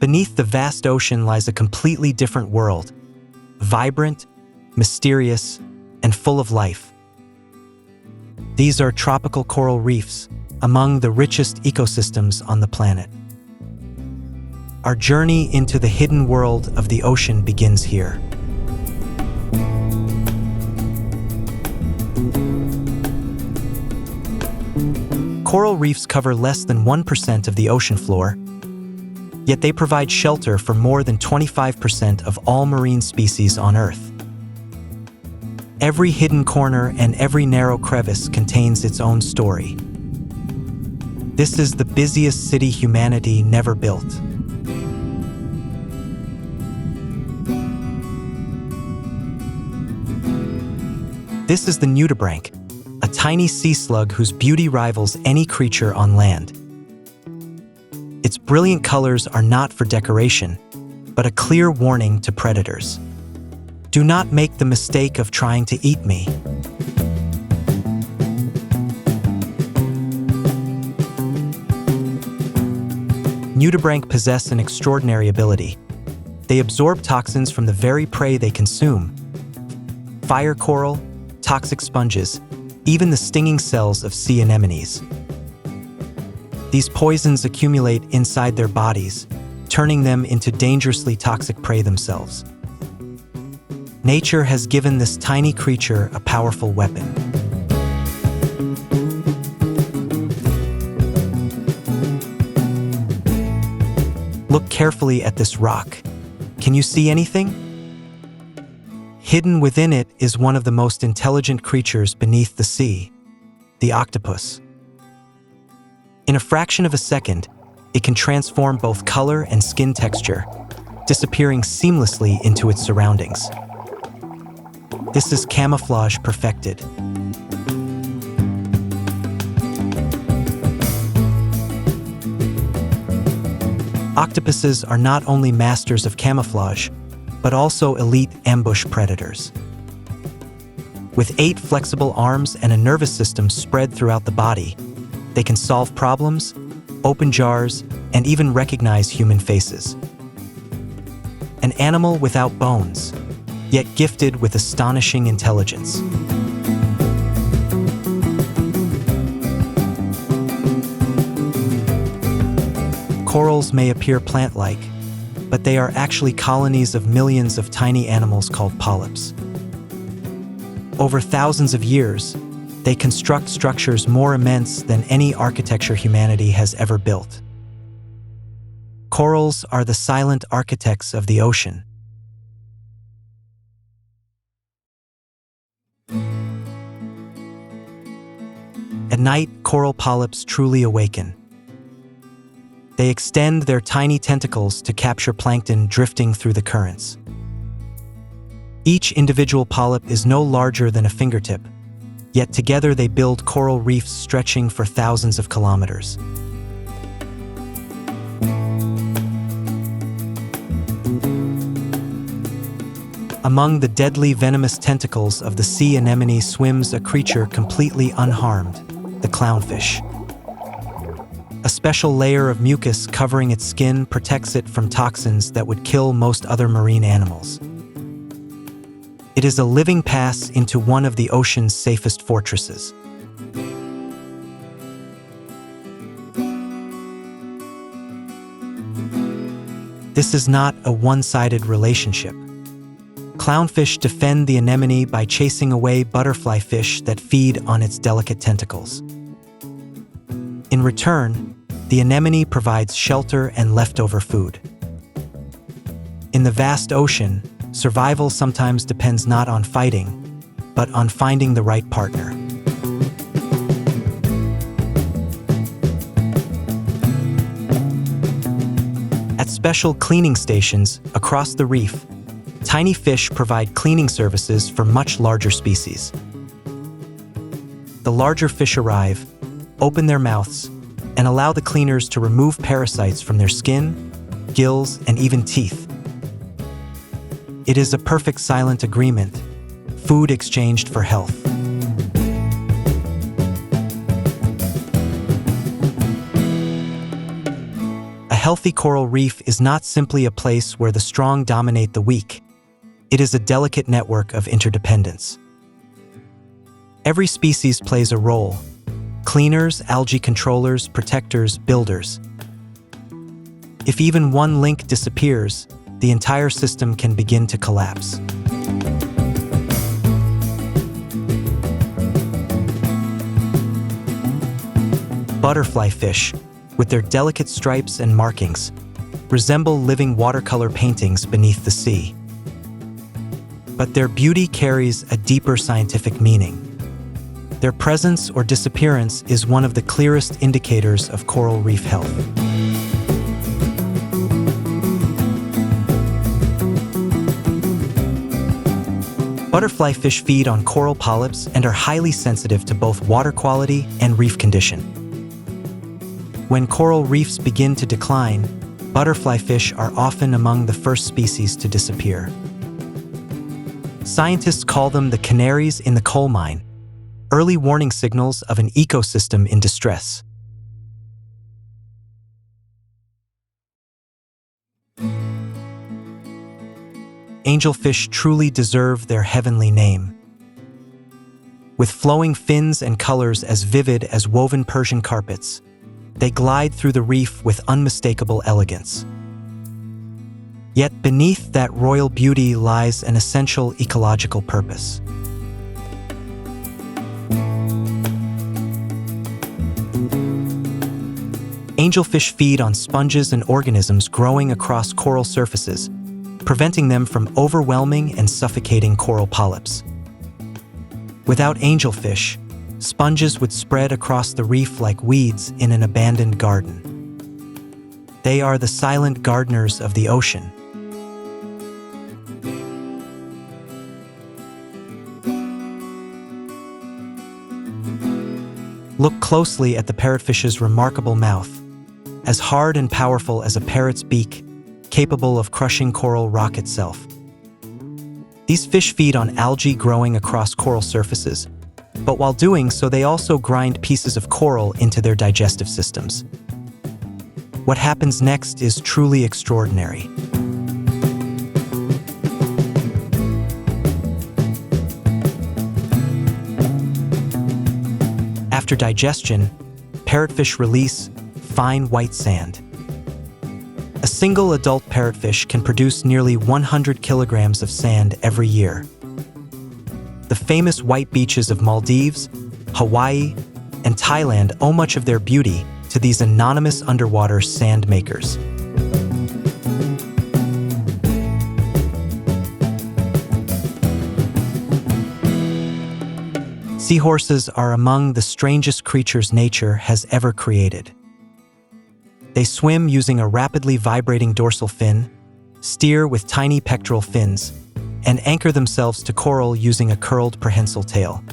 Beneath the vast ocean lies a completely different world, vibrant, mysterious, and full of life. These are tropical coral reefs, among the richest ecosystems on the planet. Our journey into the hidden world of the ocean begins here. Coral reefs cover less than 1% of the ocean floor, yet they provide shelter for more than 25% of all marine species on Earth. Every hidden corner and every narrow crevice contains its own story. This is the busiest city humanity never built. This is the nudibranch, a tiny sea slug whose beauty rivals any creature on land. Its brilliant colors are not for decoration, but a clear warning to predators. Do not make the mistake of trying to eat me. Nudibranchs possess an extraordinary ability. They absorb toxins from the very prey they consume. Fire coral, toxic sponges, even the stinging cells of sea anemones. These poisons accumulate inside their bodies, turning them into dangerously toxic prey themselves. Nature has given this tiny creature a powerful weapon. Look carefully at this rock. Can you see anything? Hidden within it is one of the most intelligent creatures beneath the sea, the octopus. In a fraction of a second, it can transform both color and skin texture, disappearing seamlessly into its surroundings. This is camouflage perfected. Octopuses are not only masters of camouflage, but also elite ambush predators. With 8 flexible arms and a nervous system spread throughout the body, they can solve problems, open jars, and even recognize human faces. An animal without bones, yet gifted with astonishing intelligence. Corals may appear plant-like, but they are actually colonies of millions of tiny animals called polyps. Over thousands of years, they construct structures more immense than any architecture humanity has ever built. Corals are the silent architects of the ocean. At night, coral polyps truly awaken. They extend their tiny tentacles to capture plankton drifting through the currents. Each individual polyp is no larger than a fingertip, yet together they build coral reefs stretching for thousands of kilometers. Among the deadly venomous tentacles of the sea anemone swims a creature completely unharmed, the clownfish. A special layer of mucus covering its skin protects it from toxins that would kill most other marine animals. It is a living pass into one of the ocean's safest fortresses. This is not a one-sided relationship. Clownfish defend the anemone by chasing away butterflyfish that feed on its delicate tentacles. In return, the anemone provides shelter and leftover food. In the vast ocean, survival sometimes depends not on fighting, but on finding the right partner. At special cleaning stations across the reef, tiny fish provide cleaning services for much larger species. The larger fish arrive, open their mouths, and allow the cleaners to remove parasites from their skin, gills, and even teeth. It is a perfect silent agreement, food exchanged for health. A healthy coral reef is not simply a place where the strong dominate the weak. It is a delicate network of interdependence. Every species plays a role: cleaners, algae controllers, protectors, builders. If even one link disappears, the entire system can begin to collapse. Butterflyfish, with their delicate stripes and markings, resemble living watercolor paintings beneath the sea. But their beauty carries a deeper scientific meaning. Their presence or disappearance is one of the clearest indicators of coral reef health. Butterflyfish feed on coral polyps and are highly sensitive to both water quality and reef condition. When coral reefs begin to decline, butterflyfish are often among the first species to disappear. Scientists call them the canaries in the coal mine, early warning signals of an ecosystem in distress. Angelfish truly deserve their heavenly name. With flowing fins and colors as vivid as woven Persian carpets, they glide through the reef with unmistakable elegance. Yet beneath that royal beauty lies an essential ecological purpose. Angelfish feed on sponges and organisms growing across coral surfaces, preventing them from overwhelming and suffocating coral polyps. Without angelfish, sponges would spread across the reef like weeds in an abandoned garden. They are the silent gardeners of the ocean. Look closely at the parrotfish's remarkable mouth, as hard and powerful as a parrot's beak, capable of crushing coral rock itself. These fish feed on algae growing across coral surfaces, but while doing so, they also grind pieces of coral into their digestive systems. What happens next is truly extraordinary. After digestion, parrotfish release fine white sand. A single adult parrotfish can produce nearly 100 kilograms of sand every year. The famous white beaches of Maldives, Hawaii, and Thailand owe much of their beauty to these anonymous underwater sand makers. Seahorses are among the strangest creatures nature has ever created. They swim using a rapidly vibrating dorsal fin, steer with tiny pectoral fins, and anchor themselves to coral using a curled prehensile tail.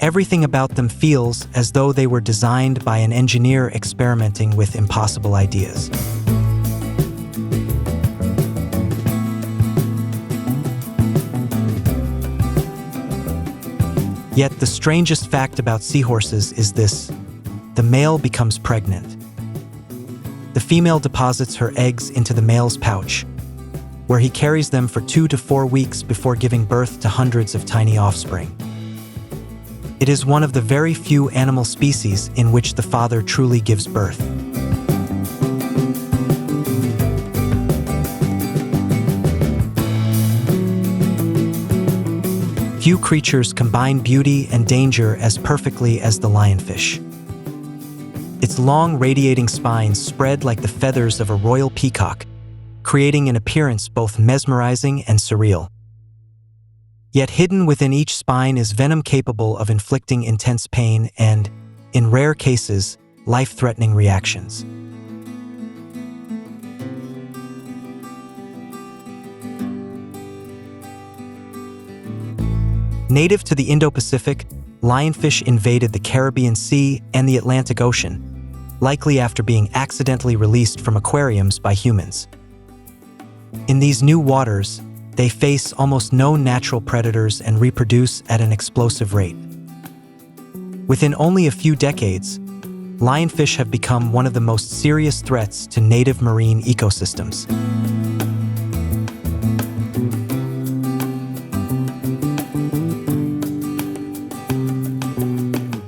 Everything about them feels as though they were designed by an engineer experimenting with impossible ideas. Yet the strangest fact about seahorses is this: the male becomes pregnant. The female deposits her eggs into the male's pouch, where he carries them for 2 to 4 weeks before giving birth to hundreds of tiny offspring. It is one of the very few animal species in which the father truly gives birth. Few creatures combine beauty and danger as perfectly as the lionfish. Its long, radiating spines spread like the feathers of a royal peacock, creating an appearance both mesmerizing and surreal. Yet hidden within each spine is venom capable of inflicting intense pain and, in rare cases, life-threatening reactions. Native to the Indo-Pacific, lionfish invaded the Caribbean Sea and the Atlantic Ocean, likely after being accidentally released from aquariums by humans. In these new waters, they face almost no natural predators and reproduce at an explosive rate. Within only a few decades, lionfish have become one of the most serious threats to native marine ecosystems.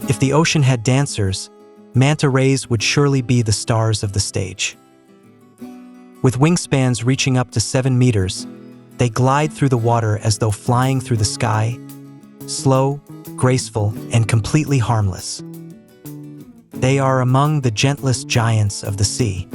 If the ocean had dancers, manta rays would surely be the stars of the stage. With wingspans reaching up to 7 meters, they glide through the water as though flying through the sky, slow, graceful, and completely harmless. They are among the gentlest giants of the sea.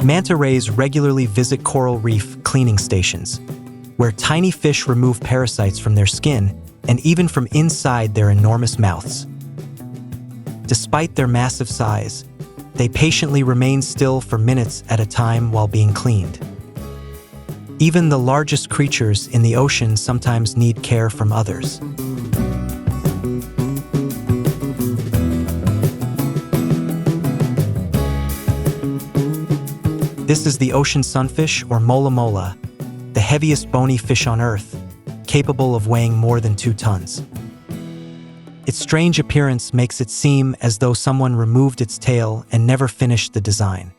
Manta rays regularly visit coral reef cleaning stations, where tiny fish remove parasites from their skin and even from inside their enormous mouths. Despite their massive size, they patiently remain still for minutes at a time while being cleaned. Even the largest creatures in the ocean sometimes need care from others. This is the ocean sunfish, or mola mola, the heaviest bony fish on Earth, capable of weighing more than 2 tons. Its strange appearance makes it seem as though someone removed its tail and never finished the design.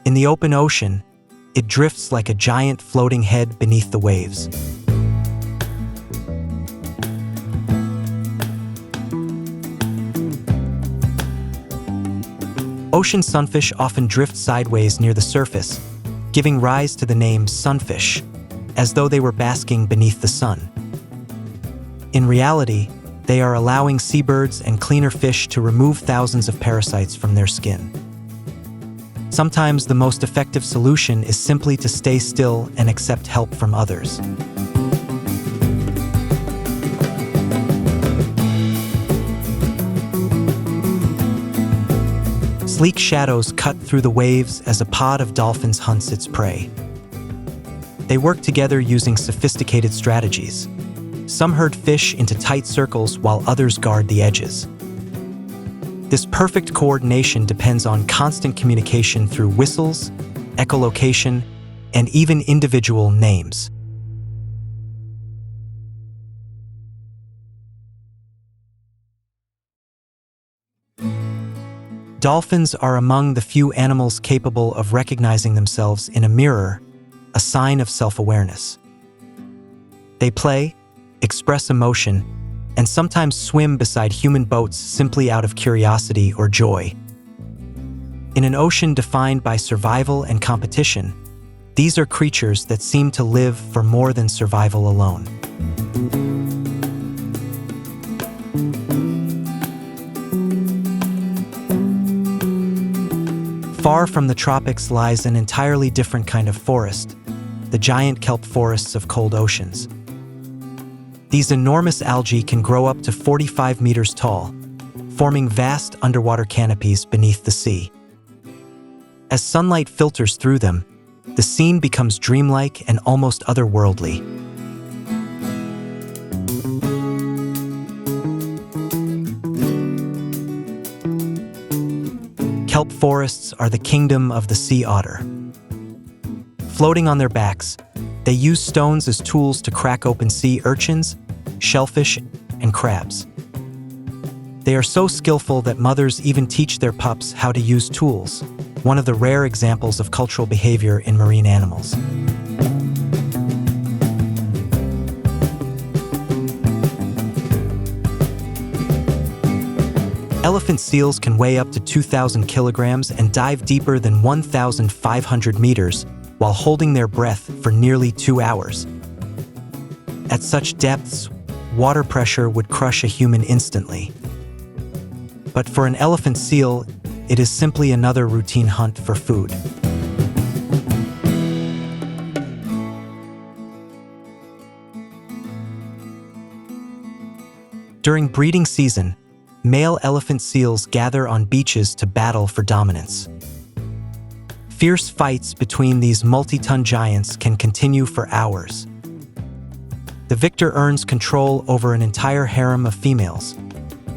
In the open ocean, it drifts like a giant floating head beneath the waves. Ocean sunfish often drift sideways near the surface, giving rise to the name sunfish, as though they were basking beneath the sun. In reality, they are allowing seabirds and cleaner fish to remove thousands of parasites from their skin. Sometimes the most effective solution is simply to stay still and accept help from others. Sleek shadows cut through the waves as a pod of dolphins hunts its prey. They work together using sophisticated strategies. Some herd fish into tight circles while others guard the edges. This perfect coordination depends on constant communication through whistles, echolocation, and even individual names. Dolphins are among the few animals capable of recognizing themselves in a mirror, a sign of self-awareness. They play, express emotion, and sometimes swim beside human boats simply out of curiosity or joy. In an ocean defined by survival and competition, these are creatures that seem to live for more than survival alone. Far from the tropics lies an entirely different kind of forest, the giant kelp forests of cold oceans. These enormous algae can grow up to 45 meters tall, forming vast underwater canopies beneath the sea. As sunlight filters through them, the scene becomes dreamlike and almost otherworldly. Kelp forests are the kingdom of the sea otter. Floating on their backs, they use stones as tools to crack open sea urchins, shellfish, and crabs. They are so skillful that mothers even teach their pups how to use tools, one of the rare examples of cultural behavior in marine animals. Elephant seals can weigh up to 2,000 kilograms and dive deeper than 1,500 meters while holding their breath for nearly 2 hours. At such depths, water pressure would crush a human instantly. But for an elephant seal, it is simply another routine hunt for food. During breeding season, male elephant seals gather on beaches to battle for dominance. Fierce fights between these multi-ton giants can continue for hours. The victor earns control over an entire harem of females,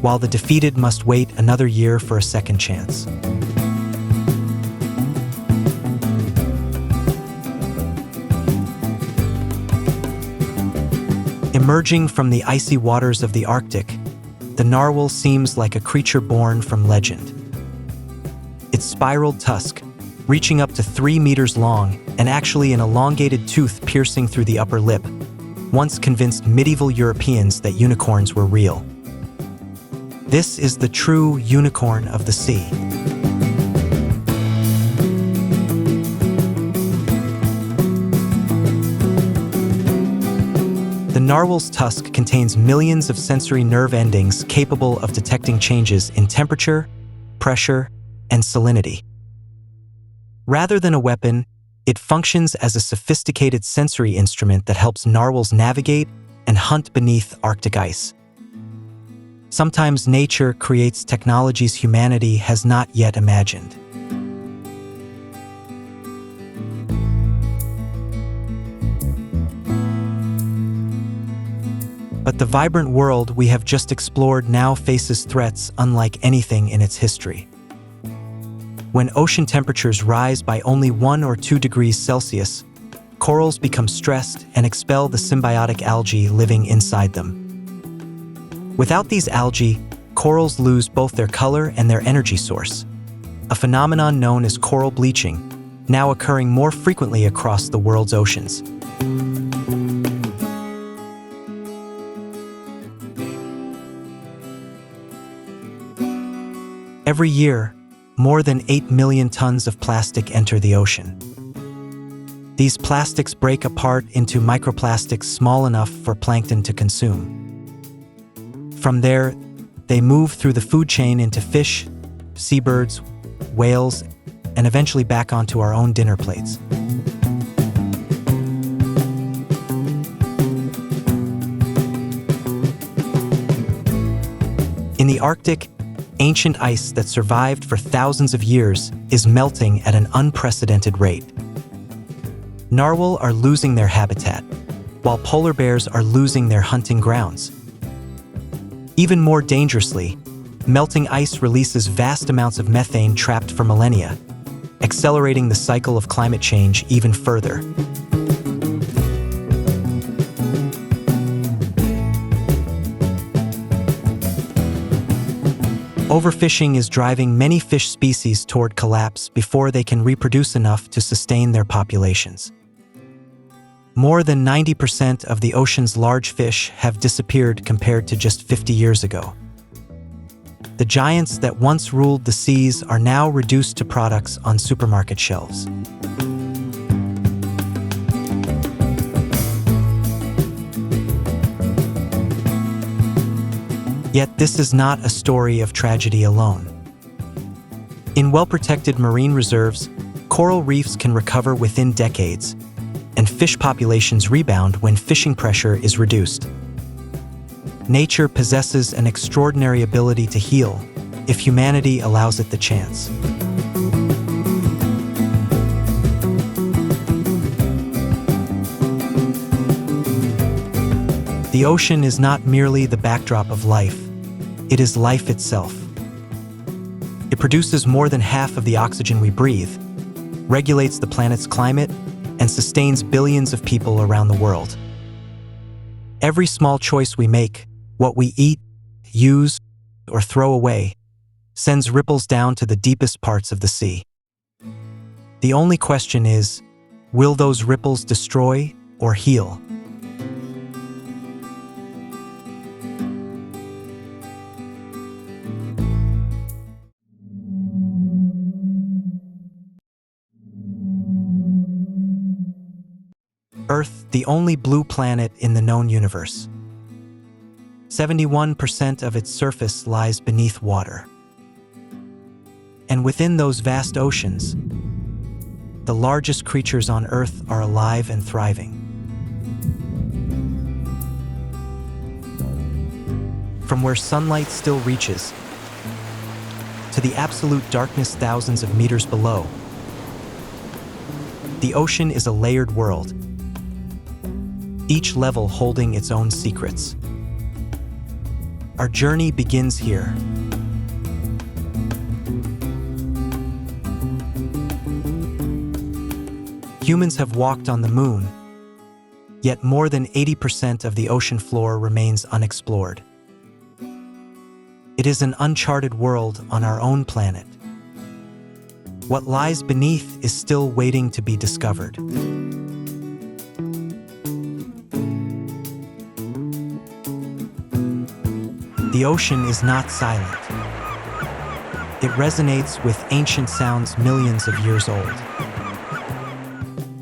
while the defeated must wait another year for a second chance. Emerging from the icy waters of the Arctic, the narwhal seems like a creature born from legend. Its spiraled tusk, reaching up to 3 meters long and actually an elongated tooth piercing through the upper lip, once convinced medieval Europeans that unicorns were real. This is the true unicorn of the sea. The narwhal's tusk contains millions of sensory nerve endings capable of detecting changes in temperature, pressure, and salinity. Rather than a weapon, it functions as a sophisticated sensory instrument that helps narwhals navigate and hunt beneath Arctic ice. Sometimes nature creates technologies humanity has not yet imagined. But the vibrant world we have just explored now faces threats unlike anything in its history. When ocean temperatures rise by only 1 or 2 degrees Celsius, corals become stressed and expel the symbiotic algae living inside them. Without these algae, corals lose both their color and their energy source, a phenomenon known as coral bleaching, now occurring more frequently across the world's oceans. Every year, more than 8 million tons of plastic enter the ocean. These plastics break apart into microplastics small enough for plankton to consume. From there, they move through the food chain into fish, seabirds, whales, and eventually back onto our own dinner plates. In the Arctic, ancient ice that survived for thousands of years is melting at an unprecedented rate. Narwhal are losing their habitat, while polar bears are losing their hunting grounds. Even more dangerously, melting ice releases vast amounts of methane trapped for millennia, accelerating the cycle of climate change even further. Overfishing is driving many fish species toward collapse before they can reproduce enough to sustain their populations. More than 90% of the ocean's large fish have disappeared compared to just 50 years ago. The giants that once ruled the seas are now reduced to products on supermarket shelves. Yet this is not a story of tragedy alone. In well-protected marine reserves, coral reefs can recover within decades, and fish populations rebound when fishing pressure is reduced. Nature possesses an extraordinary ability to heal if humanity allows it the chance. The ocean is not merely the backdrop of life, it is life itself. It produces more than half of the oxygen we breathe, regulates the planet's climate, and sustains billions of people around the world. Every small choice we make, what we eat, use, or throw away, sends ripples down to the deepest parts of the sea. The only question is, will those ripples destroy or heal? Earth, the only blue planet in the known universe. 71% of its surface lies beneath water. And within those vast oceans, the largest creatures on Earth are alive and thriving. From where sunlight still reaches, to the absolute darkness thousands of meters below, the ocean is a layered world, each level holding its own secrets. Our journey begins here. Humans have walked on the moon, Yet more than 80% of the ocean floor remains unexplored. It is an uncharted world on our own planet. What lies beneath is still waiting to be discovered. The ocean is not silent. It resonates with ancient sounds millions of years old.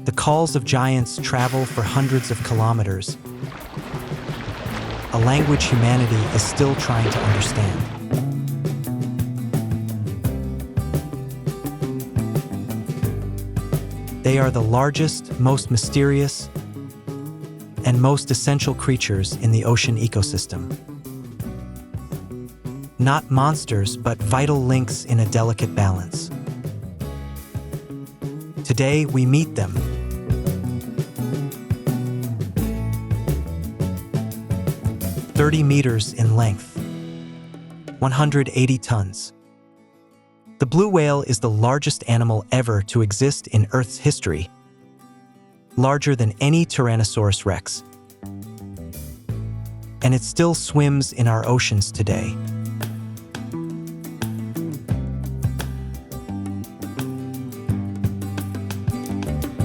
The calls of giants travel for hundreds of kilometers, a language humanity is still trying to understand. They are the largest, most mysterious, and most essential creatures in the ocean ecosystem. Not monsters, but vital links in a delicate balance. Today, we meet them. "30 meters in length, 180 tons. The blue whale is the largest animal ever to exist in Earth's history, larger than any Tyrannosaurus rex. And it still swims in our oceans today.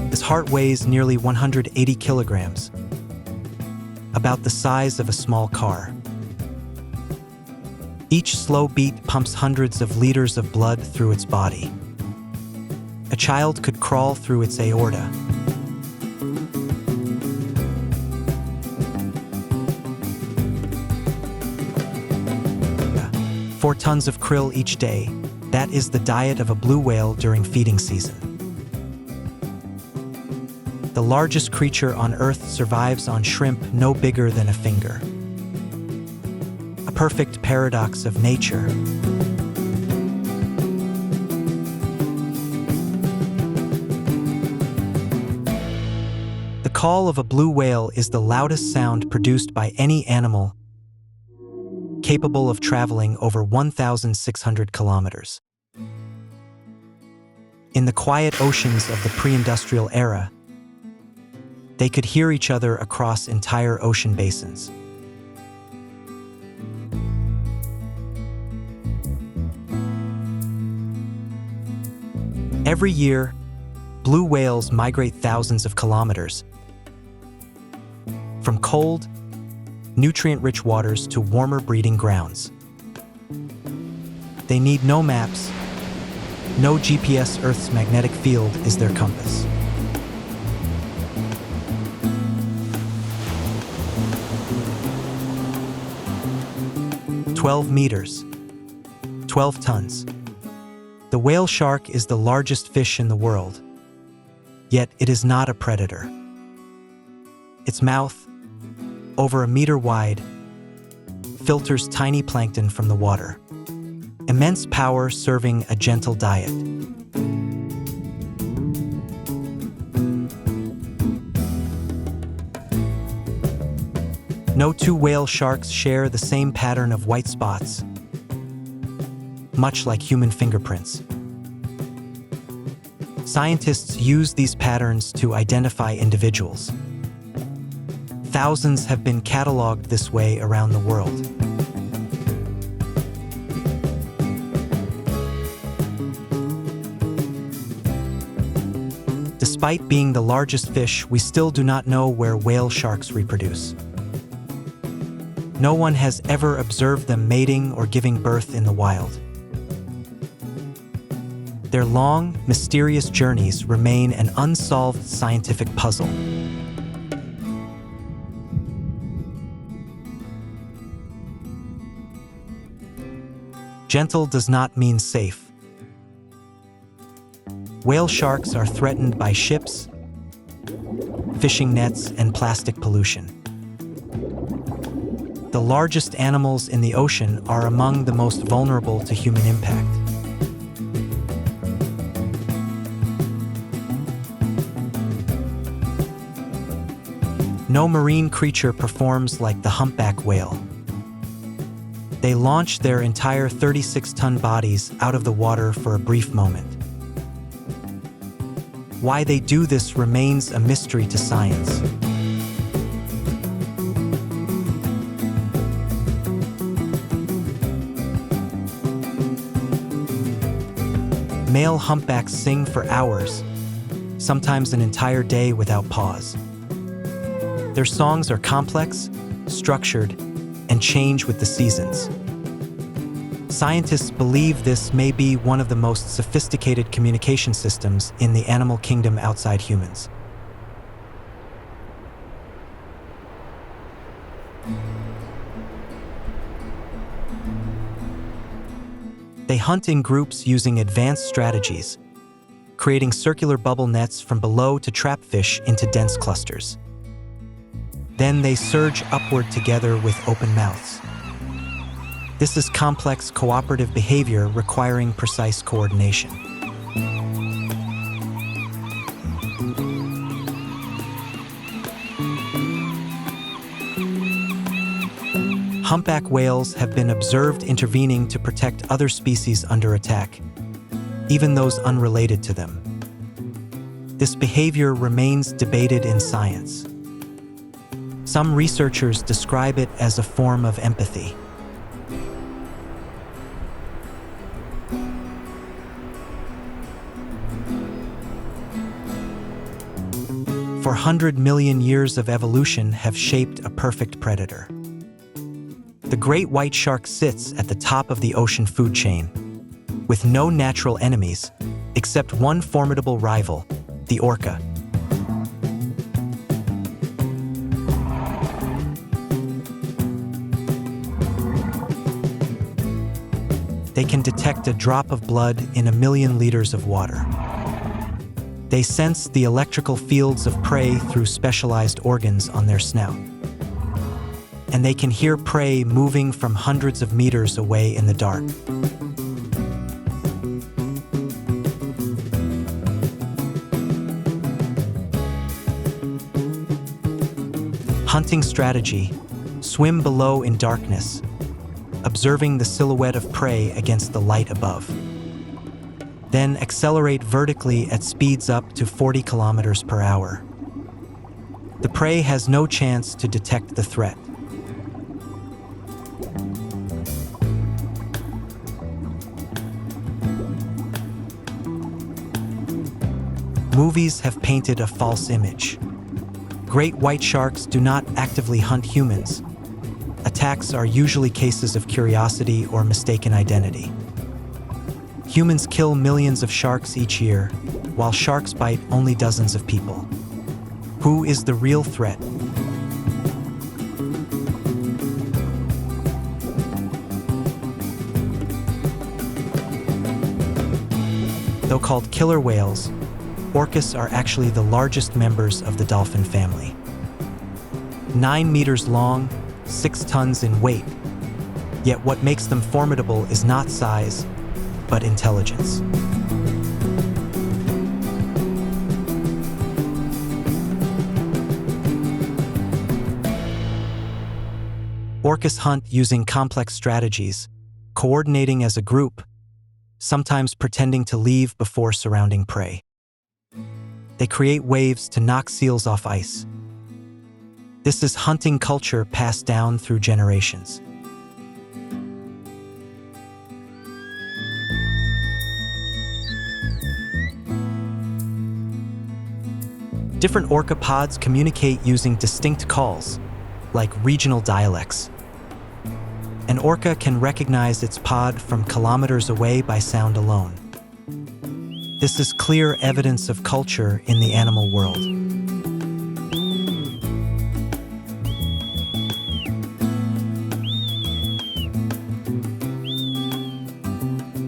His heart weighs nearly 180 kilograms, about the size of a small car. Each slow beat pumps hundreds of liters of blood through its body. A child could crawl through its aorta. Yeah. 4 tons of krill each day. That is the diet of a blue whale during feeding season. The largest creature on Earth survives on shrimp no bigger than a finger. A perfect paradox of nature. The call of a blue whale is the loudest sound produced by any animal, capable of traveling over 1,600 kilometers. In the quiet oceans of the pre-industrial era, they could hear each other across entire ocean basins. Every year, blue whales migrate thousands of kilometers, from cold, nutrient-rich waters to warmer breeding grounds. They need no maps, no GPS. Earth's magnetic field is their compass. "12 meters, 12 tons. The whale shark is the largest fish in the world, yet it is not a predator. Its mouth, over a meter wide, filters tiny plankton from the water. Immense power serving a gentle diet. No 2 whale sharks share the same pattern of white spots, much like human fingerprints. Scientists use these patterns to identify individuals. Thousands have been cataloged this way around the world. Despite being the largest fish, we still do not know where whale sharks reproduce. No one has ever observed them mating or giving birth in the wild. Their long, mysterious journeys remain an unsolved scientific puzzle. Gentle does not mean safe. Whale sharks are threatened by ships, fishing nets, and plastic pollution. The largest animals in the ocean are among the most vulnerable to human impact. No marine creature performs like the humpback whale. They launch their entire 36-ton bodies out of the water for a brief moment. Why they do this remains a mystery to science. male humpbacks sing for hours, sometimes an entire day without pause. Their songs are complex, structured, and change with the seasons. Scientists believe this may be one of the most sophisticated communication systems in the animal kingdom outside humans. They hunt in groups using advanced strategies, creating circular bubble nets from below to trap fish into dense clusters. Then they surge upward together with open mouths. This is complex cooperative behavior requiring precise coordination. Humpback whales have been observed intervening to protect other species under attack, even those unrelated to them. This behavior remains debated in science. Some researchers describe it as a form of empathy. For 100 million years of evolution have shaped a perfect predator. The great white shark sits at the top of the ocean food chain, with no natural enemies except one formidable rival, the orca. They can detect a drop of blood in 1 million liters of water. They sense the electrical fields of prey through specialized organs on their snout. And they can hear prey moving from hundreds of meters away in the dark. Hunting strategy: swim below in darkness, observing the silhouette of prey against the light above. Then accelerate vertically at speeds up to 40 kilometers per hour. The prey has no chance to detect the threat. Movies have painted a false image. Great white sharks do not actively hunt humans. Attacks are usually cases of curiosity or mistaken identity. Humans kill millions of sharks each year, while sharks bite only dozens of people. Who is the real threat? Though called killer whales, orcas are actually the largest members of the dolphin family. 9 meters long, 6 tons in weight. Yet what makes them formidable is not size, but intelligence. Orcas hunt using complex strategies, coordinating as a group, sometimes pretending to leave before surrounding prey. They create waves to knock seals off ice. This is hunting culture passed down through generations. Different orca pods communicate using distinct calls, like regional dialects. An orca can recognize its pod from kilometers away by sound alone. This is clear evidence of culture in the animal world.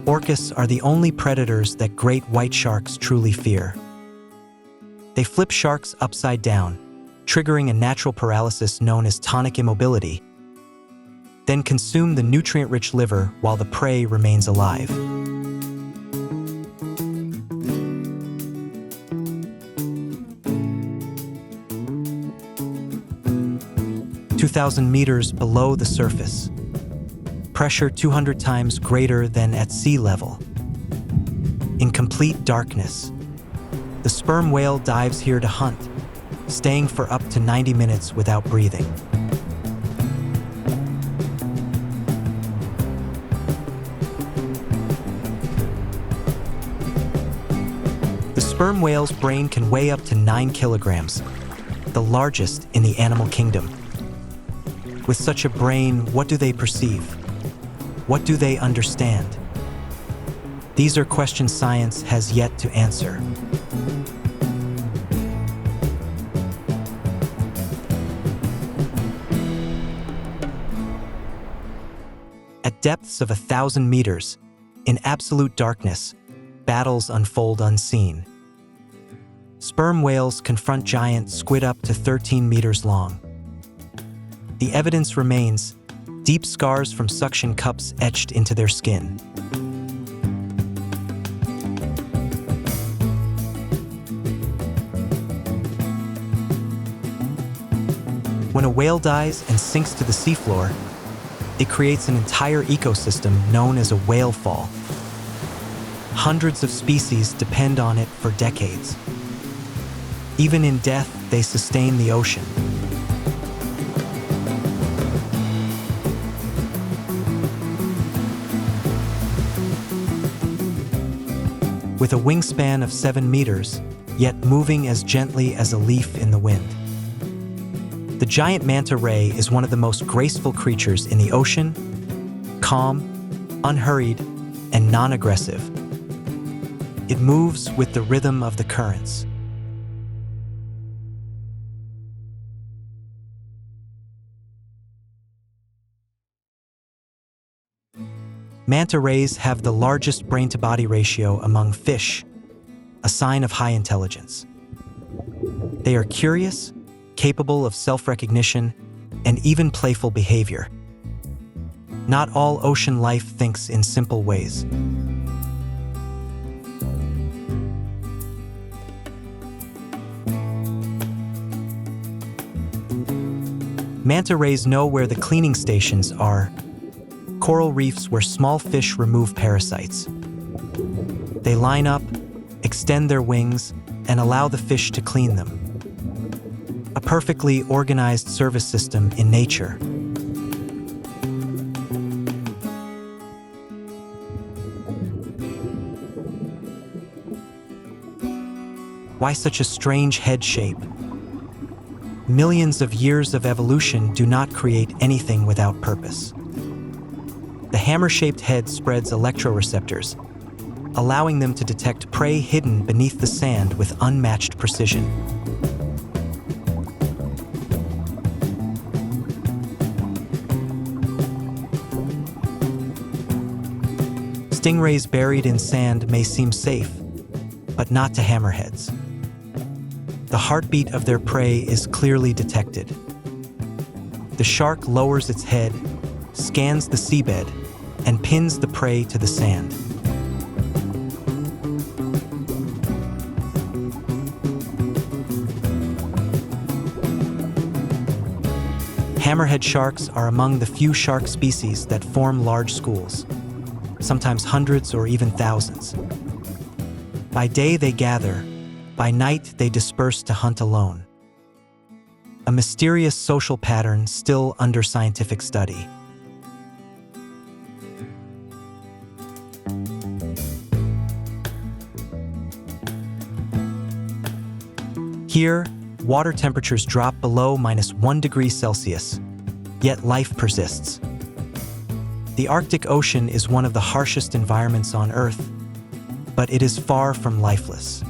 Orcas are the only predators that great white sharks truly fear. They flip sharks upside down, triggering a natural paralysis known as tonic immobility, then consume the nutrient-rich liver while the prey remains alive. 2,000 meters below the surface. Pressure 200 times greater than at sea level. In complete darkness, the sperm whale dives here to hunt, staying for up to 90 minutes without breathing. sperm whale's brain can weigh up to 9 kilograms, the largest in the animal kingdom. With such a brain, what do they perceive? What do they understand? These are questions science has yet to answer. At depths of 1,000 meters, in absolute darkness, battles unfold unseen. Sperm whales confront giant squid up to 13 meters long. The evidence remains, deep scars from suction cups etched into their skin. When a whale dies and sinks to the seafloor, it creates an entire ecosystem known as a whale fall. Hundreds of species depend on it for decades. Even in death, they sustain the ocean. With a wingspan of 7 meters, yet moving as gently as a leaf in the wind. The giant manta ray is one of the most graceful creatures in the ocean, calm, unhurried, and non-aggressive. It moves with the rhythm of the currents. Manta rays have the largest brain-to-body ratio among fish, a sign of high intelligence. They are curious, capable of self-recognition, and even playful behavior. Not all ocean life thinks in simple ways. Manta rays know where the cleaning stations are. Coral reefs where small fish remove parasites. They line up, extend their wings, and allow the fish to clean them. A perfectly organized service system in nature. Why such a strange head shape? Millions of years of evolution do not create anything without purpose. The hammer-shaped head spreads electroreceptors, allowing them to detect prey hidden beneath the sand with unmatched precision. Stingrays buried in sand may seem safe, but not to hammerheads. The heartbeat of their prey is clearly detected. The shark lowers its head, scans the seabed, and pins the prey to the sand. Hammerhead sharks are among the few shark species that form large schools, sometimes hundreds or even thousands. By day they gather, by night they disperse to hunt alone. A mysterious social pattern still under scientific study. Here, water temperatures drop below -1 degree Celsius, yet life persists. The Arctic Ocean is one of the harshest environments on Earth, but it is far from lifeless.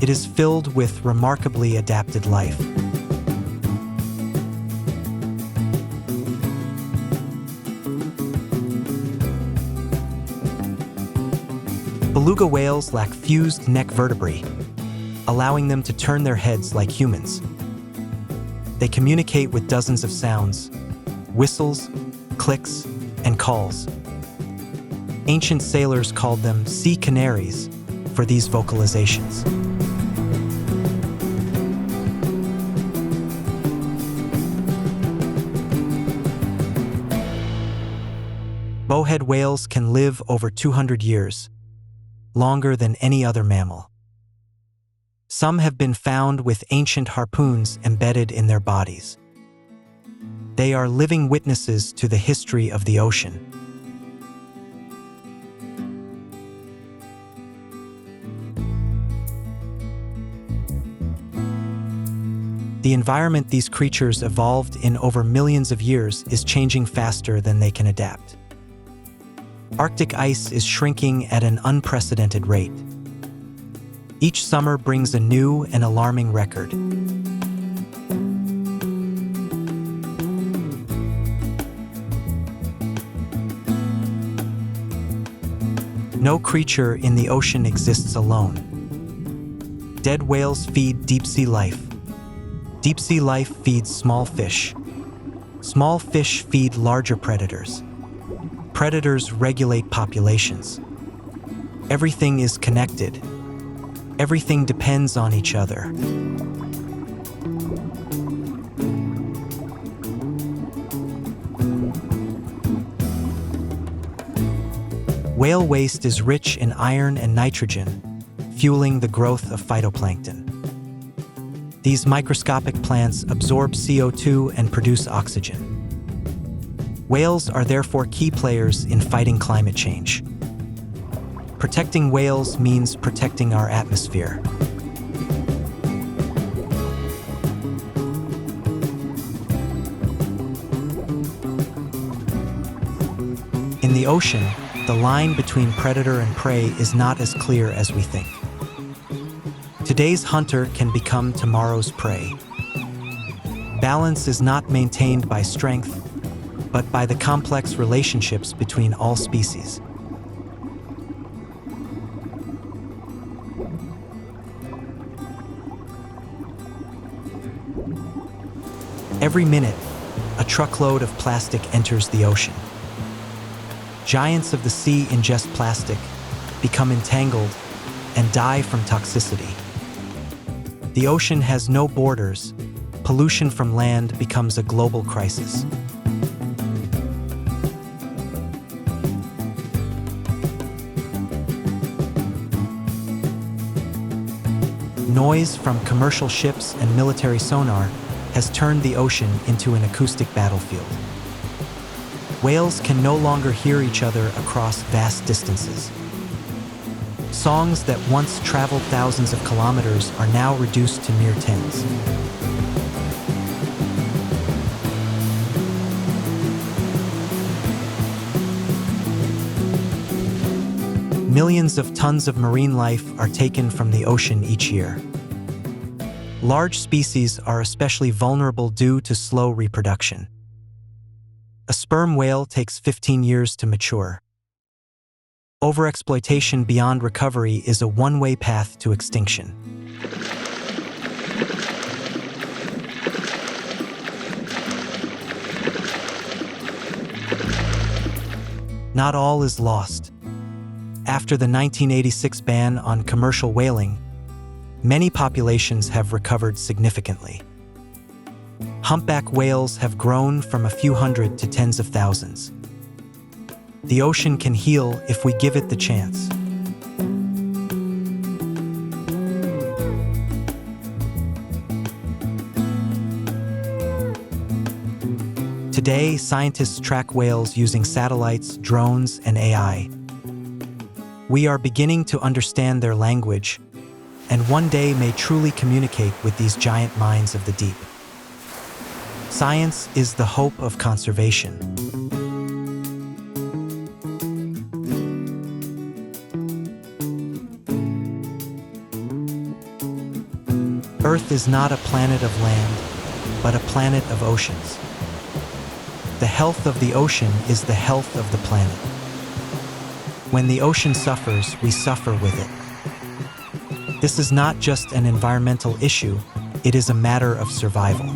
It is filled with remarkably adapted life. Beluga whales lack fused neck vertebrae, allowing them to turn their heads like humans. They communicate with dozens of sounds, whistles, clicks, and calls. Ancient sailors called them sea canaries for these vocalizations. Bowhead whales can live over 200 years, longer than any other mammal. Some have been found with ancient harpoons embedded in their bodies. They are living witnesses to the history of the ocean. The environment these creatures evolved in over millions of years is changing faster than they can adapt. Arctic ice is shrinking at an unprecedented rate. Each summer brings a new and alarming record. No creature in the ocean exists alone. Dead whales feed deep-sea life. Deep-sea life feeds small fish. Small fish feed larger predators. Predators regulate populations. Everything is connected. Everything depends on each other. Whale waste is rich in iron and nitrogen, fueling the growth of phytoplankton. These microscopic plants absorb CO2 and produce oxygen. Whales are therefore key players in fighting climate change. Protecting whales means protecting our atmosphere. In the ocean, the line between predator and prey is not as clear as we think. Today's hunter can become tomorrow's prey. Balance is not maintained by strength, but by the complex relationships between all species. Every minute, a truckload of plastic enters the ocean. Giants of the sea ingest plastic, become entangled, and die from toxicity. The ocean has no borders. Pollution from land becomes a global crisis. Noise from commercial ships and military sonar has turned the ocean into an acoustic battlefield. Whales can no longer hear each other across vast distances. Songs that once traveled thousands of kilometers are now reduced to mere tens. Millions of tons of marine life are taken from the ocean each year. Large species are especially vulnerable due to slow reproduction. A sperm whale takes 15 years to mature. Overexploitation beyond recovery is a one-way path to extinction. Not all is lost. After the 1986 ban on commercial whaling, many populations have recovered significantly. Humpback whales have grown from a few hundred to tens of thousands. The ocean can heal if we give it the chance. Today, scientists track whales using satellites, drones, and AI. We are beginning to understand their language, and one day may truly communicate with these giant minds of the deep. Science is the hope of conservation. Earth is not a planet of land, but a planet of oceans. The health of the ocean is the health of the planet. When the ocean suffers, we suffer with it. This is not just an environmental issue, it is a matter of survival.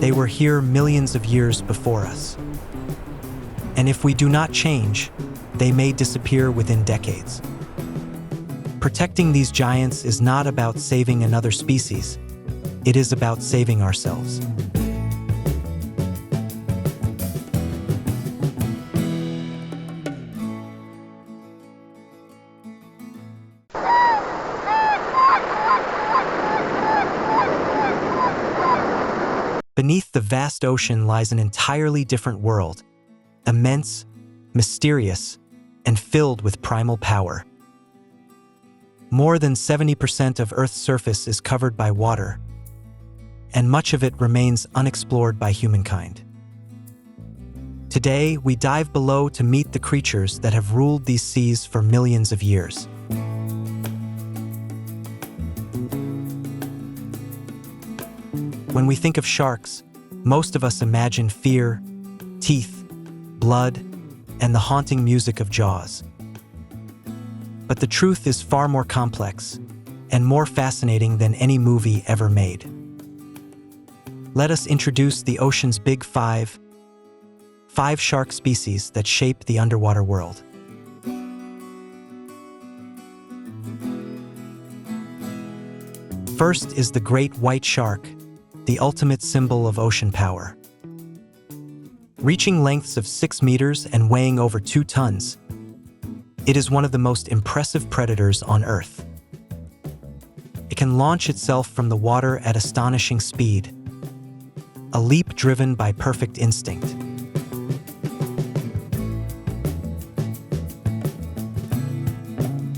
They were here millions of years before us. And if we do not change, they may disappear within decades. Protecting these giants is not about saving another species. It is about saving ourselves. Beneath the vast ocean lies an entirely different world, immense, mysterious, and filled with primal power. More than 70% of Earth's surface is covered by water, and much of it remains unexplored by humankind. Today, we dive below to meet the creatures that have ruled these seas for millions of years. When we think of sharks, most of us imagine fear, teeth, blood, and the haunting music of Jaws. But the truth is far more complex and more fascinating than any movie ever made. Let us introduce the ocean's big five shark species that shape the underwater world. First is the great white shark, the ultimate symbol of ocean power. Reaching lengths of 6 meters and weighing over 2 tons, it is one of the most impressive predators on Earth. It can launch itself from the water at astonishing speed, a leap driven by perfect instinct.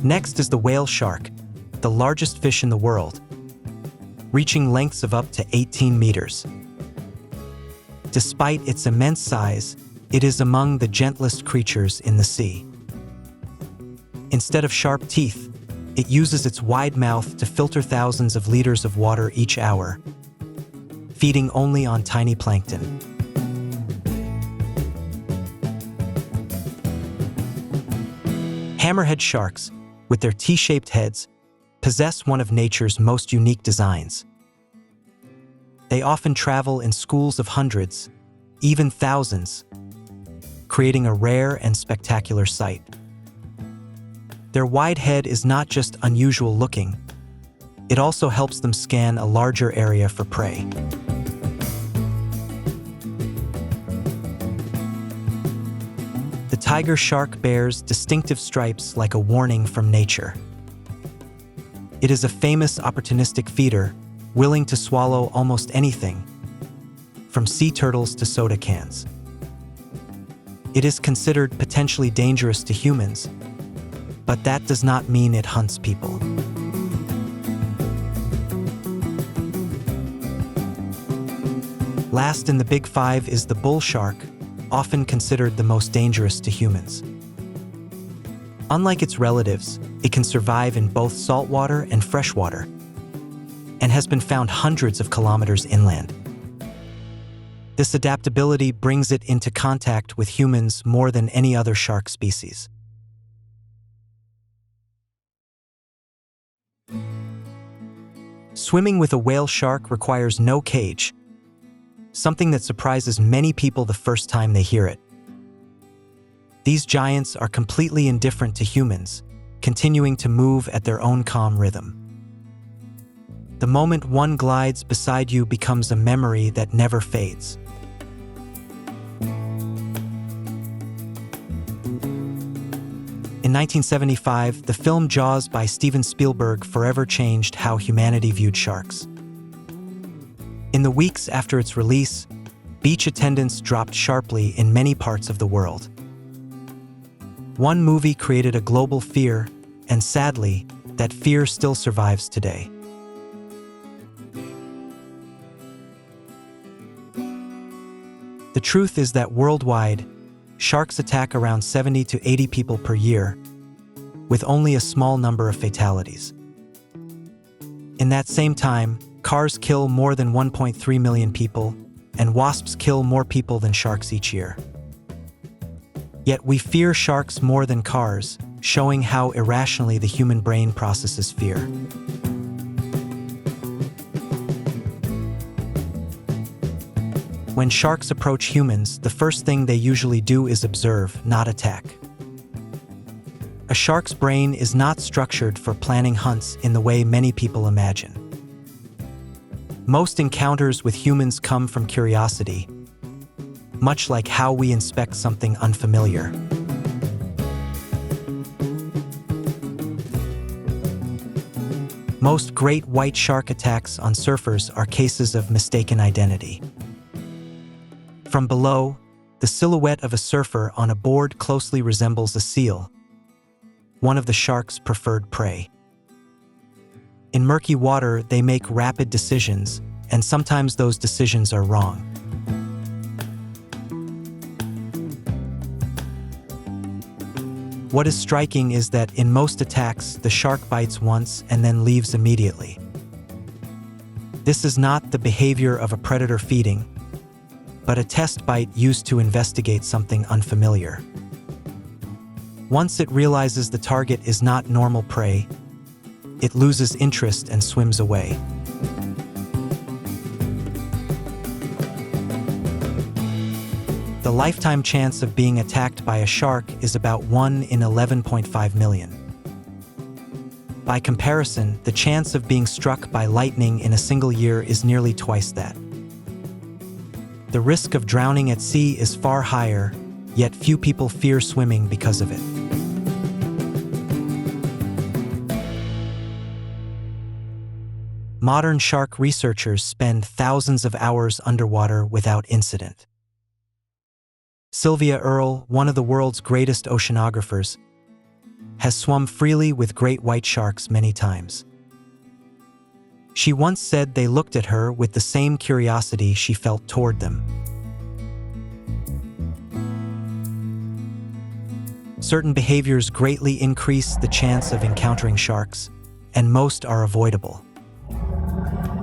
Next is the whale shark, the largest fish in the world, reaching lengths of up to 18 meters. Despite its immense size, it is among the gentlest creatures in the sea. Instead of sharp teeth, it uses its wide mouth to filter thousands of liters of water each hour, feeding only on tiny plankton. Hammerhead sharks, with their T-shaped heads, possess one of nature's most unique designs. They often travel in schools of hundreds, even thousands, creating a rare and spectacular sight. Their wide head is not just unusual looking, it also helps them scan a larger area for prey. The tiger shark bears distinctive stripes like a warning from nature. It is a famous opportunistic feeder, willing to swallow almost anything, from sea turtles to soda cans. It is considered potentially dangerous to humans, but that does not mean it hunts people. Last in the big five is the bull shark, often considered the most dangerous to humans. Unlike its relatives, it can survive in both saltwater and freshwater, and has been found hundreds of kilometers inland. This adaptability brings it into contact with humans more than any other shark species. Swimming with a whale shark requires no cage, something that surprises many people the first time they hear it. These giants are completely indifferent to humans, continuing to move at their own calm rhythm. The moment one glides beside you becomes a memory that never fades. In 1975, the film Jaws by Steven Spielberg forever changed how humanity viewed sharks. In the weeks after its release, beach attendance dropped sharply in many parts of the world. One movie created a global fear, and sadly, that fear still survives today. The truth is that worldwide, sharks attack around 70 to 80 people per year, with only a small number of fatalities. In that same time, cars kill more than 1.3 million people, and wasps kill more people than sharks each year. Yet we fear sharks more than cars, showing how irrationally the human brain processes fear. When sharks approach humans, the first thing they usually do is observe, not attack. A shark's brain is not structured for planning hunts in the way many people imagine. Most encounters with humans come from curiosity, much like how we inspect something unfamiliar. Most great white shark attacks on surfers are cases of mistaken identity. From below, The silhouette of a surfer on a board closely resembles a seal, one of the shark's preferred prey. In murky water, they make rapid decisions, and sometimes those decisions are wrong. What is striking is that in most attacks, the shark bites once and then leaves immediately. This is not the behavior of a predator feeding, but a test bite used to investigate something unfamiliar. Once it realizes the target is not normal prey, it loses interest and swims away. The lifetime chance of being attacked by a shark is about 1 in 11.5 million. By comparison, the chance of being struck by lightning in a single year is nearly twice that. The risk of drowning at sea is far higher, yet few people fear swimming because of it. Modern shark researchers spend thousands of hours underwater without incident. Sylvia Earle, one of the world's greatest oceanographers, has swum freely with great white sharks many times. She once said they looked at her with the same curiosity she felt toward them. Certain behaviors greatly increase the chance of encountering sharks, and most are avoidable.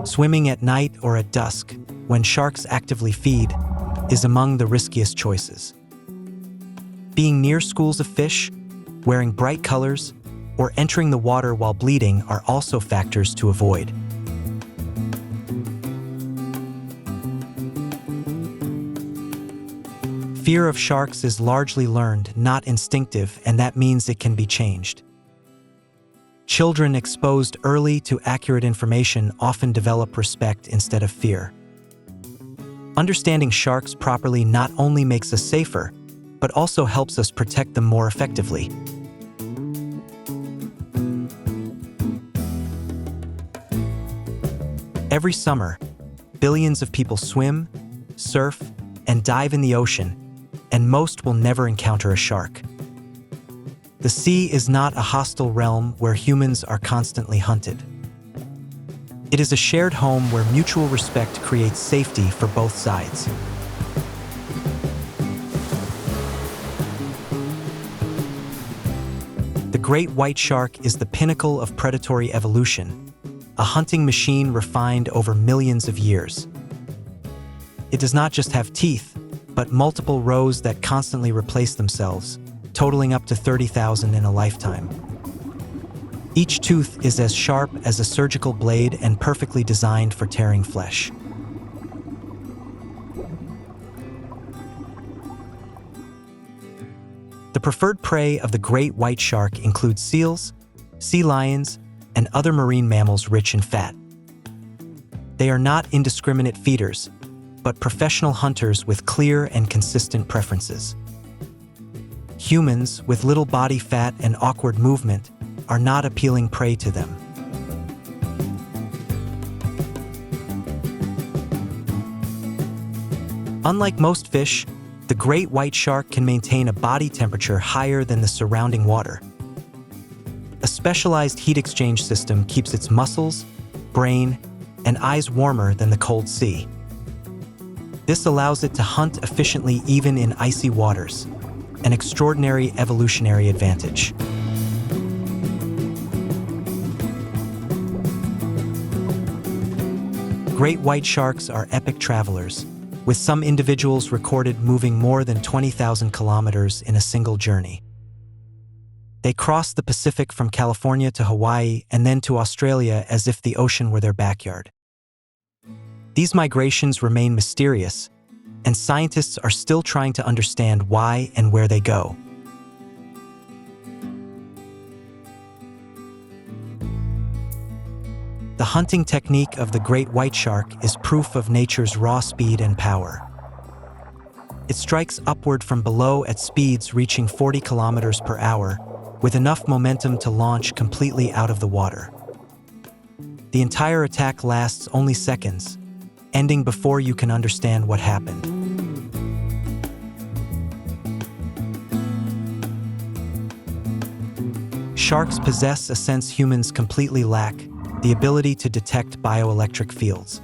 Swimming at night or at dusk, when sharks actively feed, is among the riskiest choices. Being near schools of fish, wearing bright colors, or entering the water while bleeding are also factors to avoid. Fear of sharks is largely learned, not instinctive, and that means it can be changed. Children exposed early to accurate information often develop respect instead of fear. Understanding sharks properly not only makes us safer, but also helps us protect them more effectively. Every summer, billions of people swim, surf, and dive in the ocean, and most will never encounter a shark. The sea is not a hostile realm where humans are constantly hunted. It is a shared home where mutual respect creates safety for both sides. The great white shark is the pinnacle of predatory evolution, a hunting machine refined over millions of years. It does not just have teeth, but multiple rows that constantly replace themselves, totaling up to 30,000 in a lifetime. Each tooth is as sharp as a surgical blade and perfectly designed for tearing flesh. The preferred prey of the great white shark includes seals, sea lions, and other marine mammals rich in fat. They are not indiscriminate feeders, but professional hunters with clear and consistent preferences. Humans, with little body fat and awkward movement, are not appealing prey to them. Unlike most fish, the great white shark can maintain a body temperature higher than the surrounding water. A specialized heat exchange system keeps its muscles, brain, and eyes warmer than the cold sea. This allows it to hunt efficiently even in icy waters, an extraordinary evolutionary advantage. Great white sharks are epic travelers, with some individuals recorded moving more than 20,000 kilometers in a single journey. They cross the Pacific from California to Hawaii and then to Australia as if the ocean were their backyard. These migrations remain mysterious, and scientists are still trying to understand why and where they go. The hunting technique of the great white shark is proof of nature's raw speed and power. It strikes upward from below at speeds reaching 40 kilometers per hour, with enough momentum to launch completely out of the water. The entire attack lasts only seconds, ending before you can understand what happened. Sharks possess a sense humans completely lack: the ability to detect bioelectric fields.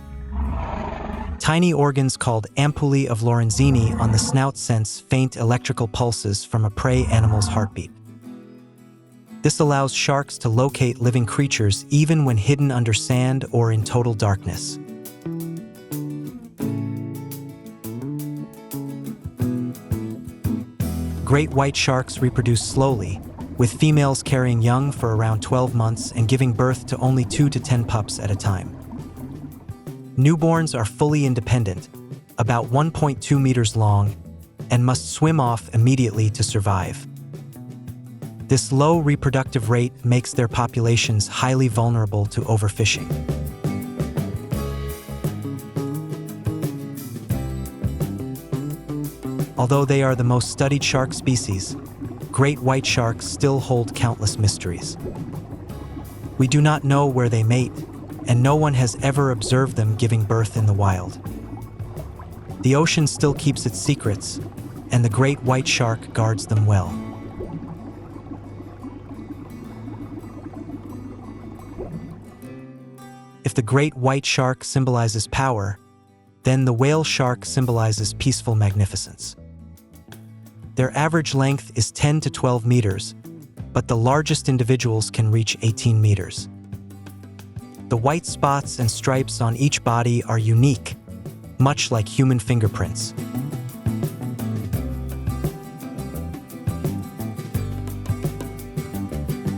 Tiny organs called ampullae of Lorenzini on the snout sense faint electrical pulses from a prey animal's heartbeat. This allows sharks to locate living creatures even when hidden under sand or in total darkness. Great white sharks reproduce slowly, with females carrying young for around 12 months and giving birth to only 2 to 10 pups at a time. Newborns are fully independent, about 1.2 meters long, and must swim off immediately to survive. This low reproductive rate makes their populations highly vulnerable to overfishing. Although they are the most studied shark species, great white sharks still hold countless mysteries. We do not know where they mate, and no one has ever observed them giving birth in the wild. The ocean still keeps its secrets, and the great white shark guards them well. If the great white shark symbolizes power, then the whale shark symbolizes peaceful magnificence. Their average length is 10 to 12 meters, but the largest individuals can reach 18 meters. The white spots and stripes on each body are unique, much like human fingerprints.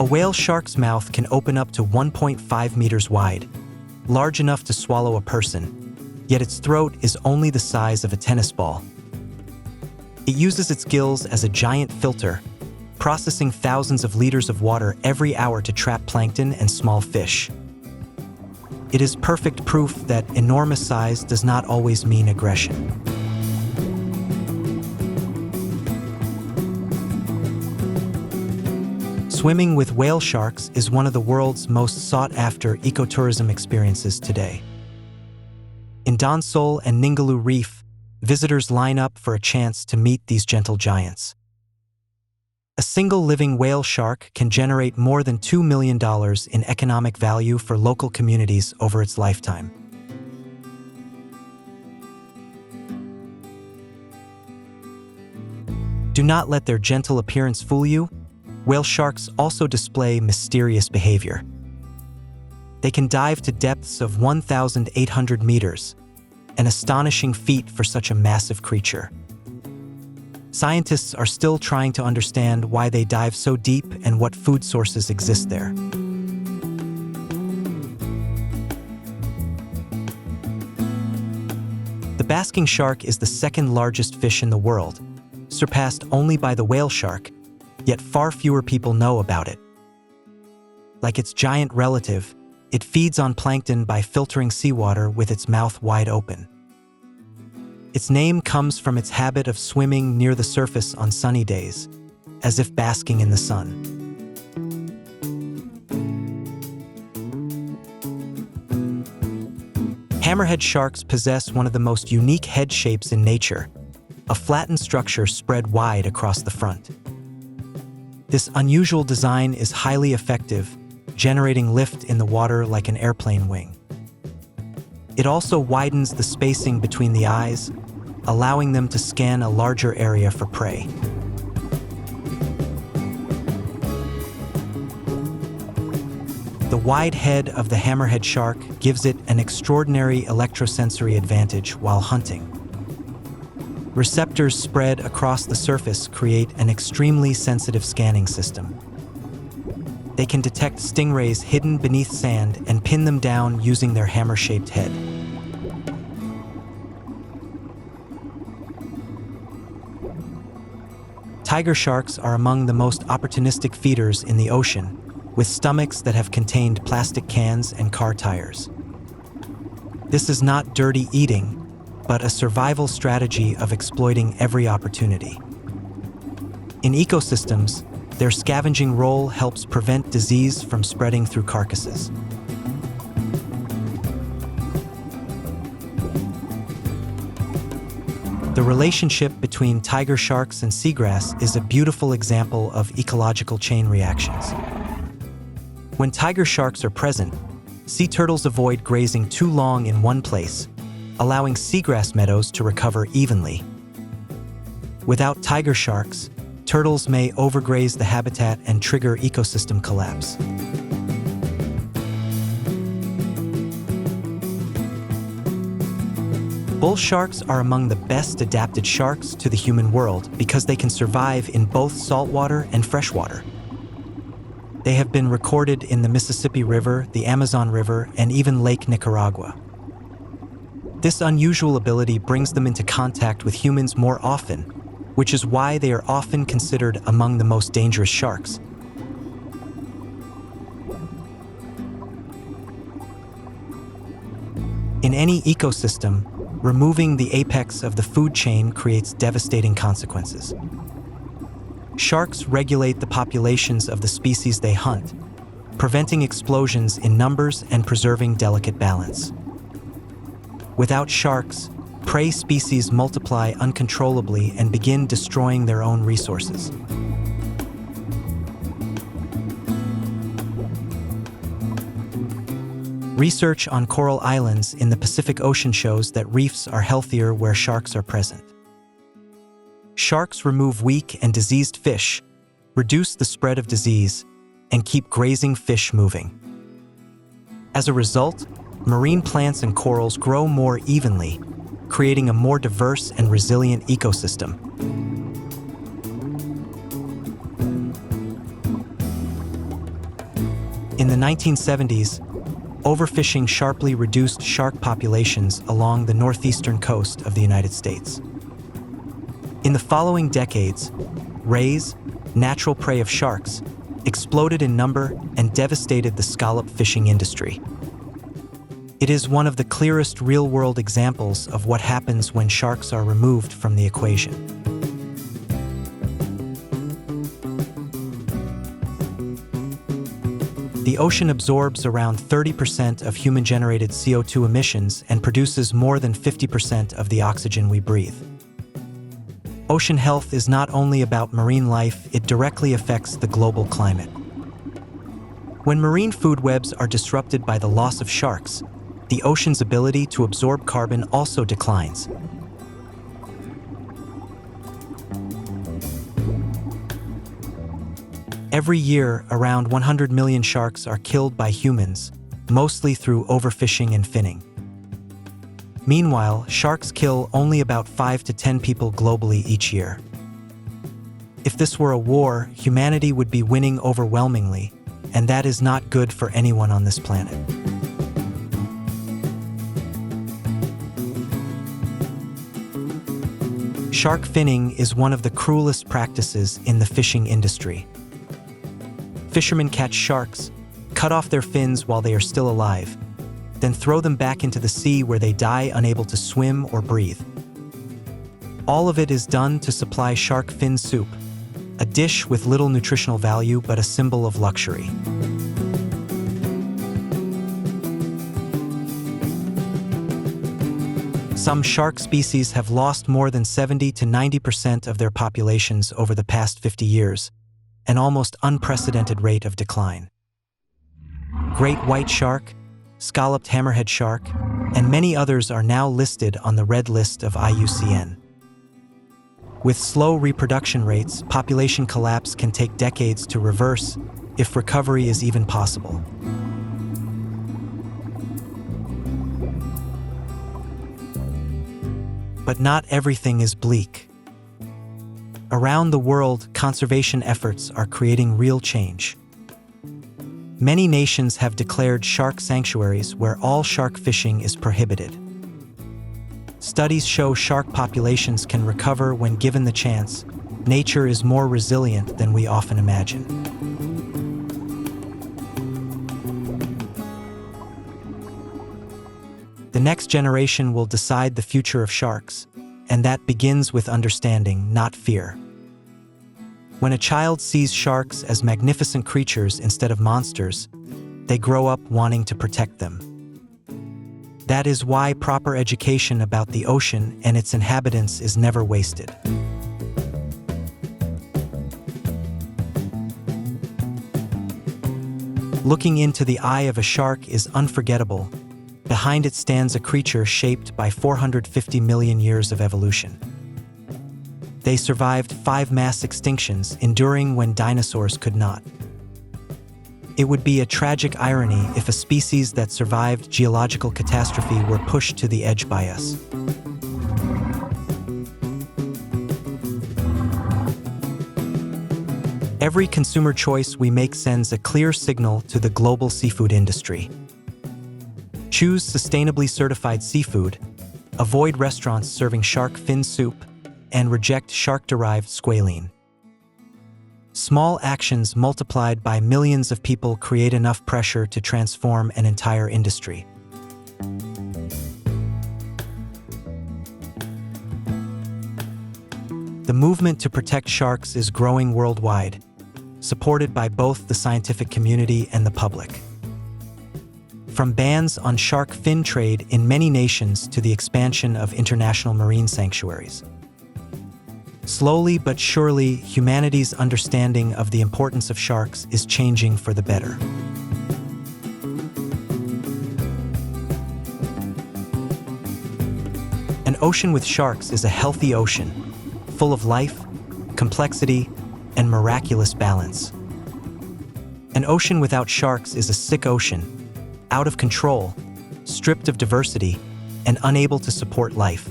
A whale shark's mouth can open up to 1.5 meters wide, large enough to swallow a person, yet its throat is only the size of a tennis ball. It uses its gills as a giant filter, processing thousands of liters of water every hour to trap plankton and small fish. It is perfect proof that enormous size does not always mean aggression. Swimming with whale sharks is one of the world's most sought-after ecotourism experiences today. In Donsol and Ningaloo Reef, visitors line up for a chance to meet these gentle giants. A single living whale shark can generate more than $2 million in economic value for local communities over its lifetime. Do not let their gentle appearance fool you. Whale sharks also display mysterious behavior. They can dive to depths of 1,800 meters, an astonishing feat for such a massive creature. Scientists are still trying to understand why they dive so deep and what food sources exist there. The basking shark is the second largest fish in the world, surpassed only by the whale shark, yet far fewer people know about it. Like its giant relative, it feeds on plankton by filtering seawater with its mouth wide open. Its name comes from its habit of swimming near the surface on sunny days, as if basking in the sun. Hammerhead sharks possess one of the most unique head shapes in nature, a flattened structure spread wide across the front. This unusual design is highly effective, generating lift in the water like an airplane wing. It also widens the spacing between the eyes, allowing them to scan a larger area for prey. The wide head of the hammerhead shark gives it an extraordinary electrosensory advantage while hunting. Receptors spread across the surface create an extremely sensitive scanning system. They can detect stingrays hidden beneath sand and pin them down using their hammer-shaped head. Tiger sharks are among the most opportunistic feeders in the ocean, with stomachs that have contained plastic cans and car tires. This is not dirty eating, but a survival strategy of exploiting every opportunity. In ecosystems, their scavenging role helps prevent disease from spreading through carcasses. The relationship between tiger sharks and seagrass is a beautiful example of ecological chain reactions. When tiger sharks are present, sea turtles avoid grazing too long in one place, allowing seagrass meadows to recover evenly. Without tiger sharks, turtles may overgraze the habitat and trigger ecosystem collapse. Bull sharks are among the best adapted sharks to the human world because they can survive in both saltwater and freshwater. They have been recorded in the Mississippi River, the Amazon River, and even Lake Nicaragua. This unusual ability brings them into contact with humans more often, which is why they are often considered among the most dangerous sharks. In any ecosystem, removing the apex of the food chain creates devastating consequences. Sharks regulate the populations of the species they hunt, preventing explosions in numbers and preserving delicate balance. Without sharks, prey species multiply uncontrollably and begin destroying their own resources. Research on coral islands in the Pacific Ocean shows that reefs are healthier where sharks are present. Sharks remove weak and diseased fish, reduce the spread of disease, and keep grazing fish moving. As a result, marine plants and corals grow more evenly, creating a more diverse and resilient ecosystem. In the 1970s, overfishing sharply reduced shark populations along the northeastern coast of the United States. In the following decades, rays, natural prey of sharks, exploded in number and devastated the scallop fishing industry. It is one of the clearest real-world examples of what happens when sharks are removed from the equation. The ocean absorbs around 30% of human-generated CO2 emissions and produces more than 50% of the oxygen we breathe. Ocean health is not only about marine life, it directly affects the global climate. When marine food webs are disrupted by the loss of sharks, the ocean's ability to absorb carbon also declines. Every year, around 100 million sharks are killed by humans, mostly through overfishing and finning. Meanwhile, sharks kill only about 5 to 10 people globally each year. If this were a war, humanity would be winning overwhelmingly, and that is not good for anyone on this planet. Shark finning is one of the cruelest practices in the fishing industry. Fishermen catch sharks, cut off their fins while they are still alive, then throw them back into the sea where they die unable to swim or breathe. All of it is done to supply shark fin soup, a dish with little nutritional value but a symbol of luxury. Some shark species have lost more than 70 to 90% of their populations over the past 50 years, an almost unprecedented rate of decline. Great white shark, scalloped hammerhead shark, and many others are now listed on the red list of IUCN. With slow reproduction rates, population collapse can take decades to reverse, if recovery is even possible. But not everything is bleak. Around the world, conservation efforts are creating real change. Many nations have declared shark sanctuaries where all shark fishing is prohibited. Studies show shark populations can recover when given the chance. Nature is more resilient than we often imagine. The next generation will decide the future of sharks, and that begins with understanding, not fear. When a child sees sharks as magnificent creatures instead of monsters, they grow up wanting to protect them. That is why proper education about the ocean and its inhabitants is never wasted. Looking into the eye of a shark is unforgettable. Behind it stands a creature shaped by 450 million years of evolution. They survived 5 mass extinctions, enduring when dinosaurs could not. It would be a tragic irony if a species that survived geological catastrophe were pushed to the edge by us. Every consumer choice we make sends a clear signal to the global seafood industry. Choose sustainably certified seafood, avoid restaurants serving shark fin soup, and reject shark-derived squalene. Small actions multiplied by millions of people create enough pressure to transform an entire industry. The movement to protect sharks is growing worldwide, supported by both the scientific community and the public. From bans on shark fin trade in many nations to the expansion of international marine sanctuaries. Slowly but surely, humanity's understanding of the importance of sharks is changing for the better. An ocean with sharks is a healthy ocean, full of life, complexity, and miraculous balance. An ocean without sharks is a sick ocean, out of control, stripped of diversity, and unable to support life.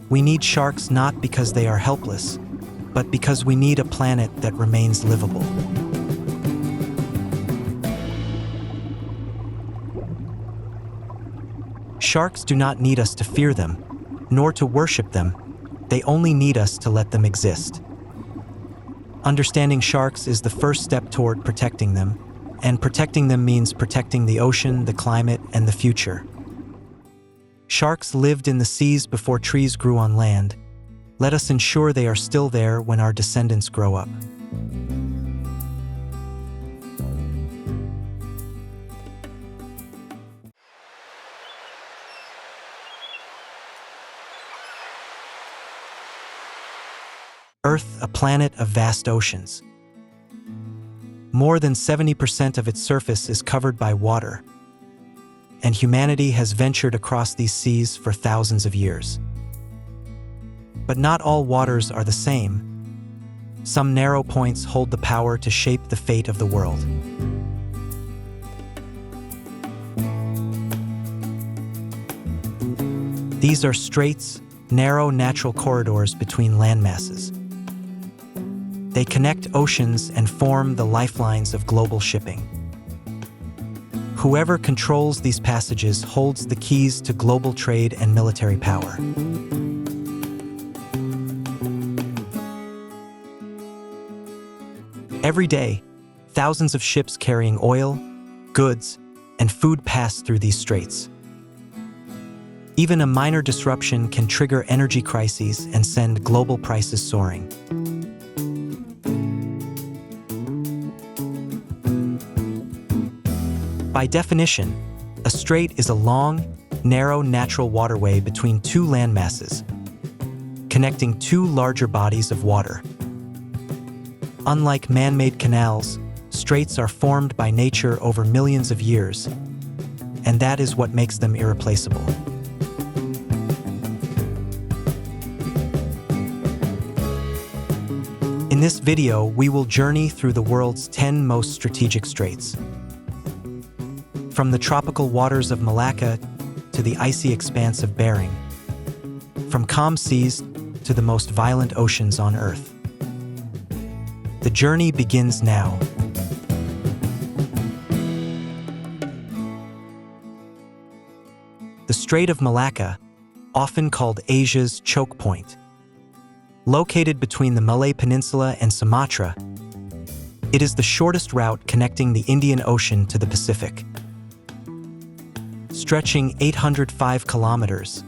We need sharks not because they are helpless, but because we need a planet that remains livable. Sharks do not need us to fear them, nor to worship them. They only need us to let them exist. Understanding sharks is the first step toward protecting them, and protecting them means protecting the ocean, the climate, and the future. Sharks lived in the seas before trees grew on land. Let us ensure they are still there when our descendants grow up. Earth, a planet of vast oceans. More than 70% of its surface is covered by water, and humanity has ventured across these seas for thousands of years. But not all waters are the same. Some narrow points hold the power to shape the fate of the world. These are straits, narrow natural corridors between landmasses. They connect oceans and form the lifelines of global shipping. Whoever controls these passages holds the keys to global trade and military power. Every day, thousands of ships carrying oil, goods, and food pass through these straits. Even a minor disruption can trigger energy crises and send global prices soaring. By definition, a strait is a long, narrow natural waterway between two landmasses, connecting two larger bodies of water. Unlike man-made canals, straits are formed by nature over millions of years, and that is what makes them irreplaceable. In this video, we will journey through the world's 10 most strategic straits. From the tropical waters of Malacca to the icy expanse of Bering, from calm seas to the most violent oceans on Earth. The journey begins now. The Strait of Malacca, often called Asia's choke point, located between the Malay Peninsula and Sumatra, it is the shortest route connecting the Indian Ocean to the Pacific. Stretching 805 kilometers,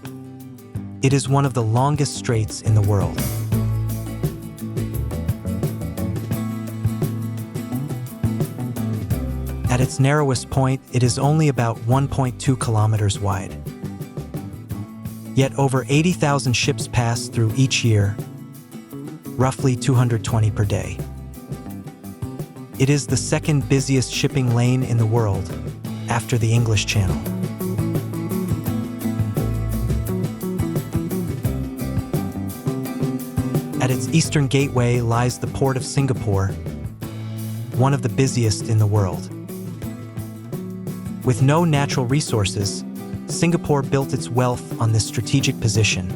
it is one of the longest straits in the world. At its narrowest point, it is only about 1.2 kilometers wide. Yet over 80,000 ships pass through each year, roughly 220 per day. It is the second busiest shipping lane in the world, after the English Channel. At its eastern gateway lies the port of Singapore, one of the busiest in the world. With no natural resources, Singapore built its wealth on this strategic position,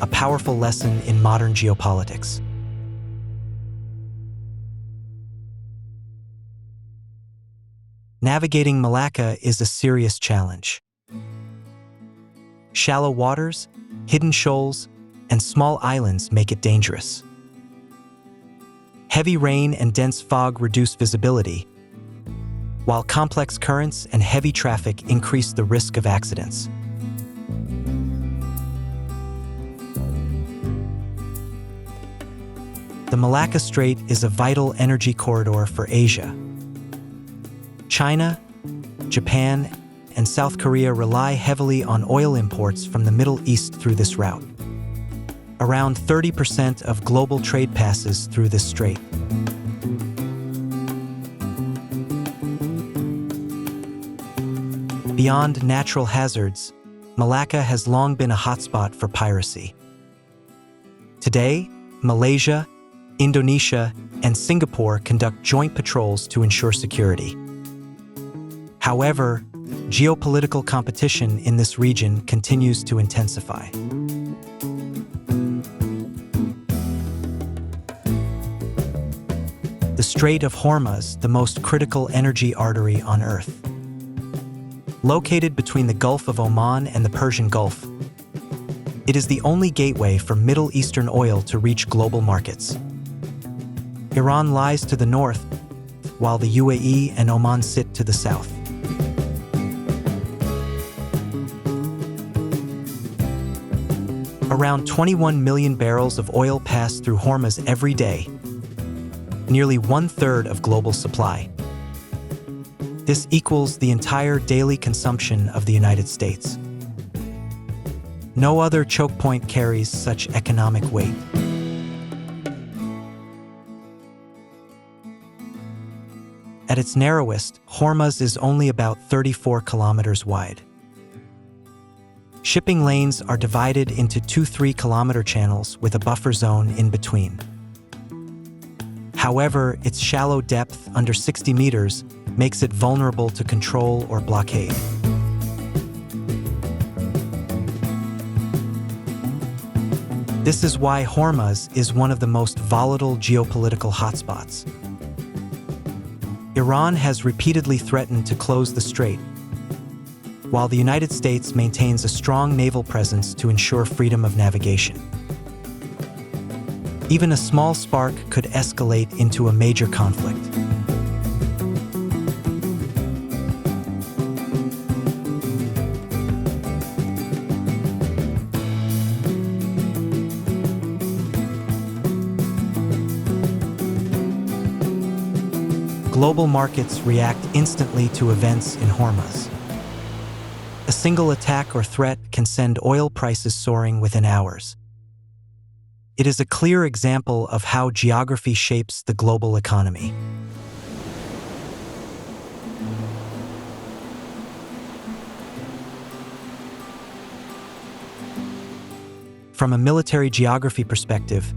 a powerful lesson in modern geopolitics. Navigating Malacca is a serious challenge. Shallow waters, hidden shoals, and small islands make it dangerous. Heavy rain and dense fog reduce visibility, while complex currents and heavy traffic increase the risk of accidents. The Malacca Strait is a vital energy corridor for Asia. China, Japan, and South Korea rely heavily on oil imports from the Middle East through this route. Around 30% of global trade passes through this strait. Beyond natural hazards, Malacca has long been a hotspot for piracy. Today, Malaysia, Indonesia, and Singapore conduct joint patrols to ensure security. However, geopolitical competition in this region continues to intensify. The Strait of Hormuz, the most critical energy artery on Earth. Located between the Gulf of Oman and the Persian Gulf, it is the only gateway for Middle Eastern oil to reach global markets. Iran lies to the north, while the UAE and Oman sit to the south. Around 21 million barrels of oil pass through Hormuz every day, nearly 1/3 of global supply. This equals the entire daily consumption of the United States. No other choke point carries such economic weight. At its narrowest, Hormuz is only about 34 kilometers wide. Shipping lanes are divided into 2 3-kilometer channels with a buffer zone in between. However, its shallow depth, under 60 meters, makes it vulnerable to control or blockade. This is why Hormuz is one of the most volatile geopolitical hotspots. Iran has repeatedly threatened to close the strait, while the United States maintains a strong naval presence to ensure freedom of navigation. Even a small spark could escalate into a major conflict. Global markets react instantly to events in Hormuz. A single attack or threat can send oil prices soaring within hours. It is a clear example of how geography shapes the global economy. From a military geography perspective,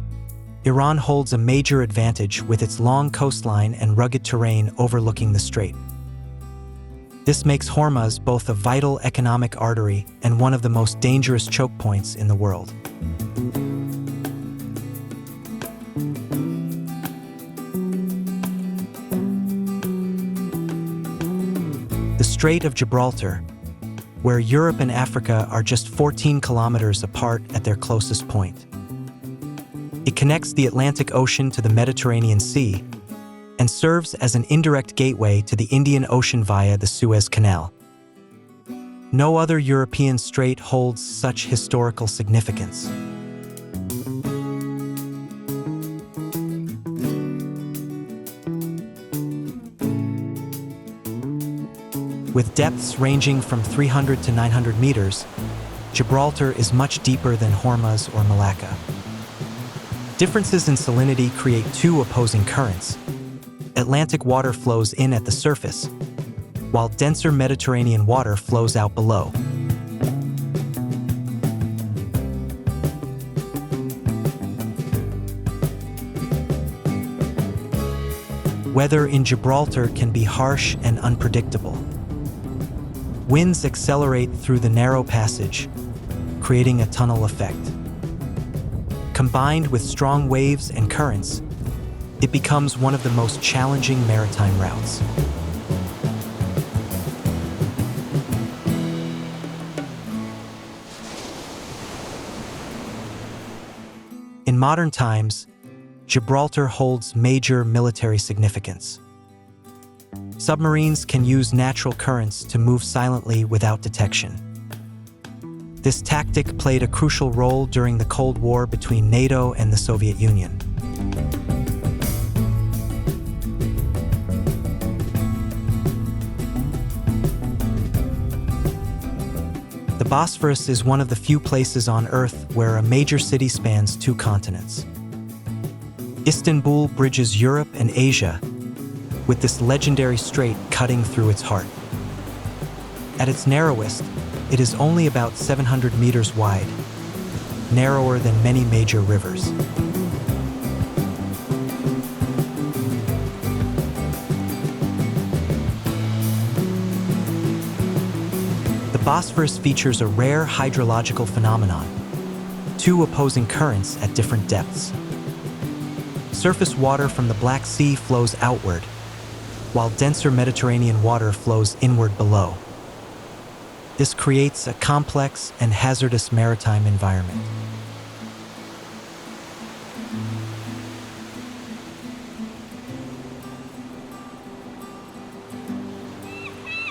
Iran holds a major advantage with its long coastline and rugged terrain overlooking the strait. This makes Hormuz both a vital economic artery and one of the most dangerous choke points in the world. The Strait of Gibraltar, where Europe and Africa are just 14 kilometers apart at their closest point. It connects the Atlantic Ocean to the Mediterranean Sea and serves as an indirect gateway to the Indian Ocean via the Suez Canal. No other European strait holds such historical significance. With depths ranging from 300 to 900 meters, Gibraltar is much deeper than Hormuz or Malacca. Differences in salinity create two opposing currents, Atlantic water flows in at the surface, while denser Mediterranean water flows out below. Weather in Gibraltar can be harsh and unpredictable. Winds accelerate through the narrow passage, creating a tunnel effect. Combined with strong waves and currents, it becomes one of the most challenging maritime routes. In modern times, Gibraltar holds major military significance. Submarines can use natural currents to move silently without detection. This tactic played a crucial role during the Cold War between NATO and the Soviet Union. The Bosphorus is one of the few places on Earth where a major city spans two continents. Istanbul bridges Europe and Asia, with this legendary strait cutting through its heart. At its narrowest, it is only about 700 meters wide, narrower than many major rivers. The Bosphorus features a rare hydrological phenomenon, two opposing currents at different depths. Surface water from the Black Sea flows outward, while denser Mediterranean water flows inward below. This creates a complex and hazardous maritime environment.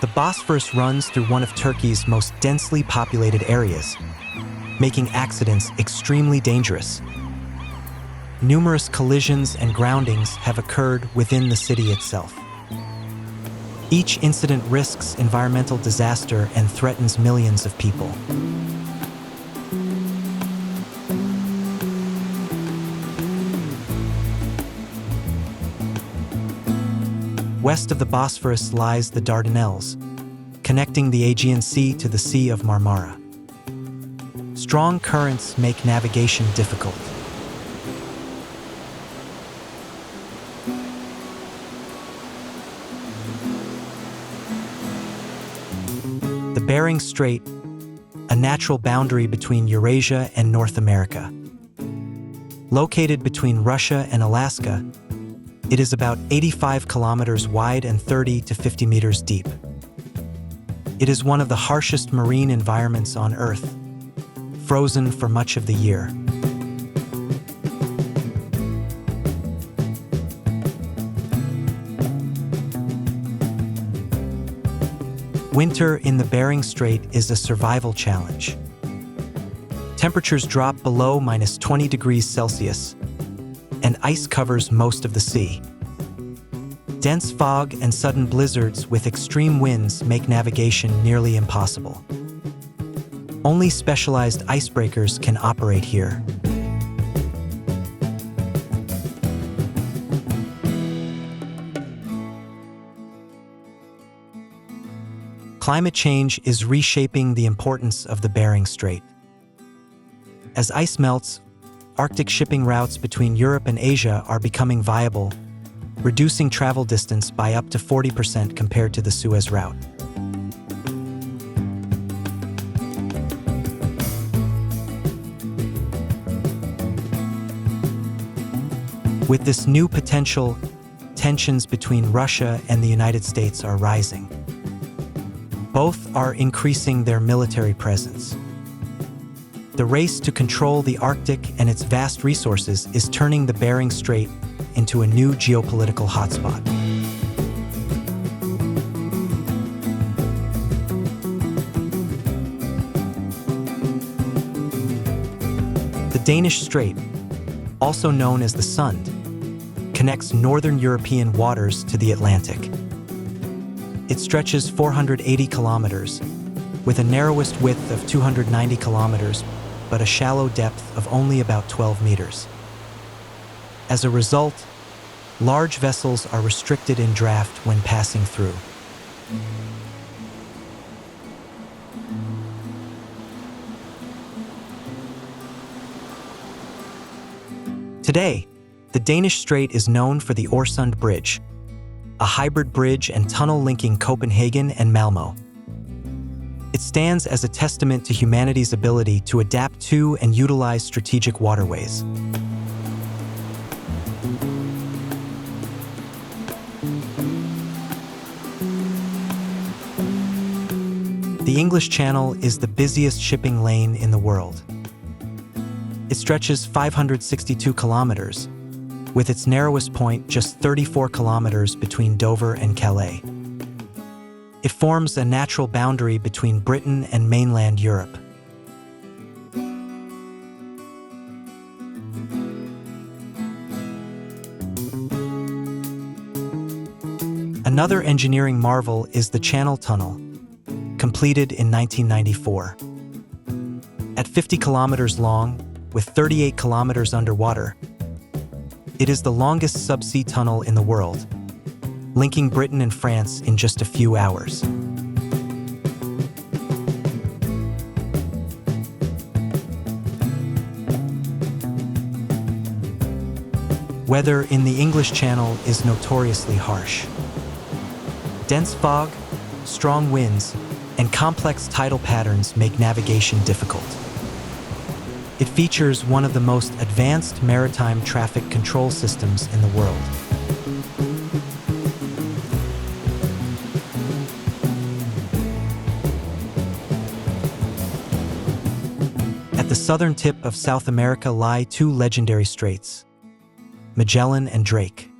The Bosphorus runs through one of Turkey's most densely populated areas, making accidents extremely dangerous. Numerous collisions and groundings have occurred within the city itself. Each incident risks environmental disaster and threatens millions of people. West of the Bosphorus lies the Dardanelles, connecting the Aegean Sea to the Sea of Marmara. Strong currents make navigation difficult. The Bering Strait, a natural boundary between Eurasia and North America. Located between Russia and Alaska, it is about 85 kilometers wide and 30 to 50 meters deep. It is one of the harshest marine environments on Earth, frozen for much of the year. Winter in the Bering Strait is a survival challenge. Temperatures drop below minus 20 degrees Celsius, and ice covers most of the sea. Dense fog and sudden blizzards with extreme winds make navigation nearly impossible. Only specialized icebreakers can operate here. Climate change is reshaping the importance of the Bering Strait. As ice melts, Arctic shipping routes between Europe and Asia are becoming viable, reducing travel distance by up to 40% compared to the Suez route. With this new potential, tensions between Russia and the United States are rising. Both are increasing their military presence. The race to control the Arctic and its vast resources is turning the Bering Strait into a new geopolitical hotspot. The Danish Strait, also known as the Sund, connects northern European waters to the Atlantic. It stretches 480 kilometers, with a narrowest width of 290 kilometers, but a shallow depth of only about 12 meters. As a result, Large vessels are restricted in draft when passing through. Today, the Danish Strait is known for the Øresund Bridge, a hybrid bridge and tunnel linking Copenhagen and Malmö. It stands as a testament to humanity's ability to adapt to and utilize strategic waterways. The English Channel is the busiest shipping lane in the world. It stretches 562 kilometers, with its narrowest point just 34 kilometers between Dover and Calais. It forms a natural boundary between Britain and mainland Europe. Another engineering marvel is the Channel Tunnel, completed in 1994. At 50 kilometers long, with 38 kilometers underwater, it is the longest subsea tunnel in the world, linking Britain and France in just a few hours. Weather in the English Channel is notoriously harsh. Dense fog, strong winds, and complex tidal patterns make navigation difficult. It features one of the most advanced maritime traffic control systems in the world. At the southern tip of South America lie two legendary straits, Magellan and Drake.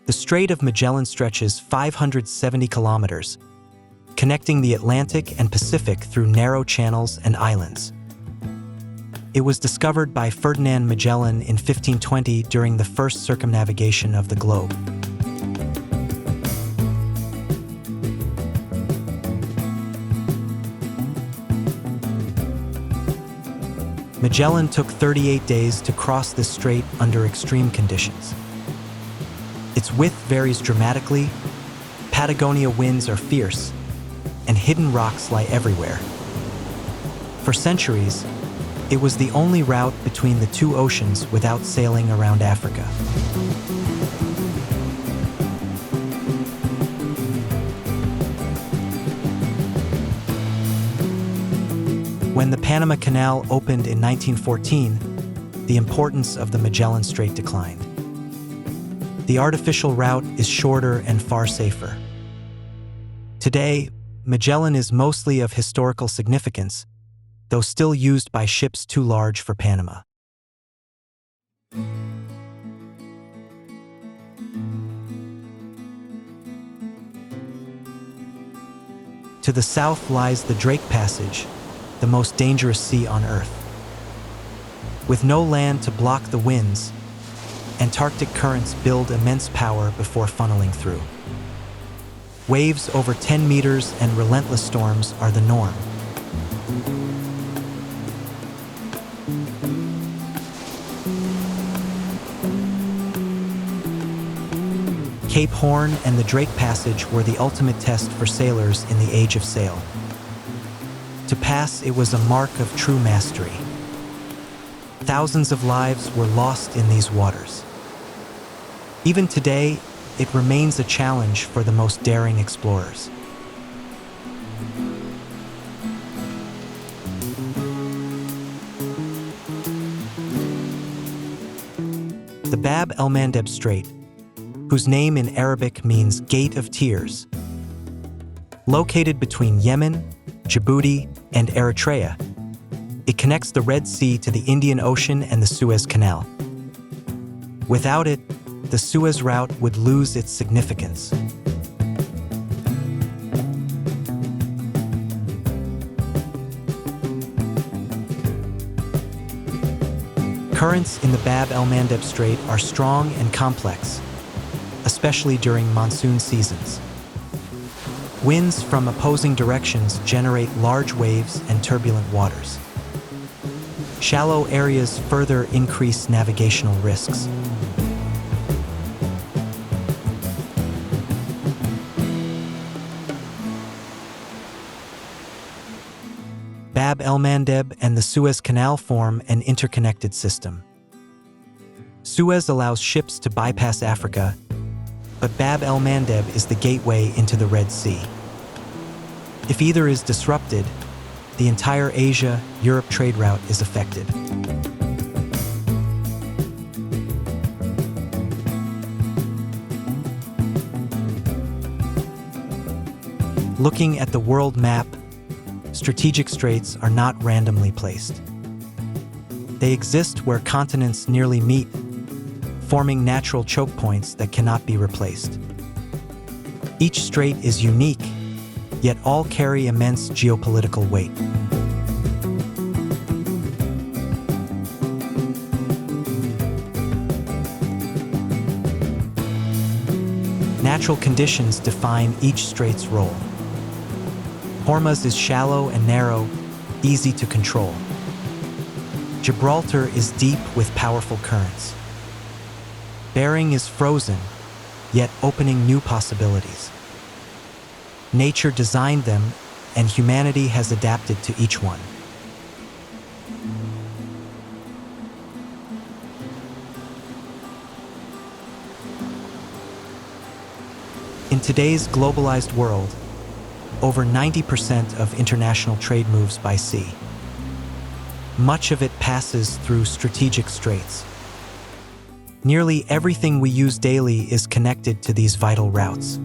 The Strait of Magellan stretches 570 kilometers, connecting the Atlantic and Pacific through narrow channels and islands. It was discovered by Ferdinand Magellan in 1520 during the first circumnavigation of the globe. Magellan took 38 days to cross this strait under extreme conditions. Its width varies dramatically, Patagonia winds are fierce, and hidden rocks lie everywhere. For centuries, it was the only route between the two oceans without sailing around Africa. When the Panama Canal opened in 1914, the importance of the Magellan Strait declined. The artificial route is shorter and far safer. Today, Magellan is mostly of historical significance, though still used by ships too large for Panama. To the south lies the Drake Passage, the most dangerous sea on Earth. With no land to block the winds, Antarctic currents build immense power before funneling through. Waves over 10 meters and relentless storms are the norm. Cape Horn and the Drake Passage were the ultimate test for sailors in the Age of Sail. To pass, it was a mark of true mastery. Thousands of lives were lost in these waters. Even today, it remains a challenge for the most daring explorers. The Bab el-Mandeb Strait, whose name in Arabic means Gate of Tears, located between Yemen, Djibouti, and Eritrea, it connects the Red Sea to the Indian Ocean and the Suez Canal. Without it, the Suez route would lose its significance. Currents in the Bab el-Mandeb Strait are strong and complex, especially during monsoon seasons. Winds from opposing directions generate large waves and turbulent waters. Shallow areas further increase navigational risks. Bab el-Mandeb and the Suez Canal form an interconnected system. Suez allows ships to bypass Africa, but Bab el-Mandeb is the gateway into the Red Sea. If either is disrupted, the entire Asia-Europe trade route is affected. Looking at the world map, strategic straits are not randomly placed. They exist where continents nearly meet, forming natural choke points that cannot be replaced. Each strait is unique, yet all carry immense geopolitical weight. Natural conditions define each strait's role. Hormuz is shallow and narrow, easy to control. Gibraltar is deep with powerful currents. Bering is frozen, yet opening new possibilities. Nature designed them, and humanity has adapted to each one. In today's globalized world, over 90% of international trade moves by sea. Much of it passes through strategic straits. Nearly everything we use daily is connected to these vital routes.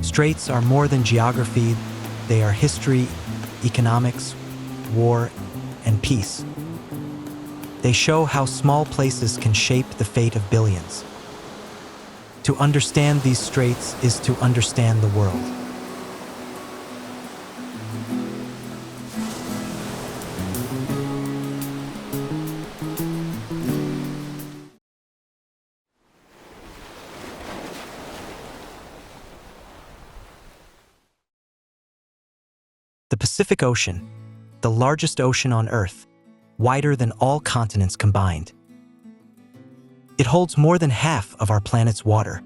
Straits are more than geography, they are history, economics, war, and peace. They show how small places can shape the fate of billions. To understand these straits is to understand the world. The Pacific Ocean, the largest ocean on Earth, wider than all continents combined. It holds more than half of our planet's water.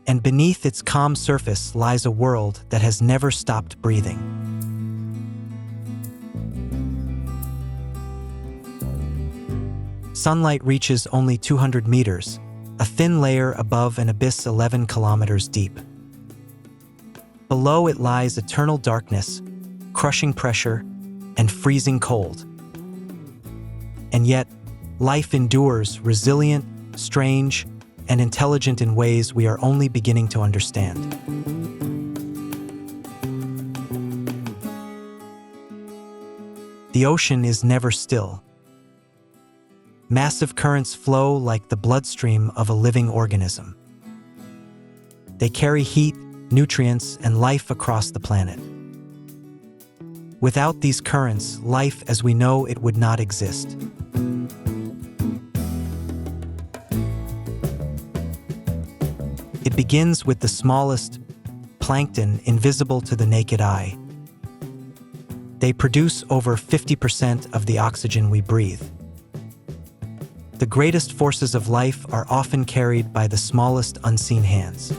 And beneath its calm surface lies a world that has never stopped breathing. Sunlight reaches only 200 meters, a thin layer above an abyss 11 kilometers deep. Below it lies eternal darkness, crushing pressure, and freezing cold. And yet, life endures, resilient, strange, and intelligent in ways we are only beginning to understand. The ocean is never still. Massive currents flow like the bloodstream of a living organism. They carry heat, nutrients, and life across the planet. Without these currents, life as we know it would not exist. It begins with the smallest, plankton, invisible to the naked eye. They produce over 50% of the oxygen we breathe. The greatest forces of life are often carried by the smallest unseen hands.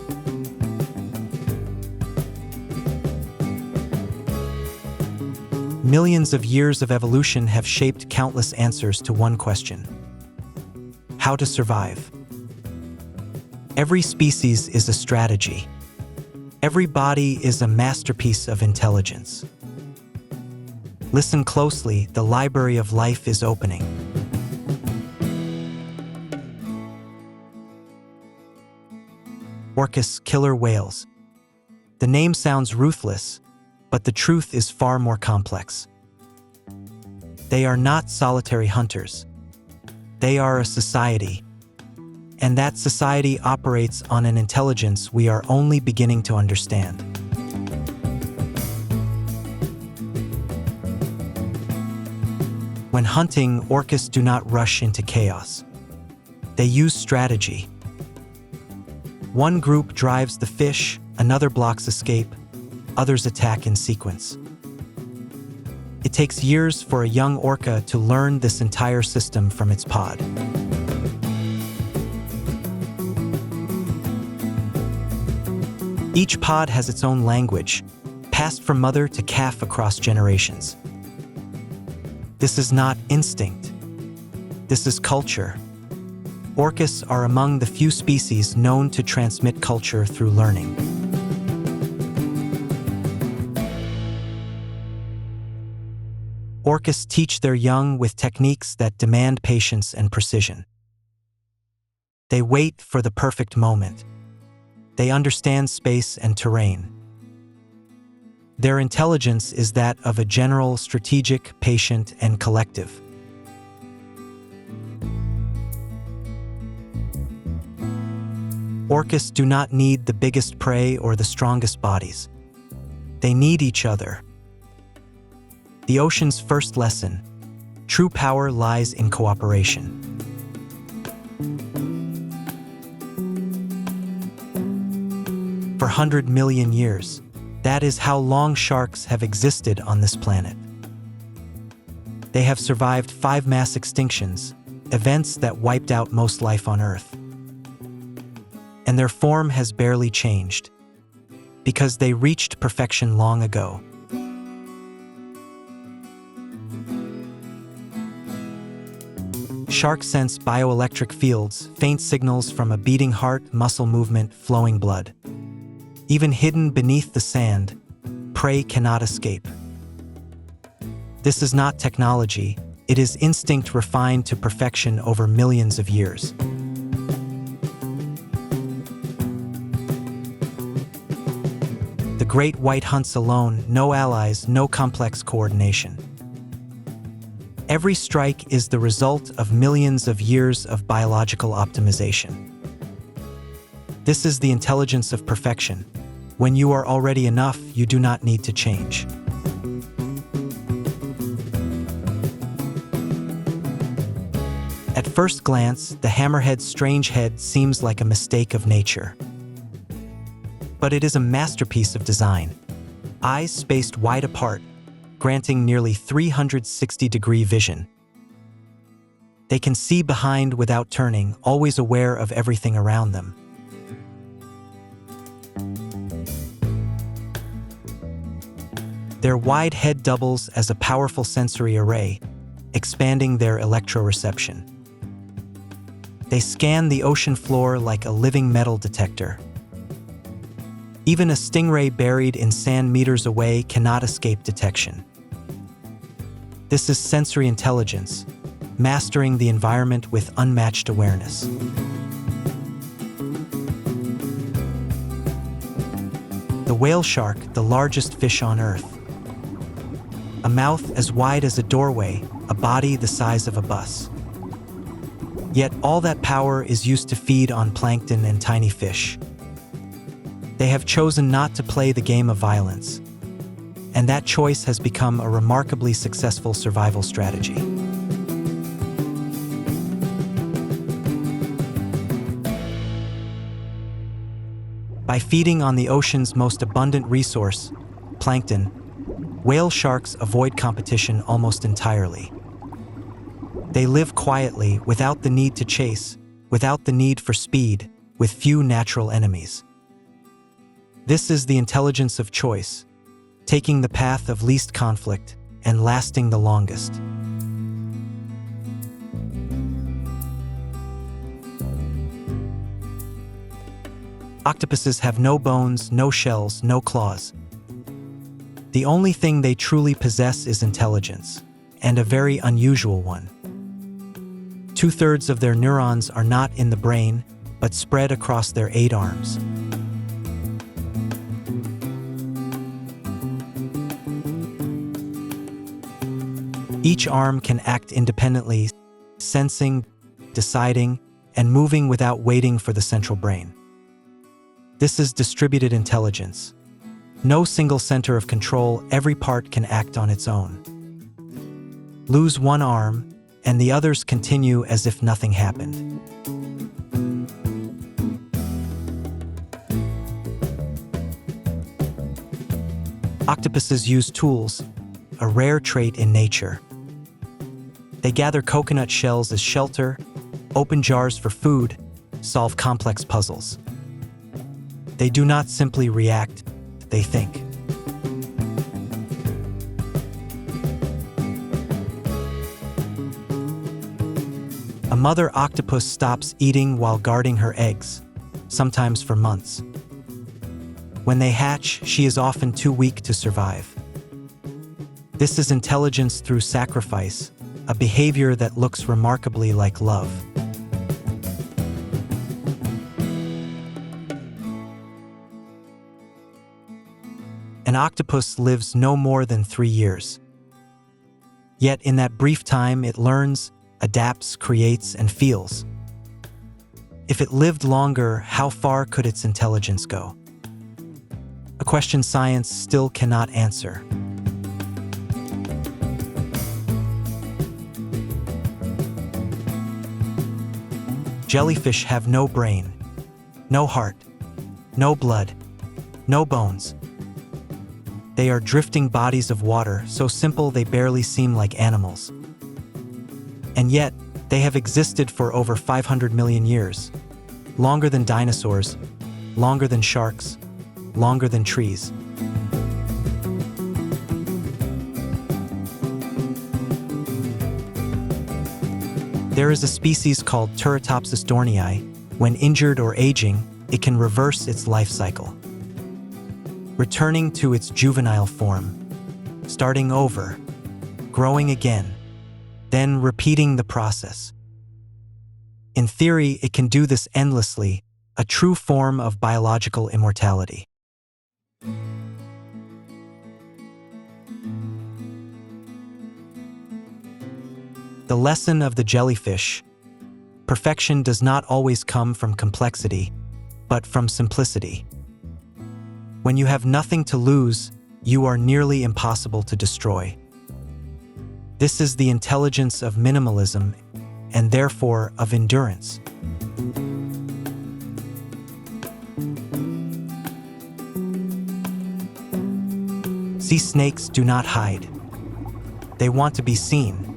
Millions of years of evolution have shaped countless answers to one question: how to survive. Every species is a strategy. Every body is a masterpiece of intelligence. Listen closely, the library of life is opening. Orcas, killer whales. The name sounds ruthless, but the truth is far more complex. They are not solitary hunters. They are a society. And that society operates on an intelligence we are only beginning to understand. When hunting, orcas do not rush into chaos. They use strategy. One group drives the fish, another blocks escape, others attack in sequence. It takes years for a young orca to learn this entire system from its pod. Each pod has its own language, passed from mother to calf across generations. This is not instinct. This is culture. Orcas are among the few species known to transmit culture through learning. Orcas teach their young with techniques that demand patience and precision. They wait for the perfect moment. They understand space and terrain. Their intelligence is that of a general, strategic, patient, and collective. Orcas do not need the biggest prey or the strongest bodies. They need each other. The ocean's first lesson: true power lies in cooperation. For 100 million years, that is how long sharks have existed on this planet. They have survived 5 mass extinctions, events that wiped out most life on Earth. And their form has barely changed, because they reached perfection long ago. Sharks sense bioelectric fields, faint signals from a beating heart, muscle movement, flowing blood. Even hidden beneath the sand, prey cannot escape. This is not technology, it is instinct refined to perfection over millions of years. The great white hunts alone, no allies, no complex coordination. Every strike is the result of millions of years of biological optimization. This is the intelligence of perfection. When you are already enough, you do not need to change. At first glance, the hammerhead's strange head seems like a mistake of nature. But it is a masterpiece of design. Eyes spaced wide apart, granting nearly 360-degree vision. They can see behind without turning, always aware of everything around them. Their wide head doubles as a powerful sensory array, expanding their electroreception. They scan the ocean floor like a living metal detector. Even a stingray buried in sand meters away cannot escape detection. This is sensory intelligence, mastering the environment with unmatched awareness. The whale shark, the largest fish on Earth. A mouth as wide as a doorway, a body the size of a bus. Yet all that power is used to feed on plankton and tiny fish. They have chosen not to play the game of violence, and that choice has become a remarkably successful survival strategy. By feeding on the ocean's most abundant resource, plankton, whale sharks avoid competition almost entirely. They live quietly, without the need to chase, without the need for speed, with few natural enemies. This is the intelligence of choice, taking the path of least conflict and lasting the longest. Octopuses have no bones, no shells, no claws. The only thing they truly possess is intelligence, and a very unusual one. 2/3 of their neurons are not in the brain, but spread across their 8 arms. Each arm can act independently, sensing, deciding, and moving without waiting for the central brain. This is distributed intelligence. No single center of control, every part can act on its own. Lose one arm, and the others continue as if nothing happened. Octopuses use tools, a rare trait in nature. They gather coconut shells as shelter, open jars for food, solve complex puzzles. They do not simply react, they think. A mother octopus stops eating while guarding her eggs, sometimes for months. When they hatch, she is often too weak to survive. This is intelligence through sacrifice, a behavior that looks remarkably like love. An octopus lives no more than 3 years. Yet in that brief time, it learns, adapts, creates, and feels. If it lived longer, how far could its intelligence go? A question science still cannot answer. Jellyfish have no brain, no heart, no blood, no bones. They are drifting bodies of water, so simple they barely seem like animals. And yet, they have existed for over 500 million years. Longer than dinosaurs, longer than sharks, longer than trees. There is a species called Turritopsis dohrnii. When injured or aging, it can reverse its life cycle, returning to its juvenile form, starting over, growing again, then repeating the process. In theory, it can do this endlessly, a true form of biological immortality. The lesson of the jellyfish: perfection does not always come from complexity, but from simplicity. When you have nothing to lose, you are nearly impossible to destroy. This is the intelligence of minimalism, and therefore of endurance. Sea snakes do not hide. They want to be seen.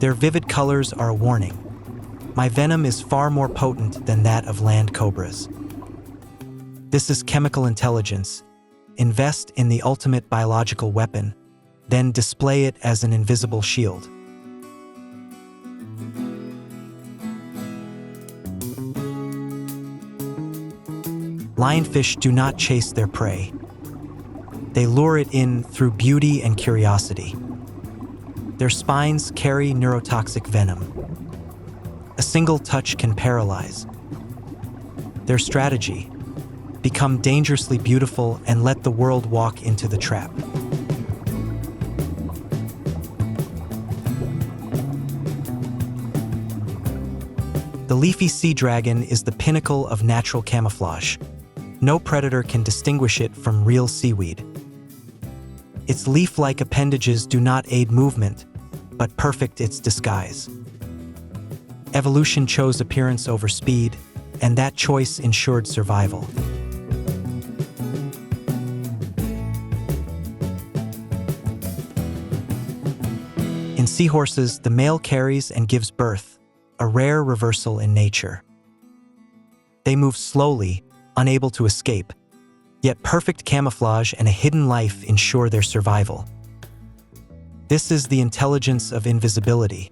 Their vivid colors are a warning. My venom is far more potent than that of land cobras. This is chemical intelligence. Invest in the ultimate biological weapon, then display it as an invisible shield. Lionfish do not chase their prey. They lure it in through beauty and curiosity. Their spines carry neurotoxic venom. A single touch can paralyze. Their strategy: become dangerously beautiful and let the world walk into the trap. The leafy sea dragon is the pinnacle of natural camouflage. No predator can distinguish it from real seaweed. Its leaf-like appendages do not aid movement, but perfect its disguise. Evolution chose appearance over speed, and that choice ensured survival. In seahorses, the male carries and gives birth, a rare reversal in nature. They move slowly, unable to escape, yet perfect camouflage and a hidden life ensure their survival. This is the intelligence of invisibility.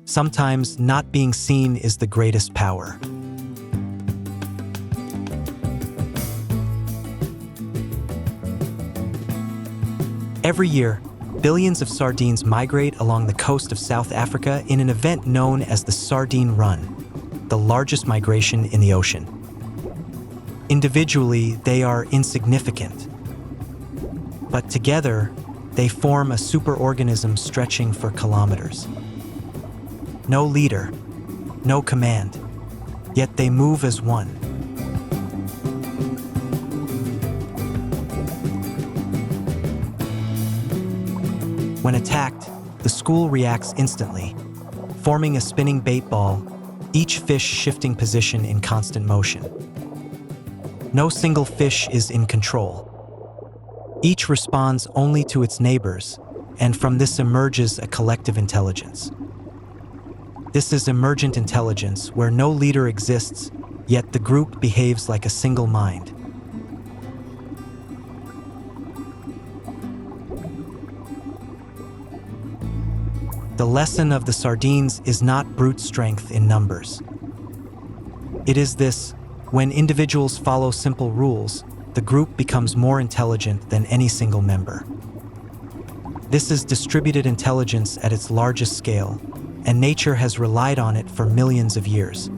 Sometimes not being seen is the greatest power. Every year, billions of sardines migrate along the coast of South Africa in an event known as the Sardine Run, the largest migration in the ocean. Individually, they are insignificant, but together, they form a superorganism stretching for kilometers. No leader, no command, yet they move as one. When attacked, the school reacts instantly, forming a spinning bait ball, each fish shifting position in constant motion. No single fish is in control. Each responds only to its neighbors, and from this emerges a collective intelligence. This is emergent intelligence, where no leader exists, yet the group behaves like a single mind. The lesson of the sardines is not brute strength in numbers. It is this: when individuals follow simple rules, the group becomes more intelligent than any single member. This is distributed intelligence at its largest scale, and nature has relied on it for millions of years.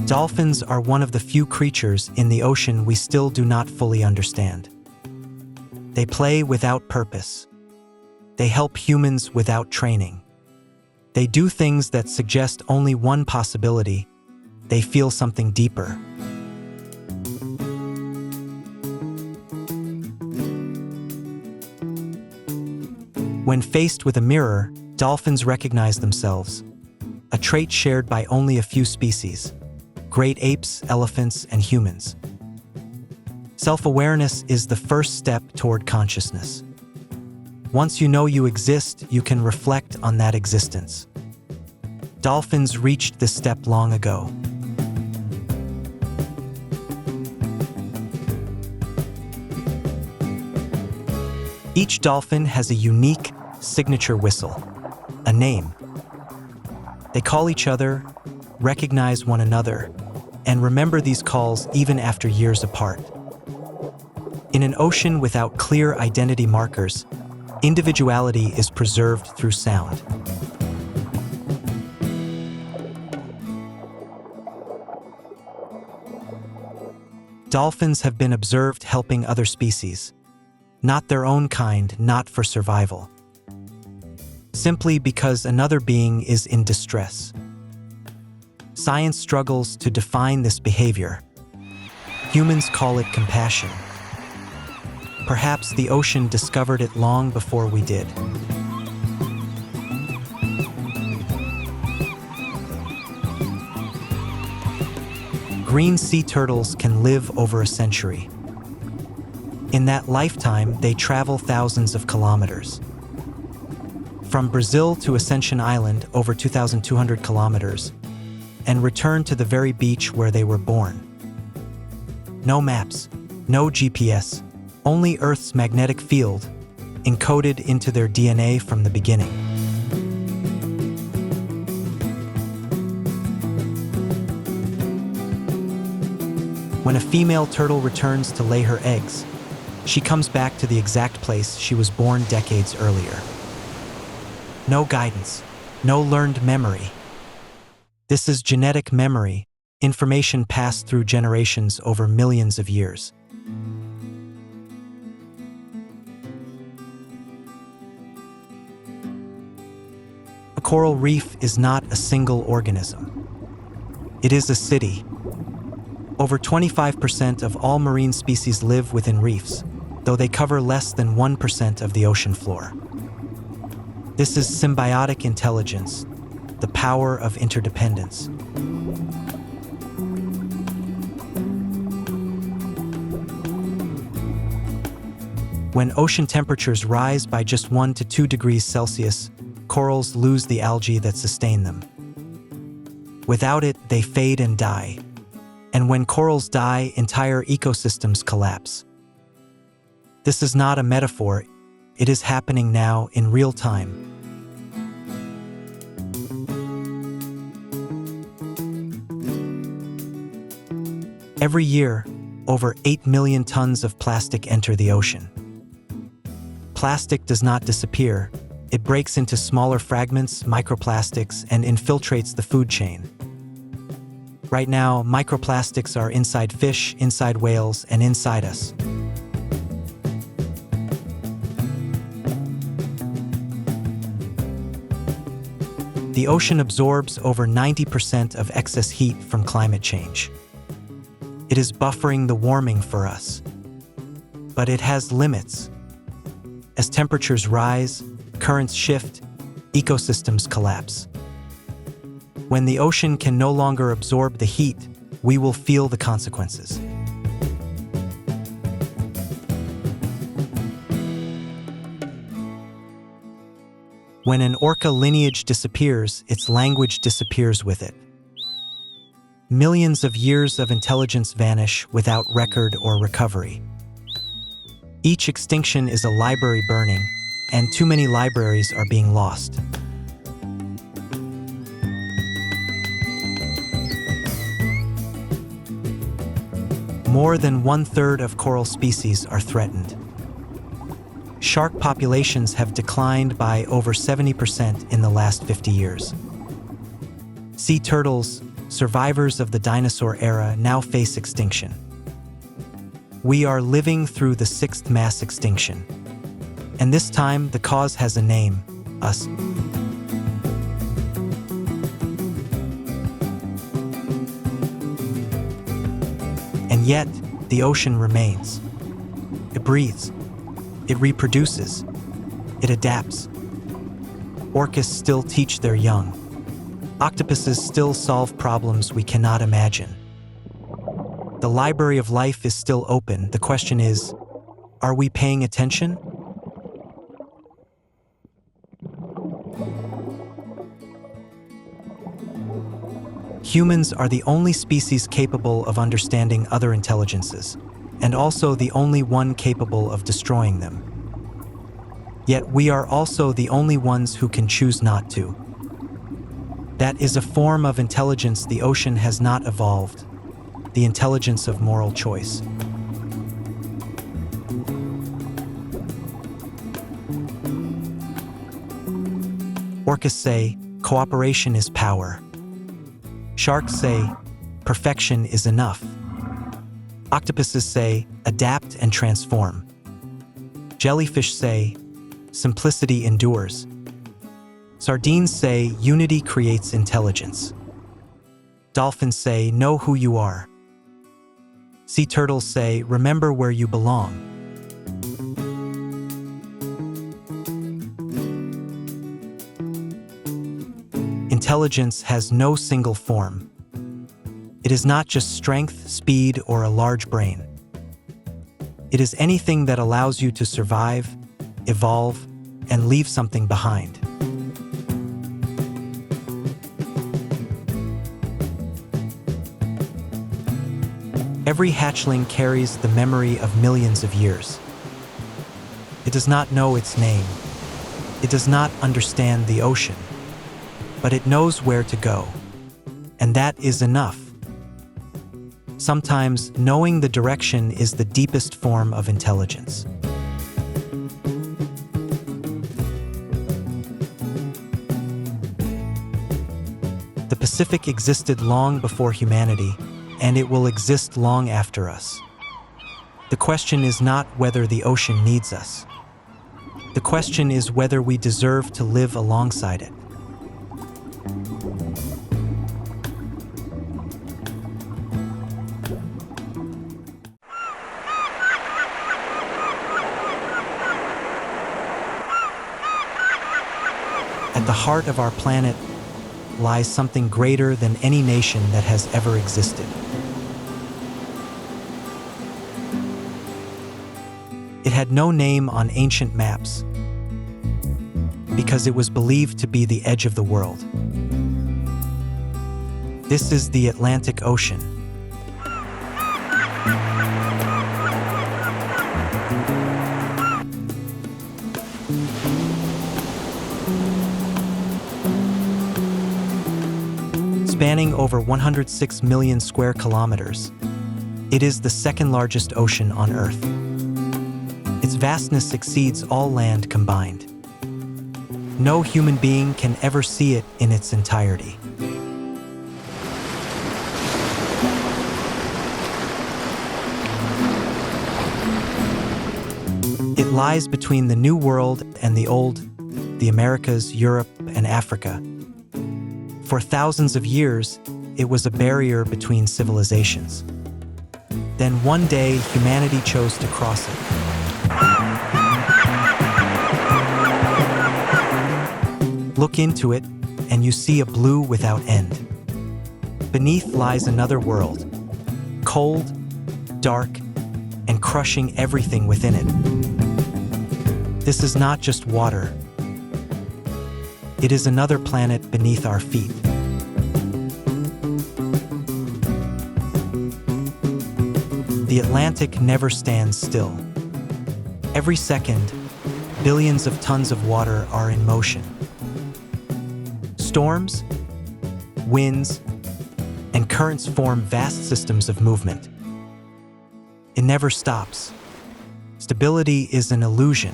Dolphins are one of the few creatures in the ocean we still do not fully understand. They play without purpose. They help humans without training. They do things that suggest only one possibility: they feel something deeper. When faced with a mirror, dolphins recognize themselves, a trait shared by only a few species: great apes, elephants, and humans. Self-awareness is the first step toward consciousness. Once you know you exist, you can reflect on that existence. Dolphins reached this step long ago. Each dolphin has a unique, signature whistle, a name. They call each other, recognize one another, and remember these calls even after years apart. In an ocean without clear identity markers, individuality is preserved through sound. Dolphins have been observed helping other species, not their own kind, not for survival, simply because another being is in distress. Science struggles to define this behavior. Humans call it compassion. Perhaps the ocean discovered it long before we did. Green sea turtles can live over a century. In that lifetime, they travel thousands of kilometers. From Brazil to Ascension Island, over 2,200 kilometers, and return to the very beach where they were born. No maps, no GPS, only Earth's magnetic field, encoded into their DNA from the beginning. When a female turtle returns to lay her eggs, she comes back to the exact place she was born decades earlier. No guidance, no learned memory. This is genetic memory, information passed through generations over millions of years. A coral reef is not a single organism. It is a city. Over 25% of all marine species live within reefs, though they cover less than 1% of the ocean floor. This is symbiotic intelligence, the power of interdependence. When ocean temperatures rise by just 1 to 2 degrees Celsius, corals lose the algae that sustain them. Without it, they fade and die. And when corals die, entire ecosystems collapse. This is not a metaphor. It is happening now in real time. Every year, over 8 million tons of plastic enter the ocean. Plastic does not disappear. It breaks into smaller fragments, microplastics, and infiltrates the food chain. Right now, microplastics are inside fish, inside whales, and inside us. The ocean absorbs over 90% of excess heat from climate change. It is buffering the warming for us. But it has limits. As temperatures rise, currents shift, ecosystems collapse. When the ocean can no longer absorb the heat, we will feel the consequences. When an orca lineage disappears, its language disappears with it. Millions of years of intelligence vanish without record or recovery. Each extinction is a library burning, and too many libraries are being lost. More than 1/3 of coral species are threatened. Shark populations have declined by over 70% in the last 50 years. Sea turtles, survivors of the dinosaur era, now face extinction. We are living through the 6th mass extinction. And this time, the cause has a name: us. And yet, the ocean remains. It breathes. It reproduces. It adapts. Orcas still teach their young. Octopuses still solve problems we cannot imagine. The library of life is still open. The question is, are we paying attention? Humans are the only species capable of understanding other intelligences, and also the only one capable of destroying them. Yet we are also the only ones who can choose not to. That is a form of intelligence the ocean has not evolved, the intelligence of moral choice. Orcas say, cooperation is power. Sharks say, perfection is enough. Octopuses say, adapt and transform. Jellyfish say, simplicity endures. Sardines say, unity creates intelligence. Dolphins say, know who you are. Sea turtles say, remember where you belong. Intelligence has no single form. It is not just strength, speed, or a large brain. It is anything that allows you to survive, evolve, and leave something behind. Every hatchling carries the memory of millions of years. It does not know its name. It does not understand the ocean. But it knows where to go. And that is enough. Sometimes knowing the direction is the deepest form of intelligence. The Pacific existed long before humanity, and it will exist long after us. The question is not whether the ocean needs us. The question is whether we deserve to live alongside it. At the heart of our planet lies something greater than any nation that has ever existed. It had no name on ancient maps because it was believed to be the edge of the world. This is the Atlantic Ocean. Spanning over 106 million square kilometers, it is the second largest ocean on Earth. Its vastness exceeds all land combined. No human being can ever see it in its entirety. It lies between the New World and the Old, the Americas, Europe, and Africa. For thousands of years, it was a barrier between civilizations. Then one day, humanity chose to cross it. Look into it, and you see a blue without end. Beneath lies another world, cold, dark, and crushing everything within it. This is not just water. It is another planet beneath our feet. The Atlantic never stands still. Every second, billions of tons of water are in motion. Storms, winds, and currents form vast systems of movement. It never stops. Stability is an illusion.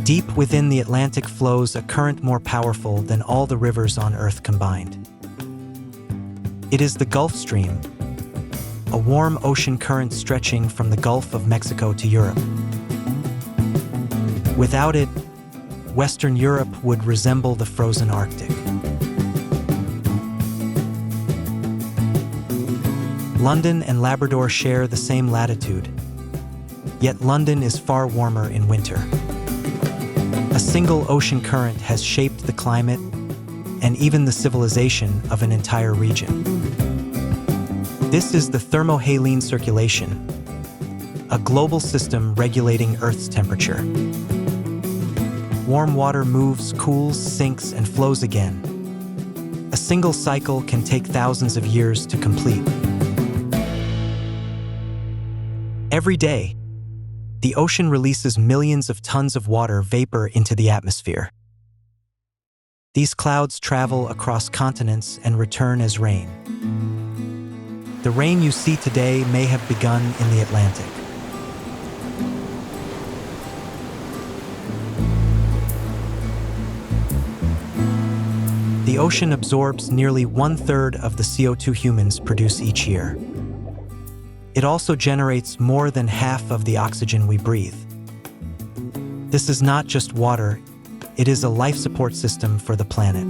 Deep within the Atlantic flows a current more powerful than all the rivers on Earth combined. It is the Gulf Stream, a warm ocean current stretching from the Gulf of Mexico to Europe. Without it, Western Europe would resemble the frozen Arctic. London and Labrador share the same latitude, yet London is far warmer in winter. A single ocean current has shaped the climate and even the civilization of an entire region. This is the thermohaline circulation, a global system regulating Earth's temperature. Warm water moves, cools, sinks, and flows again. A single cycle can take thousands of years to complete. Every day, the ocean releases millions of tons of water vapor into the atmosphere. These clouds travel across continents and return as rain. The rain you see today may have begun in the Atlantic. The ocean absorbs nearly 1/3 of the CO2 humans produce each year. It also generates more than half of the oxygen we breathe. This is not just water, it is a life support system for the planet.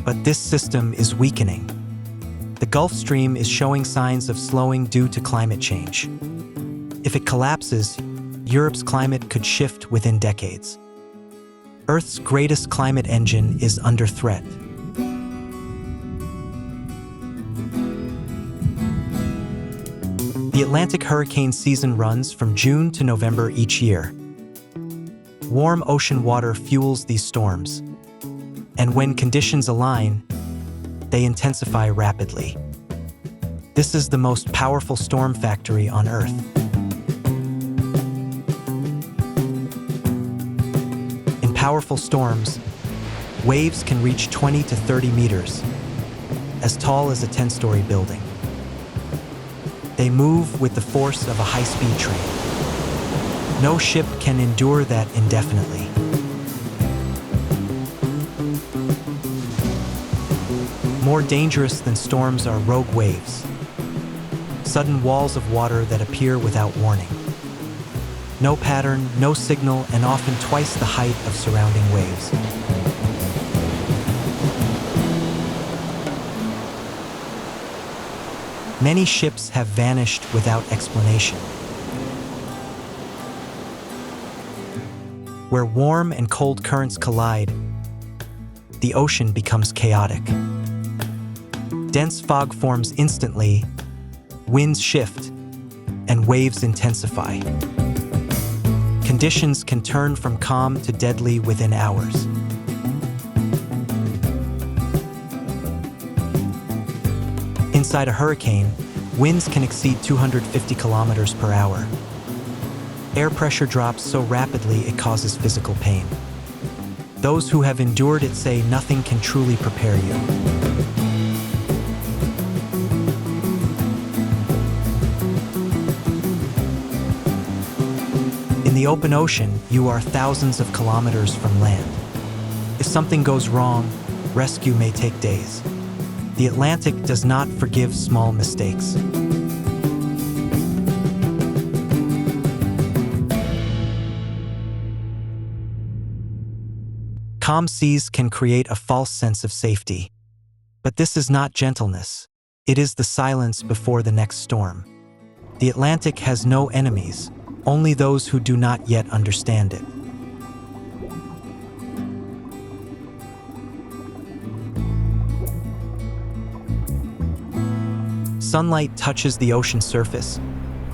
But this system is weakening. The Gulf Stream is showing signs of slowing due to climate change. If it collapses, Europe's climate could shift within decades. Earth's greatest climate engine is under threat. The Atlantic hurricane season runs from June to November each year. Warm ocean water fuels these storms, and when conditions align, they intensify rapidly. This is the most powerful storm factory on Earth. In powerful storms, waves can reach 20 to 30 meters, as tall as a 10-story building. They move with the force of a high-speed train. No ship can endure that indefinitely. More dangerous than storms are rogue waves, sudden walls of water that appear without warning. No pattern, no signal, and often twice the height of surrounding waves. Many ships have vanished without explanation. Where warm and cold currents collide, the ocean becomes chaotic. Dense fog forms instantly, winds shift, and waves intensify. Conditions can turn from calm to deadly within hours. Inside a hurricane, winds can exceed 250 kilometers per hour. Air pressure drops so rapidly it causes physical pain. Those who have endured it say nothing can truly prepare you. In the open ocean, you are thousands of kilometers from land. If something goes wrong, rescue may take days. The Atlantic does not forgive small mistakes. Calm seas can create a false sense of safety. But this is not gentleness. It is the silence before the next storm. The Atlantic has no enemies, only those who do not yet understand it. Sunlight touches the ocean surface,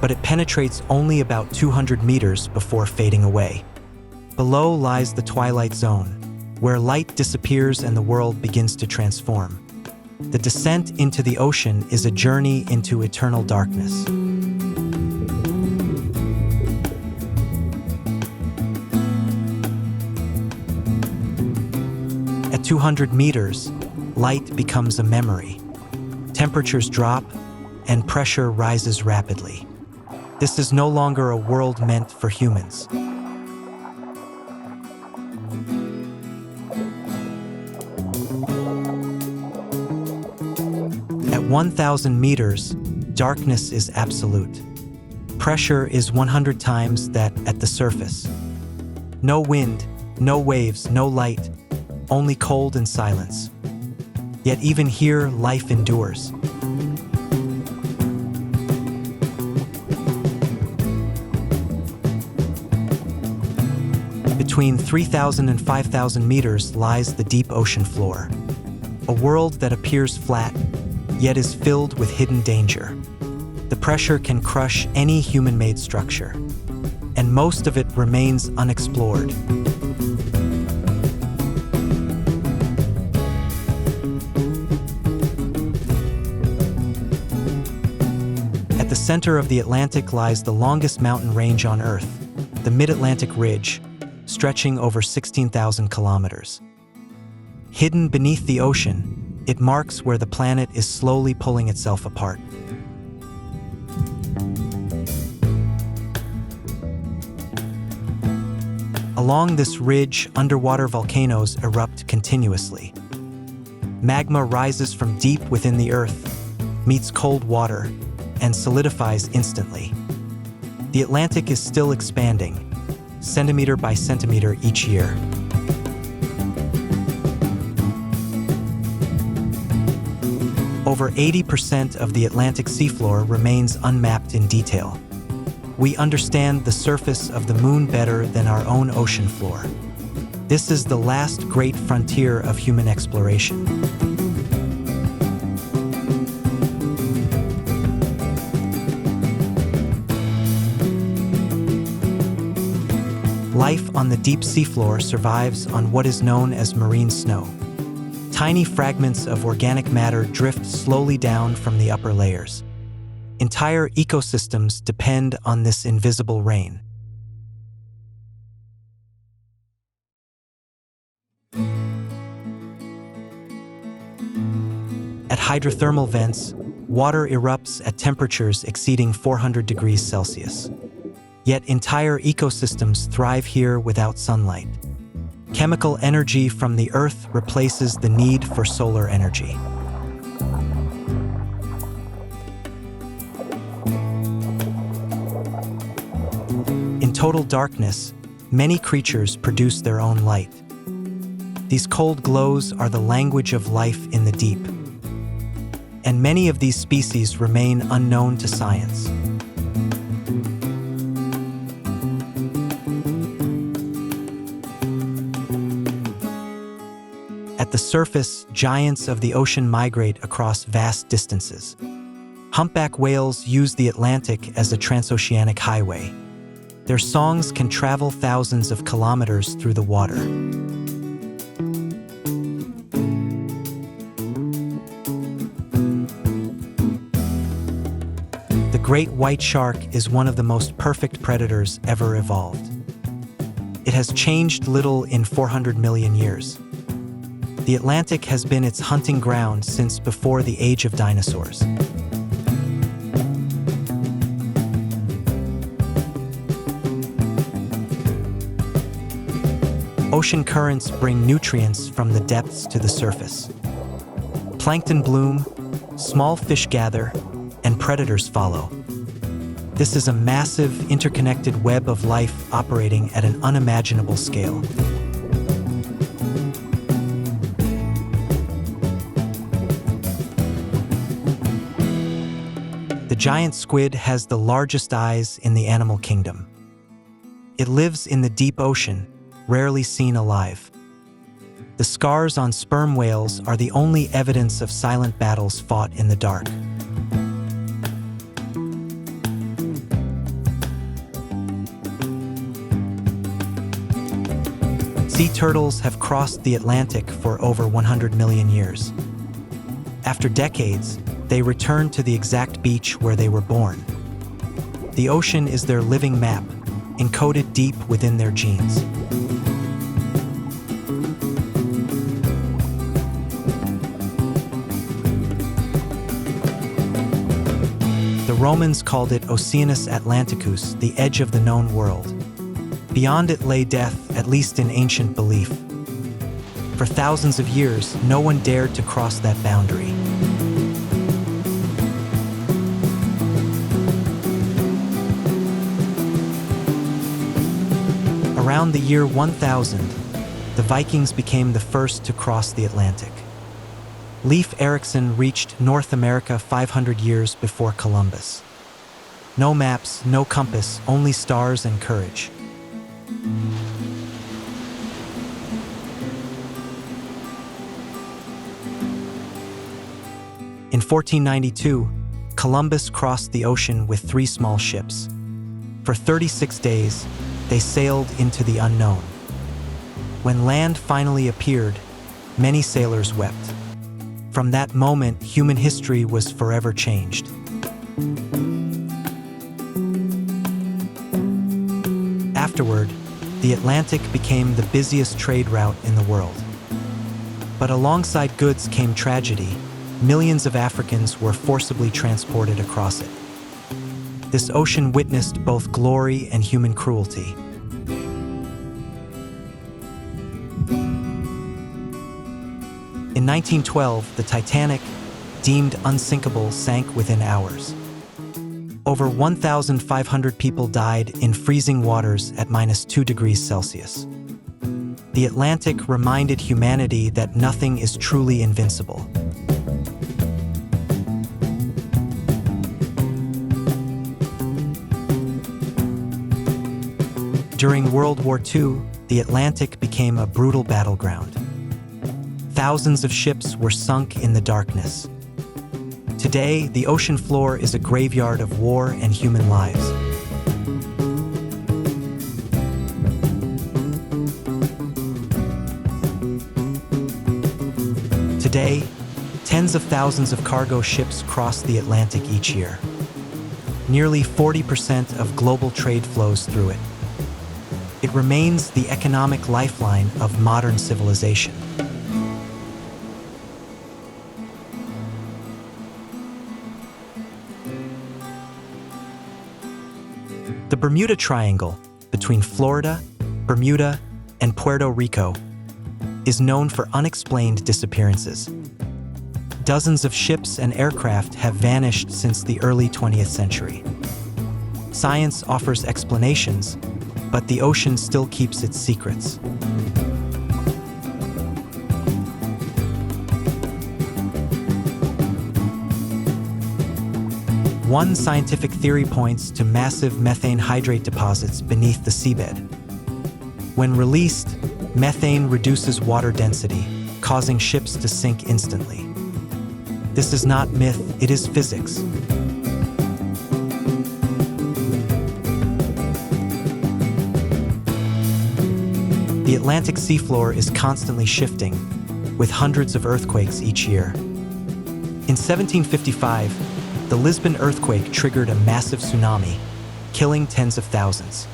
but it penetrates only about 200 meters before fading away. Below lies the twilight zone, where light disappears and the world begins to transform. The descent into the ocean is a journey into eternal darkness. At 200 meters, light becomes a memory. Temperatures drop, and pressure rises rapidly. This is no longer a world meant for humans. At 1,000 meters, darkness is absolute. Pressure is 100 times that at the surface. No wind, no waves, no light, only cold and silence. Yet even here, life endures. Between 3,000 and 5,000 meters lies the deep ocean floor, a world that appears flat, yet is filled with hidden danger. The pressure can crush any human-made structure, and most of it remains unexplored. At the center of the Atlantic lies the longest mountain range on Earth, the Mid-Atlantic Ridge, stretching over 16,000 kilometers. Hidden beneath the ocean, it marks where the planet is slowly pulling itself apart. Along this ridge, underwater volcanoes erupt continuously. Magma rises from deep within the Earth, meets cold water, and solidifies instantly. The Atlantic is still expanding, centimeter by centimeter each year. Over 80% of the Atlantic seafloor remains unmapped in detail. We understand the surface of the moon better than our own ocean floor. This is the last great frontier of human exploration. Life on the deep seafloor survives on what is known as marine snow. Tiny fragments of organic matter drift slowly down from the upper layers. Entire ecosystems depend on this invisible rain. At hydrothermal vents, water erupts at temperatures exceeding 400 degrees Celsius. Yet entire ecosystems thrive here without sunlight. Chemical energy from the Earth replaces the need for solar energy. In total darkness, many creatures produce their own light. These cold glows are the language of life in the deep. And many of these species remain unknown to science. At the surface, giants of the ocean migrate across vast distances. Humpback whales use the Atlantic as a transoceanic highway. Their songs can travel thousands of kilometers through the water. The great white shark is one of the most perfect predators ever evolved. It has changed little in 400 million years. The Atlantic has been its hunting ground since before the age of dinosaurs. Ocean currents bring nutrients from the depths to the surface. Plankton bloom, small fish gather, and predators follow. This is a massive, interconnected web of life operating at an unimaginable scale. The giant squid has the largest eyes in the animal kingdom. It lives in the deep ocean, rarely seen alive. The scars on sperm whales are the only evidence of silent battles fought in the dark. Sea turtles have crossed the Atlantic for over 100 million years. After decades, they return to the exact beach where they were born. The ocean is their living map, encoded deep within their genes. The Romans called it Oceanus Atlanticus, the edge of the known world. Beyond it lay death, at least in ancient belief. For thousands of years, no one dared to cross that boundary. Around the year 1000, the Vikings became the first to cross the Atlantic. Leif Erikson reached North America 500 years before Columbus. No maps, no compass, only stars and courage. In 1492, Columbus crossed the ocean with 3 small ships. For 36 days, they sailed into the unknown. When land finally appeared, many sailors wept. From that moment, human history was forever changed. Afterward, the Atlantic became the busiest trade route in the world. But alongside goods came tragedy. Millions of Africans were forcibly transported across it. This ocean witnessed both glory and human cruelty. In 1912, the Titanic, deemed unsinkable, sank within hours. Over 1,500 people died in freezing waters at -2 degrees Celsius. The Atlantic reminded humanity that nothing is truly invincible. During World War II, the Atlantic became a brutal battleground. Thousands of ships were sunk in the darkness. Today, the ocean floor is a graveyard of war and human lives. Today, tens of thousands of cargo ships cross the Atlantic each year. Nearly 40% of global trade flows through it. It remains the economic lifeline of modern civilization. The Bermuda Triangle, between Florida, Bermuda, and Puerto Rico, is known for unexplained disappearances. Dozens of ships and aircraft have vanished since the early 20th century. Science offers explanations, but the ocean still keeps its secrets. One scientific theory points to massive methane hydrate deposits beneath the seabed. When released, methane reduces water density, causing ships to sink instantly. This is not myth, it is physics. The Atlantic seafloor is constantly shifting, with hundreds of earthquakes each year. In 1755, the Lisbon earthquake triggered a massive tsunami, killing tens of thousands.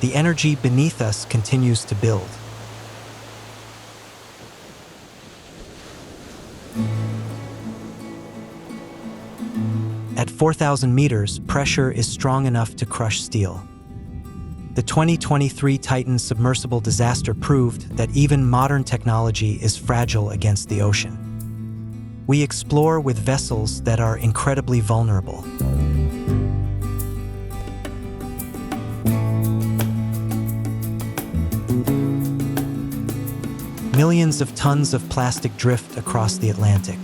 The energy beneath us continues to build. At 4,000 meters, pressure is strong enough to crush steel. The 2023 Titan submersible disaster proved that even modern technology is fragile against the ocean. We explore with vessels that are incredibly vulnerable. Millions of tons of plastic drift across the Atlantic.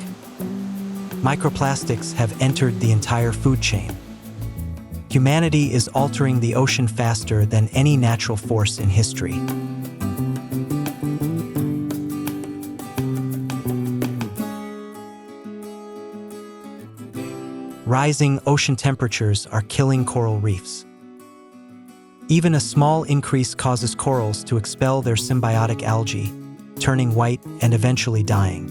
Microplastics have entered the entire food chain. Humanity is altering the ocean faster than any natural force in history. Rising ocean temperatures are killing coral reefs. Even a small increase causes corals to expel their symbiotic algae, turning white and eventually dying.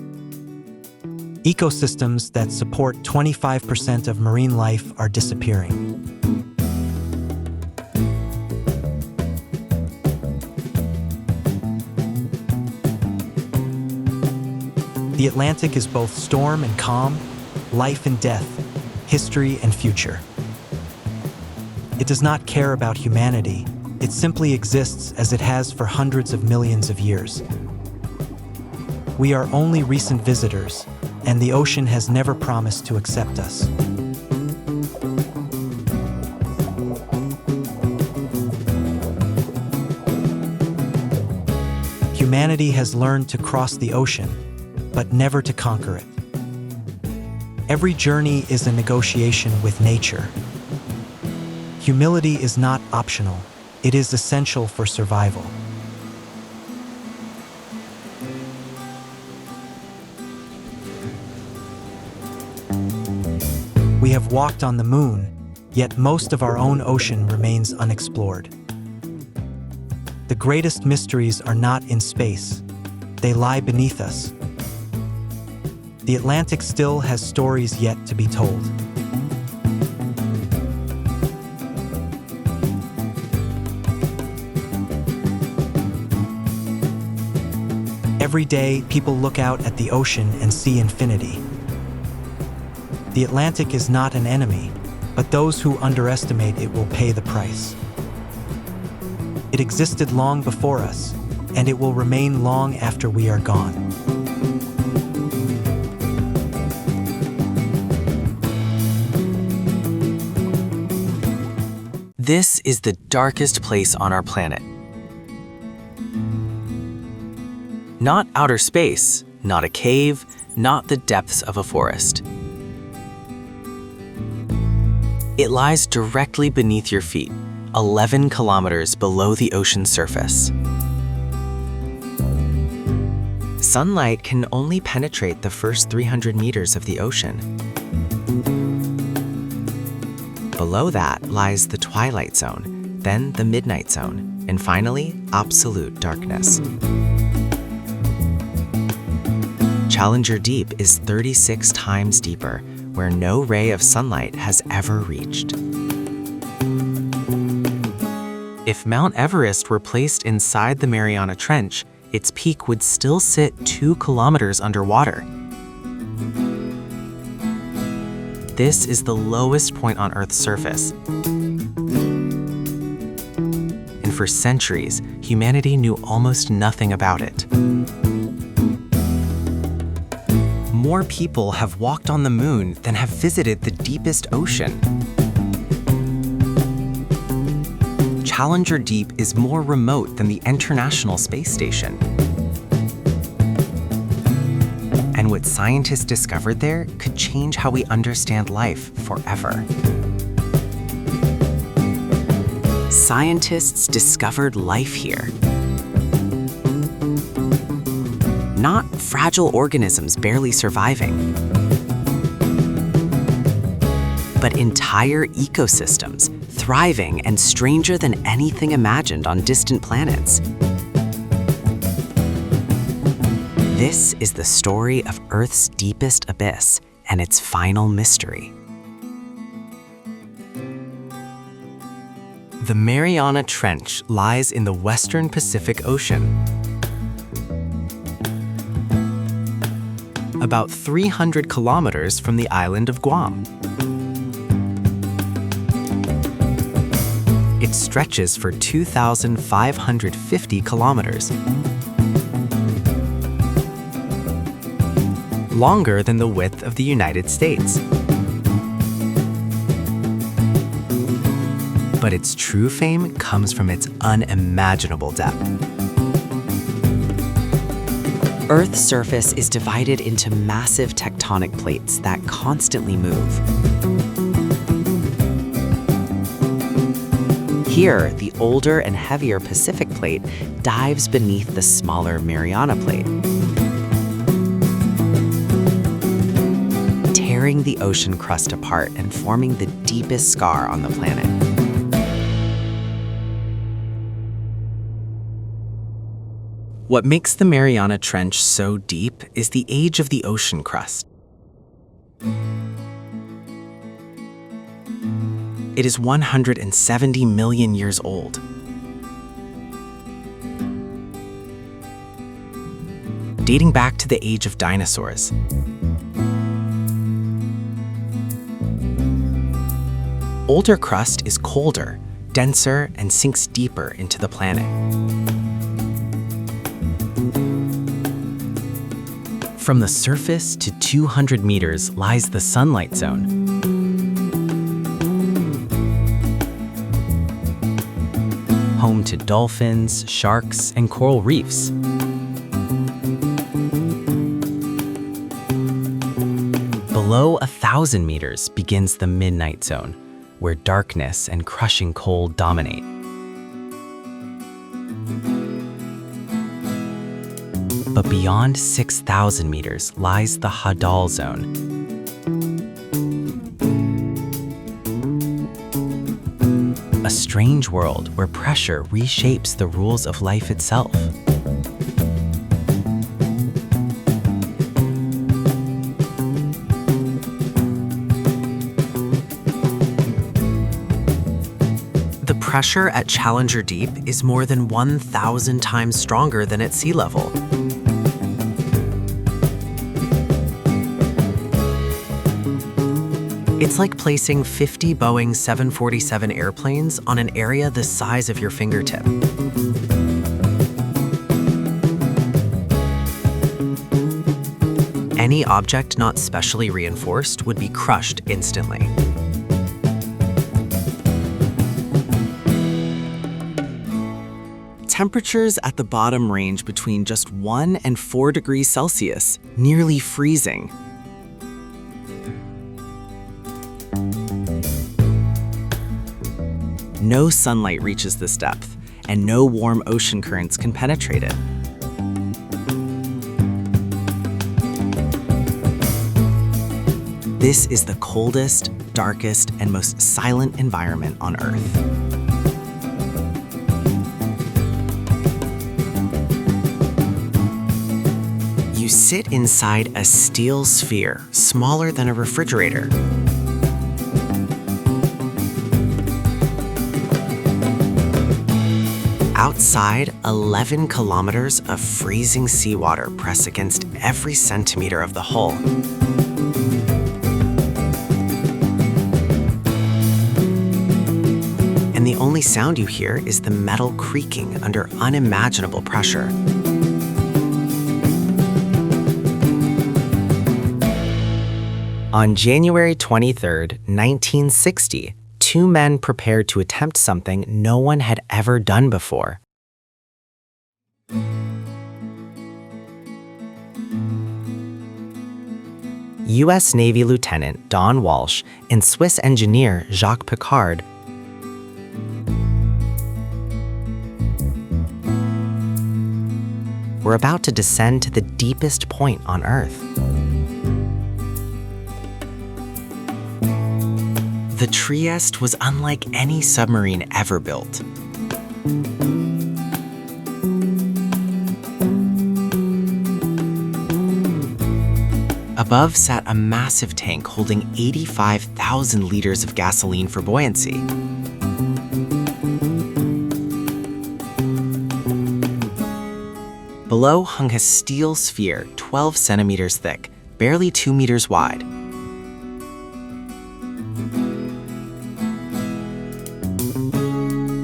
Ecosystems that support 25% of marine life are disappearing. The Atlantic is both storm and calm, life and death, history and future. It does not care about humanity. It simply exists as it has for hundreds of millions of years. We are only recent visitors, and the ocean has never promised to accept us. Humanity has learned to cross the ocean, but never to conquer it. Every journey is a negotiation with nature. Humility is not optional, it is essential for survival. We have walked on the moon, yet most of our own ocean remains unexplored. The greatest mysteries are not in space, they lie beneath us. The Atlantic still has stories yet to be told. Every day, people look out at the ocean and see infinity. The Atlantic is not an enemy, but those who underestimate it will pay the price. It existed long before us, and it will remain long after we are gone. This is the darkest place on our planet. Not outer space, not a cave, not the depths of a forest. It lies directly beneath your feet, 11 kilometers below the ocean's surface. Sunlight can only penetrate the first 300 meters of the ocean. Below that lies the twilight zone, then the midnight zone, and finally, absolute darkness. Challenger Deep is 36 times deeper, where no ray of sunlight has ever reached. If Mount Everest were placed inside the Mariana Trench, its peak would still sit 2 kilometers underwater. This is the lowest point on Earth's surface. And for centuries, humanity knew almost nothing about it. More people have walked on the moon than have visited the deepest ocean. Challenger Deep is more remote than the International Space Station. And what scientists discovered there could change how we understand life forever. Scientists discovered life here. Not fragile organisms barely surviving, but entire ecosystems thriving and stranger than anything imagined on distant planets. This is the story of Earth's deepest abyss and its final mystery. The Mariana Trench lies in the western Pacific Ocean, about 300 kilometers from the island of Guam. It stretches for 2,550 kilometers, longer than the width of the United States. But its true fame comes from its unimaginable depth. Earth's surface is divided into massive tectonic plates that constantly move. Here, the older and heavier Pacific plate dives beneath the smaller Mariana plate, tearing the ocean crust apart and forming the deepest scar on the planet. What makes the Mariana Trench so deep is the age of the ocean crust. It is 170 million years old. Dating back to the age of dinosaurs. Older crust is colder, denser, and sinks deeper into the planet. From the surface to 200 meters lies the sunlight zone. Home to dolphins, sharks, and coral reefs. Below 1,000 meters begins the midnight zone, where darkness and crushing cold dominate. But beyond 6,000 meters lies the Hadal zone. A strange world where pressure reshapes the rules of life itself. The pressure at Challenger Deep is more than 1,000 times stronger than at sea level. It's like placing 50 Boeing 747 airplanes on an area the size of your fingertip. Any object not specially reinforced would be crushed instantly. Temperatures at the bottom range between just 1 and 4 degrees Celsius, nearly freezing. No sunlight reaches this depth, and no warm ocean currents can penetrate it. This is the coldest, darkest, and most silent environment on Earth. You sit inside a steel sphere, smaller than a refrigerator. Outside, 11 kilometers of freezing seawater press against every centimeter of the hull. And the only sound you hear is the metal creaking under unimaginable pressure. On January 23, 1960, two men prepared to attempt something no one had ever done before. U.S. Navy Lieutenant Don Walsh and Swiss engineer Jacques Piccard were about to descend to the deepest point on Earth. The Trieste was unlike any submarine ever built. Above sat a massive tank holding 85,000 liters of gasoline for buoyancy. Below hung a steel sphere 12 centimeters thick, barely 2 meters wide.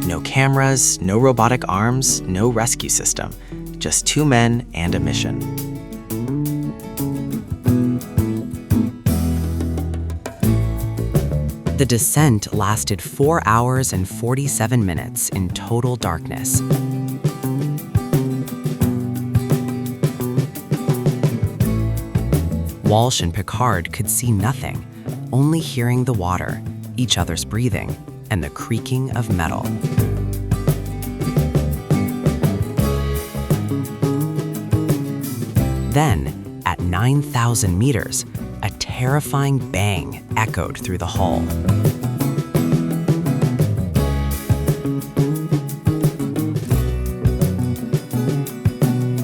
No cameras, no robotic arms, no rescue system. Just two men and a mission. The descent lasted 4 hours and 47 minutes in total darkness. Walsh and Piccard could see nothing, only hearing the water, each other's breathing, and the creaking of metal. Then, at 9,000 meters, a terrifying bang echoed through the hull.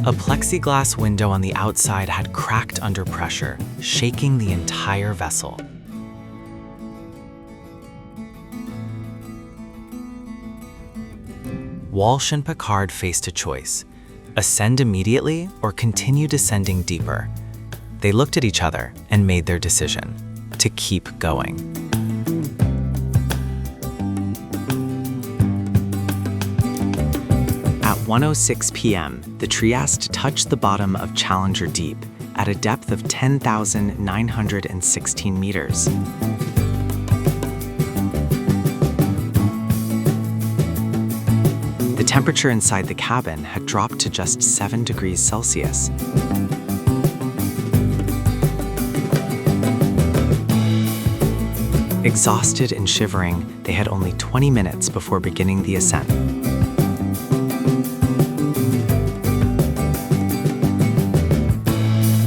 A plexiglass window on the outside had cracked under pressure, shaking the entire vessel. Walsh and Picard faced a choice: ascend immediately or continue descending deeper. They looked at each other and made their decision: to keep going. At 1:06 p.m., the Trieste touched the bottom of Challenger Deep at a depth of 10,916 meters. The temperature inside the cabin had dropped to just 7 degrees Celsius. Exhausted and shivering, they had only 20 minutes before beginning the ascent.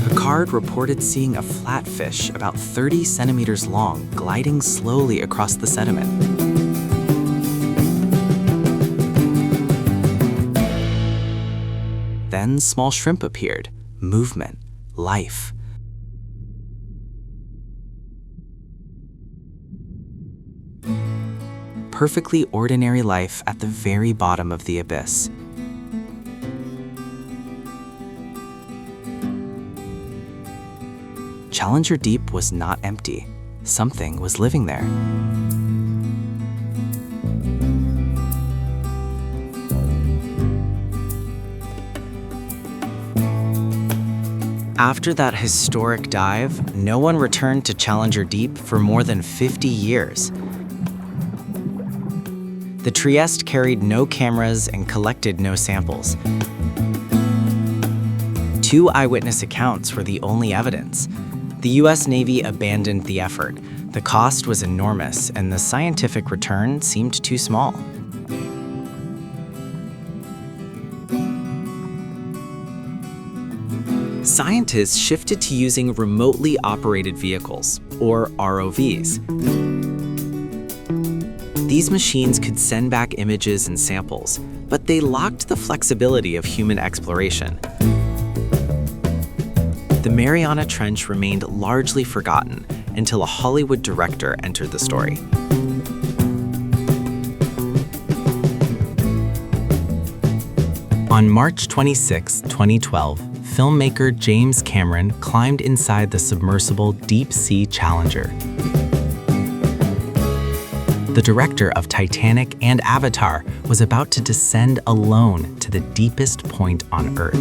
Picard reported seeing a flatfish about 30 centimeters long gliding slowly across the sediment. Then small shrimp appeared. Movement, life. Perfectly ordinary life at the very bottom of the abyss. Challenger Deep was not empty. Something was living there. After that historic dive, no one returned to Challenger Deep for more than 50 years. The Trieste carried no cameras and collected no samples. 2 eyewitness accounts were the only evidence. The US Navy abandoned the effort. The cost was enormous, and the scientific return seemed too small. Scientists shifted to using remotely operated vehicles, or ROVs. These machines could send back images and samples, but they lacked the flexibility of human exploration. The Mariana Trench remained largely forgotten until a Hollywood director entered the story. On March 26, 2012, filmmaker James Cameron climbed inside the submersible Deep Sea Challenger. The director of Titanic and Avatar was about to descend alone to the deepest point on Earth.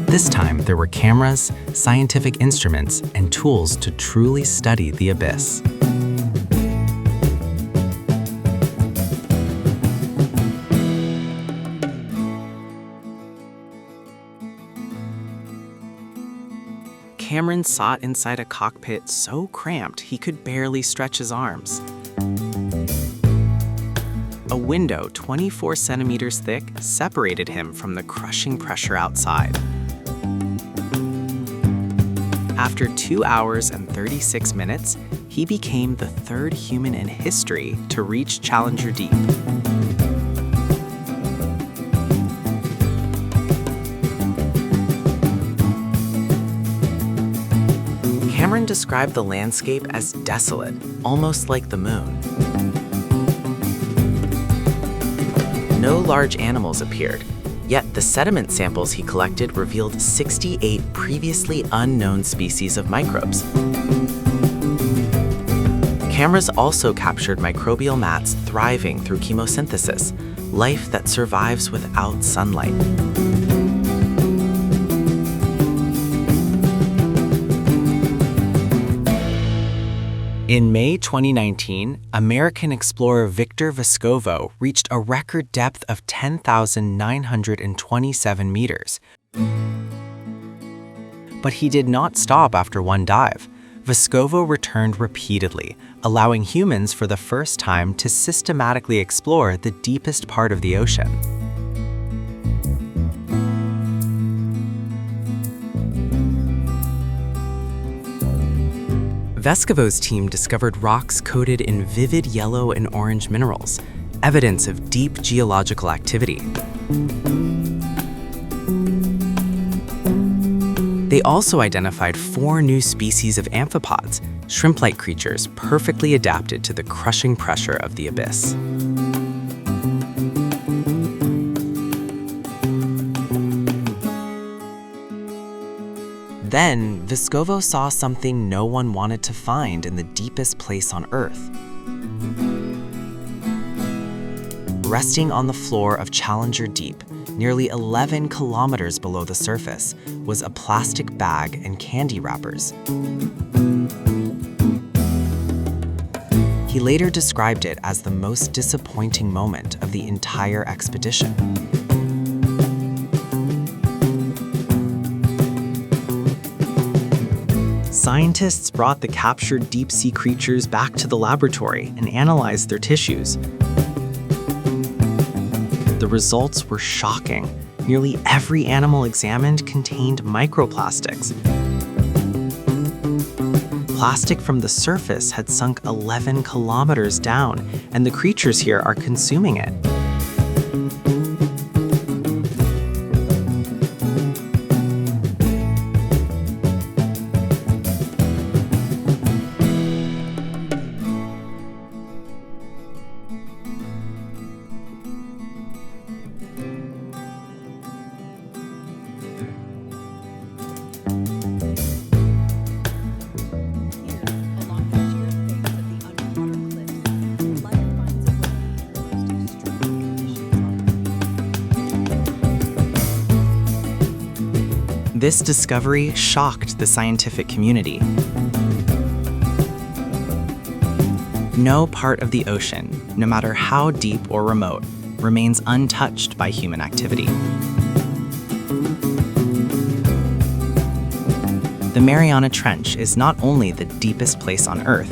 This time, there were cameras, scientific instruments, and tools to truly study the abyss. Cameron sat inside a cockpit so cramped he could barely stretch his arms. A window 24 centimeters thick separated him from the crushing pressure outside. After 2 hours and 36 minutes, he became the 3rd human in history to reach Challenger Deep. Cameron described the landscape as desolate, almost like the moon. No large animals appeared, yet the sediment samples he collected revealed 68 previously unknown species of microbes. Cameras also captured microbial mats thriving through chemosynthesis, life that survives without sunlight. In May 2019, American explorer Victor Vescovo reached a record depth of 10,927 meters. But he did not stop after one dive. Vescovo returned repeatedly, allowing humans for the first time to systematically explore the deepest part of the ocean. Vescovo's team discovered rocks coated in vivid yellow and orange minerals, evidence of deep geological activity. They also identified 4 new species of amphipods, shrimp-like creatures perfectly adapted to the crushing pressure of the abyss. Then, Vescovo saw something no one wanted to find in the deepest place on Earth. Resting on the floor of Challenger Deep, nearly 11 kilometers below the surface, was a plastic bag and candy wrappers. He later described it as the most disappointing moment of the entire expedition. Scientists brought the captured deep-sea creatures back to the laboratory and analyzed their tissues. The results were shocking. Nearly every animal examined contained microplastics. Plastic from the surface had sunk 11 kilometers down, and the creatures here are consuming it. This discovery shocked the scientific community. No part of the ocean, no matter how deep or remote, remains untouched by human activity. The Mariana Trench is not only the deepest place on Earth,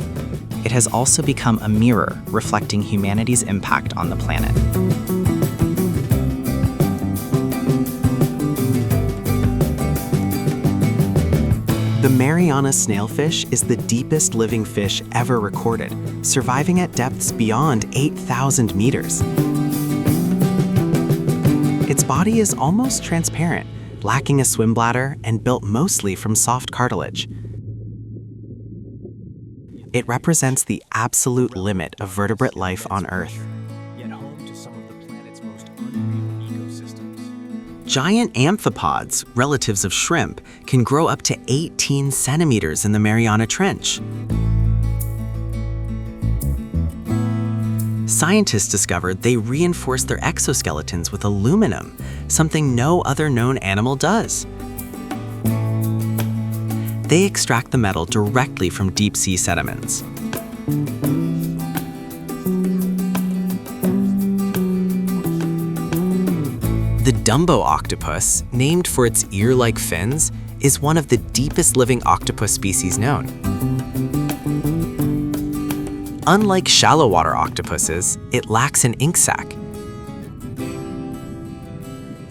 it has also become a mirror reflecting humanity's impact on the planet. The Mariana snailfish is the deepest living fish ever recorded, surviving at depths beyond 8,000 meters. Its body is almost transparent, lacking a swim bladder and built mostly from soft cartilage. It represents the absolute limit of vertebrate life on Earth. Giant amphipods, relatives of shrimp, can grow up to 18 centimeters in the Mariana Trench. Scientists discovered they reinforce their exoskeletons with aluminum, something no other known animal does. They extract the metal directly from deep-sea sediments. The Dumbo octopus, named for its ear-like fins, is one of the deepest living octopus species known. Unlike shallow water octopuses, it lacks an ink sac.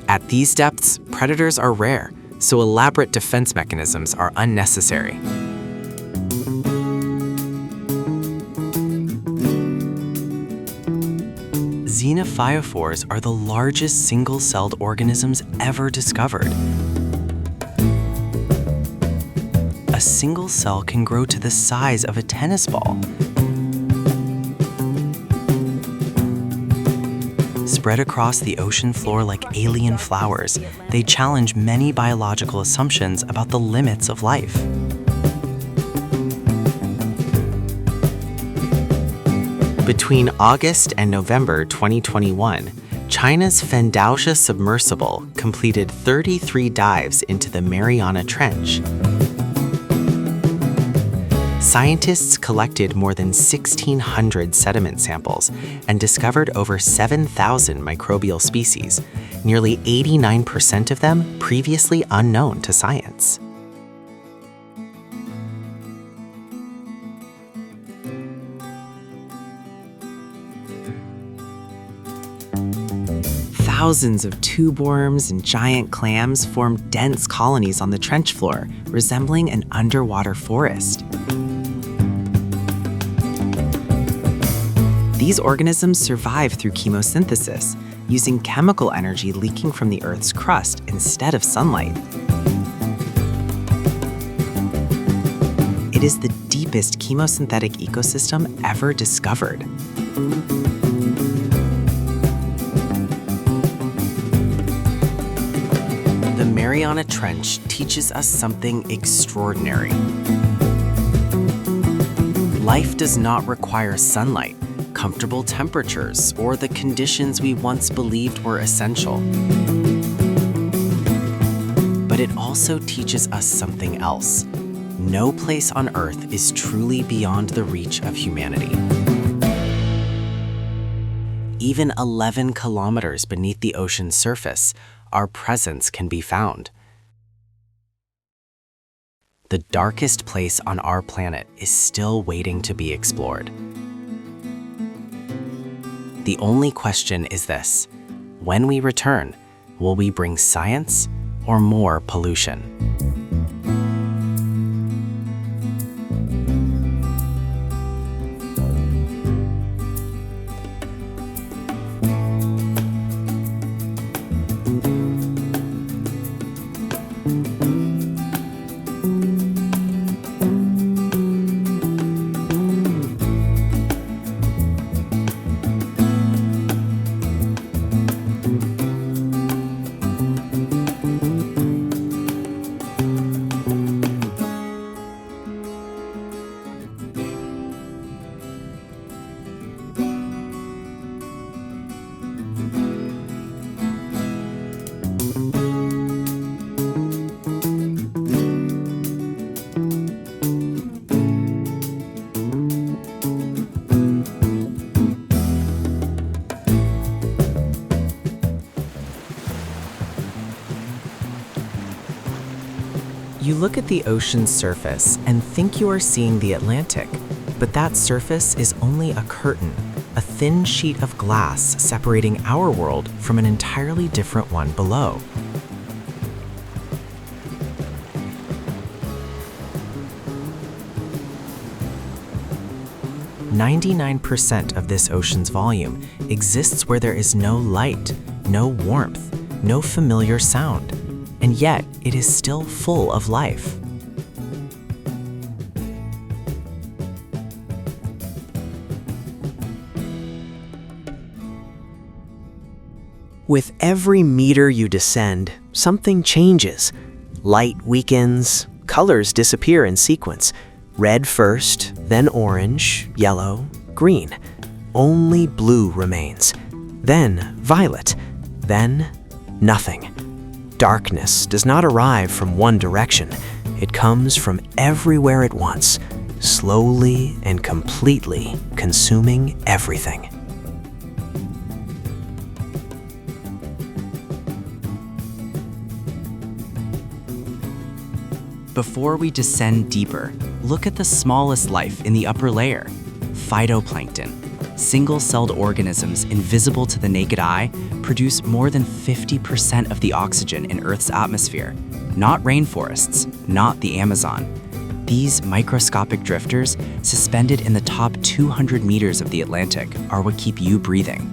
At these depths, predators are rare, so elaborate defense mechanisms are unnecessary. Xenophyophores are the largest single-celled organisms ever discovered. A single cell can grow to the size of a tennis ball. Spread across the ocean floor like alien flowers, they challenge many biological assumptions about the limits of life. Between August and November 2021, China's Fendaoxia submersible completed 33 dives into the Mariana Trench. Scientists collected more than 1,600 sediment samples and discovered over 7,000 microbial species, nearly 89% of them previously unknown to science. Thousands of tube worms and giant clams form dense colonies on the trench floor, resembling an underwater forest. These organisms survive through chemosynthesis, using chemical energy leaking from the Earth's crust instead of sunlight. It is the deepest chemosynthetic ecosystem ever discovered. The Mariana Trench teaches us something extraordinary. Life does not require sunlight, comfortable temperatures, or the conditions we once believed were essential. But it also teaches us something else. No place on Earth is truly beyond the reach of humanity. Even 11 kilometers beneath the ocean's surface, our presence can be found. The darkest place on our planet is still waiting to be explored. The only question is this: when we return, will we bring science or more pollution? You look at the ocean's surface and think you are seeing the Atlantic, but that surface is only a curtain, a thin sheet of glass separating our world from an entirely different one below. "99% of this ocean's volume exists where there is no light, no warmth, no familiar sound, and yet it is still full of life." With every meter you descend, something changes. Light weakens, colors disappear in sequence. Red first, then orange, yellow, green. Only blue remains. Then violet. Then nothing. Darkness does not arrive from one direction. It comes from everywhere at once, slowly and completely consuming everything. Before we descend deeper, look at the smallest life in the upper layer: phytoplankton. Single-celled organisms invisible to the naked eye produce more than 50% of the oxygen in Earth's atmosphere. Not rainforests, not the Amazon. These microscopic drifters, suspended in the top 200 meters of the Atlantic, are what keep you breathing.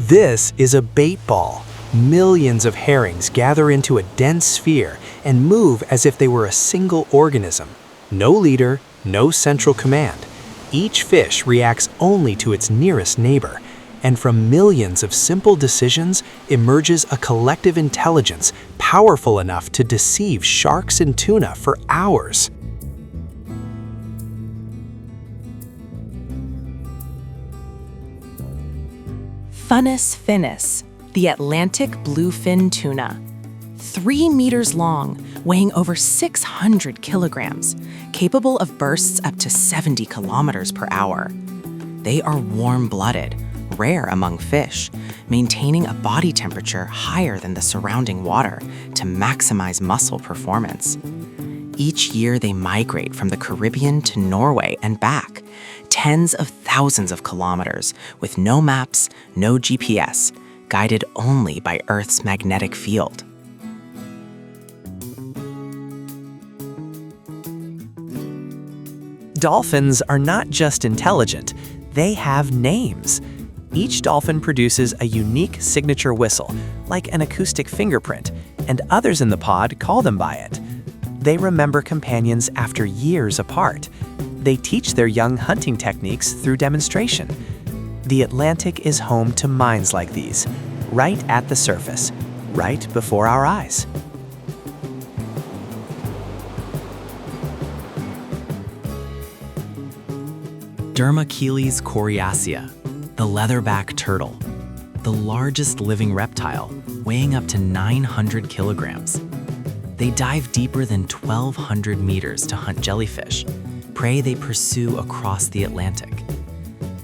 This is a bait ball. Millions of herrings gather into a dense sphere and move as if they were a single organism. No leader, no central command. Each fish reacts only to its nearest neighbor, and from millions of simple decisions emerges a collective intelligence powerful enough to deceive sharks and tuna for hours. Funnus finis, the Atlantic bluefin tuna. 3 meters long, weighing over 600 kilograms, capable of bursts up to 70 kilometers per hour. They are warm-blooded, rare among fish, maintaining a body temperature higher than the surrounding water to maximize muscle performance. Each year they migrate from the Caribbean to Norway and back, tens of thousands of kilometers with no maps, no GPS, guided only by Earth's magnetic field. Dolphins are not just intelligent, they have names. Each dolphin produces a unique signature whistle, like an acoustic fingerprint, and others in the pod call them by it. They remember companions after years apart. They teach their young hunting techniques through demonstration. The Atlantic is home to minds like these, right at the surface, right before our eyes. Dermacheles coriacea, the leatherback turtle, the largest living reptile, weighing up to 900 kilograms. They dive deeper than 1,200 meters to hunt jellyfish, prey they pursue across the Atlantic.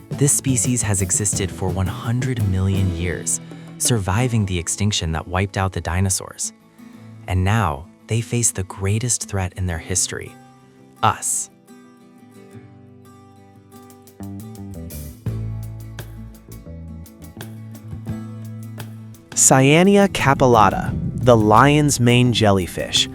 This species has existed for 100 million years, surviving the extinction that wiped out the dinosaurs. And now, they face the greatest threat in their history, us. Cyanea capillata, the lion's mane jellyfish,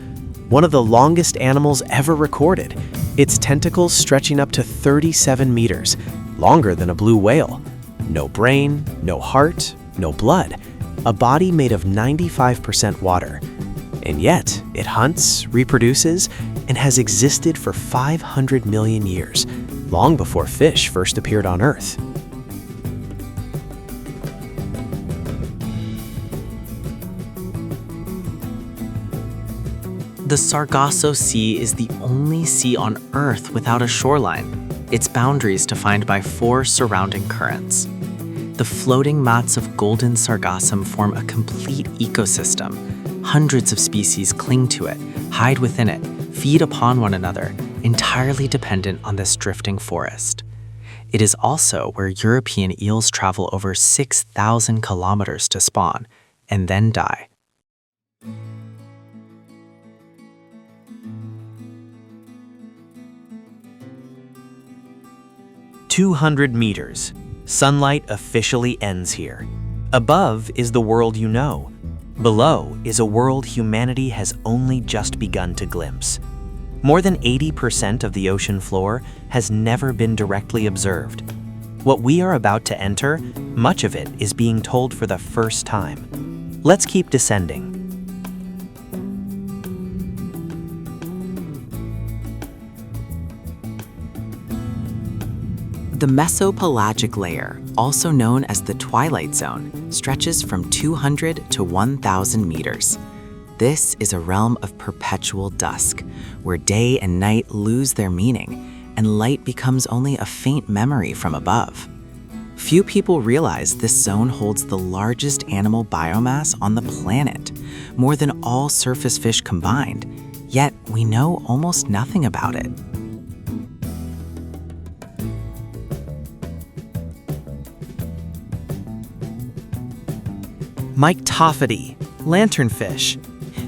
one of the longest animals ever recorded, its tentacles stretching up to 37 meters, longer than a blue whale. No brain, no heart, no blood, a body made of 95% water. And yet, it hunts, reproduces, and has existed for 500 million years, long before fish first appeared on Earth. The Sargasso Sea is the only sea on Earth without a shoreline, its boundaries defined by 4 surrounding currents. The floating mats of golden sargassum form a complete ecosystem. Hundreds of species cling to it, hide within it, feed upon one another, entirely dependent on this drifting forest. It is also where European eels travel over 6,000 kilometers to spawn, and then die. 200 meters. Sunlight officially ends here. Above is the world you know. Below is a world humanity has only just begun to glimpse. More than 80% of the ocean floor has never been directly observed. What we are about to enter, much of it is being told for the first time. Let's keep descending. The mesopelagic layer, also known as the twilight zone, stretches from 200 to 1,000 meters. This is a realm of perpetual dusk, where day and night lose their meaning, and light becomes only a faint memory from above. Few people realize this zone holds the largest animal biomass on the planet, more than all surface fish combined, yet we know almost nothing about it. Myctophidae, lanternfish.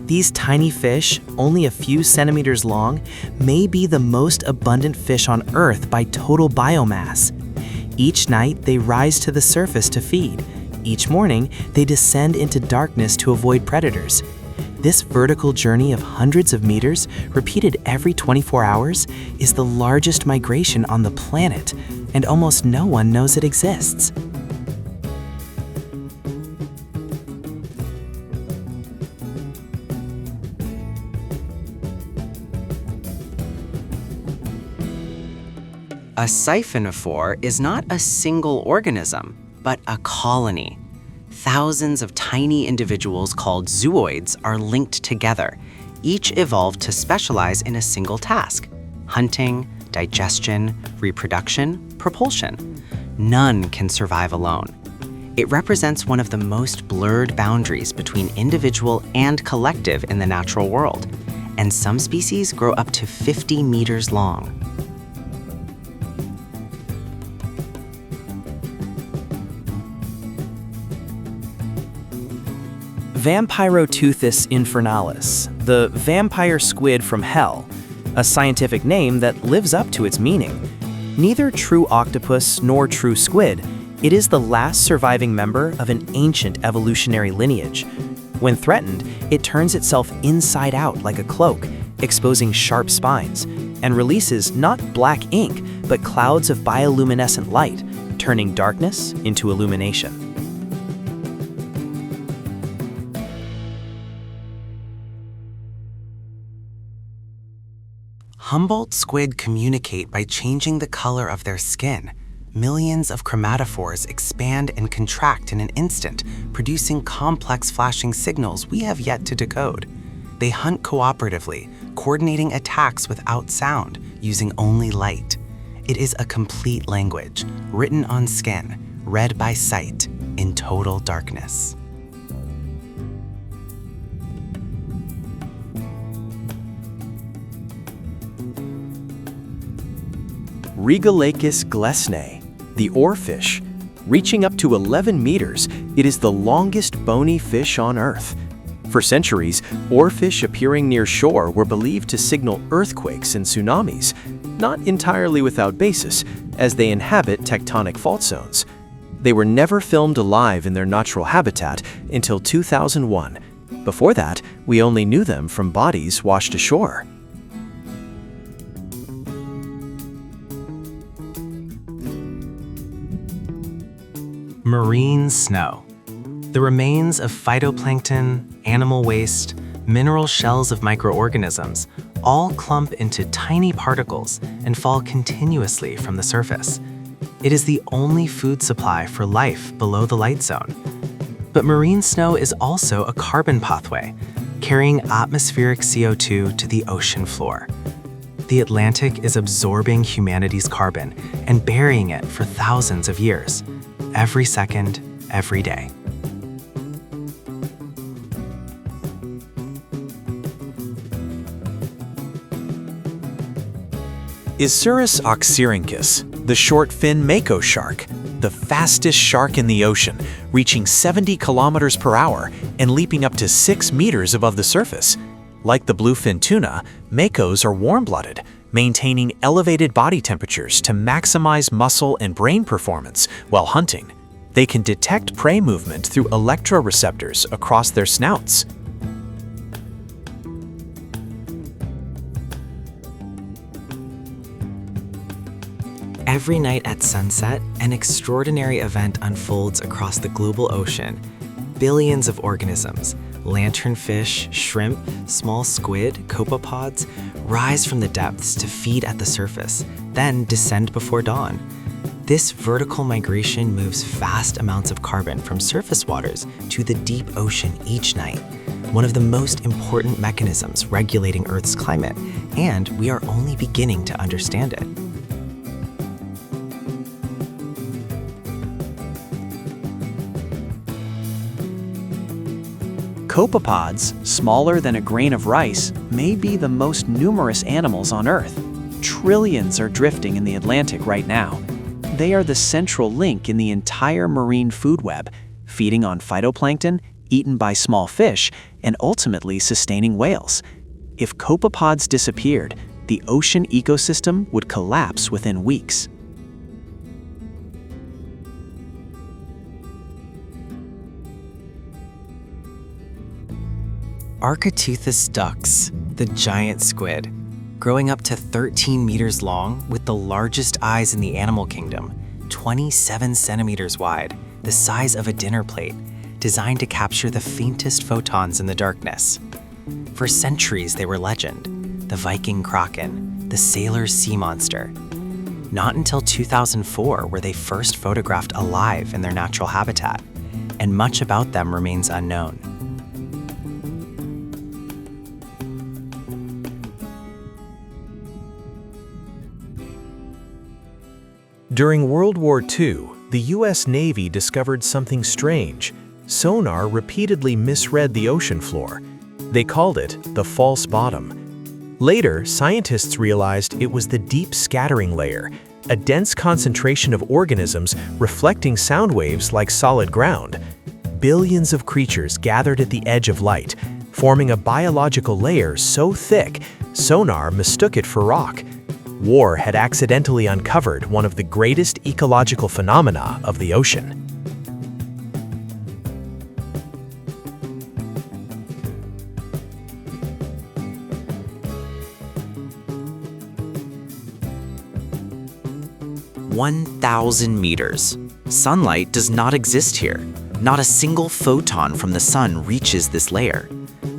These tiny fish, only a few centimeters long, may be the most abundant fish on Earth by total biomass. Each night, they rise to the surface to feed. Each morning, they descend into darkness to avoid predators. This vertical journey of hundreds of meters, repeated every 24 hours, is the largest migration on the planet, and almost no one knows it exists. A siphonophore is not a single organism, but a colony. Thousands of tiny individuals called zooids are linked together. Each evolved to specialize in a single task: hunting, digestion, reproduction, propulsion. None can survive alone. It represents one of the most blurred boundaries between individual and collective in the natural world, and some species grow up to 50 meters long. Vampiroteuthis infernalis, the vampire squid from hell, a scientific name that lives up to its meaning. Neither true octopus nor true squid, it is the last surviving member of an ancient evolutionary lineage. When threatened, it turns itself inside out like a cloak, exposing sharp spines. and releases not black ink, but clouds of bioluminescent light, turning darkness into illumination. Humboldt squid communicate by changing the color of their skin. Millions of chromatophores expand and contract in an instant, producing complex flashing signals we have yet to decode. They hunt cooperatively, coordinating attacks without sound, using only light. It is a complete language, written on skin, read by sight, in total darkness. Regalachus glesnae, the oarfish. Reaching up to 11 meters, it is the longest bony fish on Earth. For centuries, oarfish appearing near shore were believed to signal earthquakes and tsunamis, not entirely without basis, as they inhabit tectonic fault zones. They were never filmed alive in their natural habitat until 2001. Before that, we only knew them from bodies washed ashore. Marine snow. The remains of phytoplankton, animal waste, mineral shells of microorganisms all clump into tiny particles and fall continuously from the surface. It is the only food supply for life below the light zone. But marine snow is also a carbon pathway, carrying atmospheric CO2 to the ocean floor. The Atlantic is absorbing humanity's carbon and burying it for thousands of years. Every second, every day. Isurus oxyrhynchus, the short-fin mako shark, the fastest shark in the ocean, reaching 70 kilometers per hour and leaping up to 6 meters above the surface. Like the bluefin tuna, makos are warm-blooded, maintaining elevated body temperatures to maximize muscle and brain performance while hunting. They can detect prey movement through electroreceptors across their snouts. Every night at sunset, an extraordinary event unfolds across the global ocean. Billions of organisms, lanternfish, shrimp, small squid, copepods, rise from the depths to feed at the surface, then descend before dawn. This vertical migration moves vast amounts of carbon from surface waters to the deep ocean each night, one of the most important mechanisms regulating Earth's climate, and we are only beginning to understand it. Copepods, smaller than a grain of rice, may be the most numerous animals on Earth. Trillions are drifting in the Atlantic right now. They are the central link in the entire marine food web, feeding on phytoplankton, eaten by small fish, and ultimately sustaining whales. If copepods disappeared, the ocean ecosystem would collapse within weeks. Octopuses ducks, the giant squid, growing up to 13 meters long with the largest eyes in the animal kingdom, 27 centimeters wide, the size of a dinner plate, designed to capture the faintest photons in the darkness. For centuries they were legend, the Viking kraken, the sailor's sea monster. Not until 2004 were they first photographed alive in their natural habitat, and much about them remains unknown. During World War II, the U.S. Navy discovered something strange. Sonar repeatedly misread the ocean floor. They called it the false bottom. Later, scientists realized it was the deep scattering layer, a dense concentration of organisms reflecting sound waves like solid ground. Billions of creatures gathered at the edge of light, forming a biological layer so thick, sonar mistook it for rock. War had accidentally uncovered one of the greatest ecological phenomena of the ocean. 1,000 meters. Sunlight does not exist here. Not a single photon from the sun reaches this layer.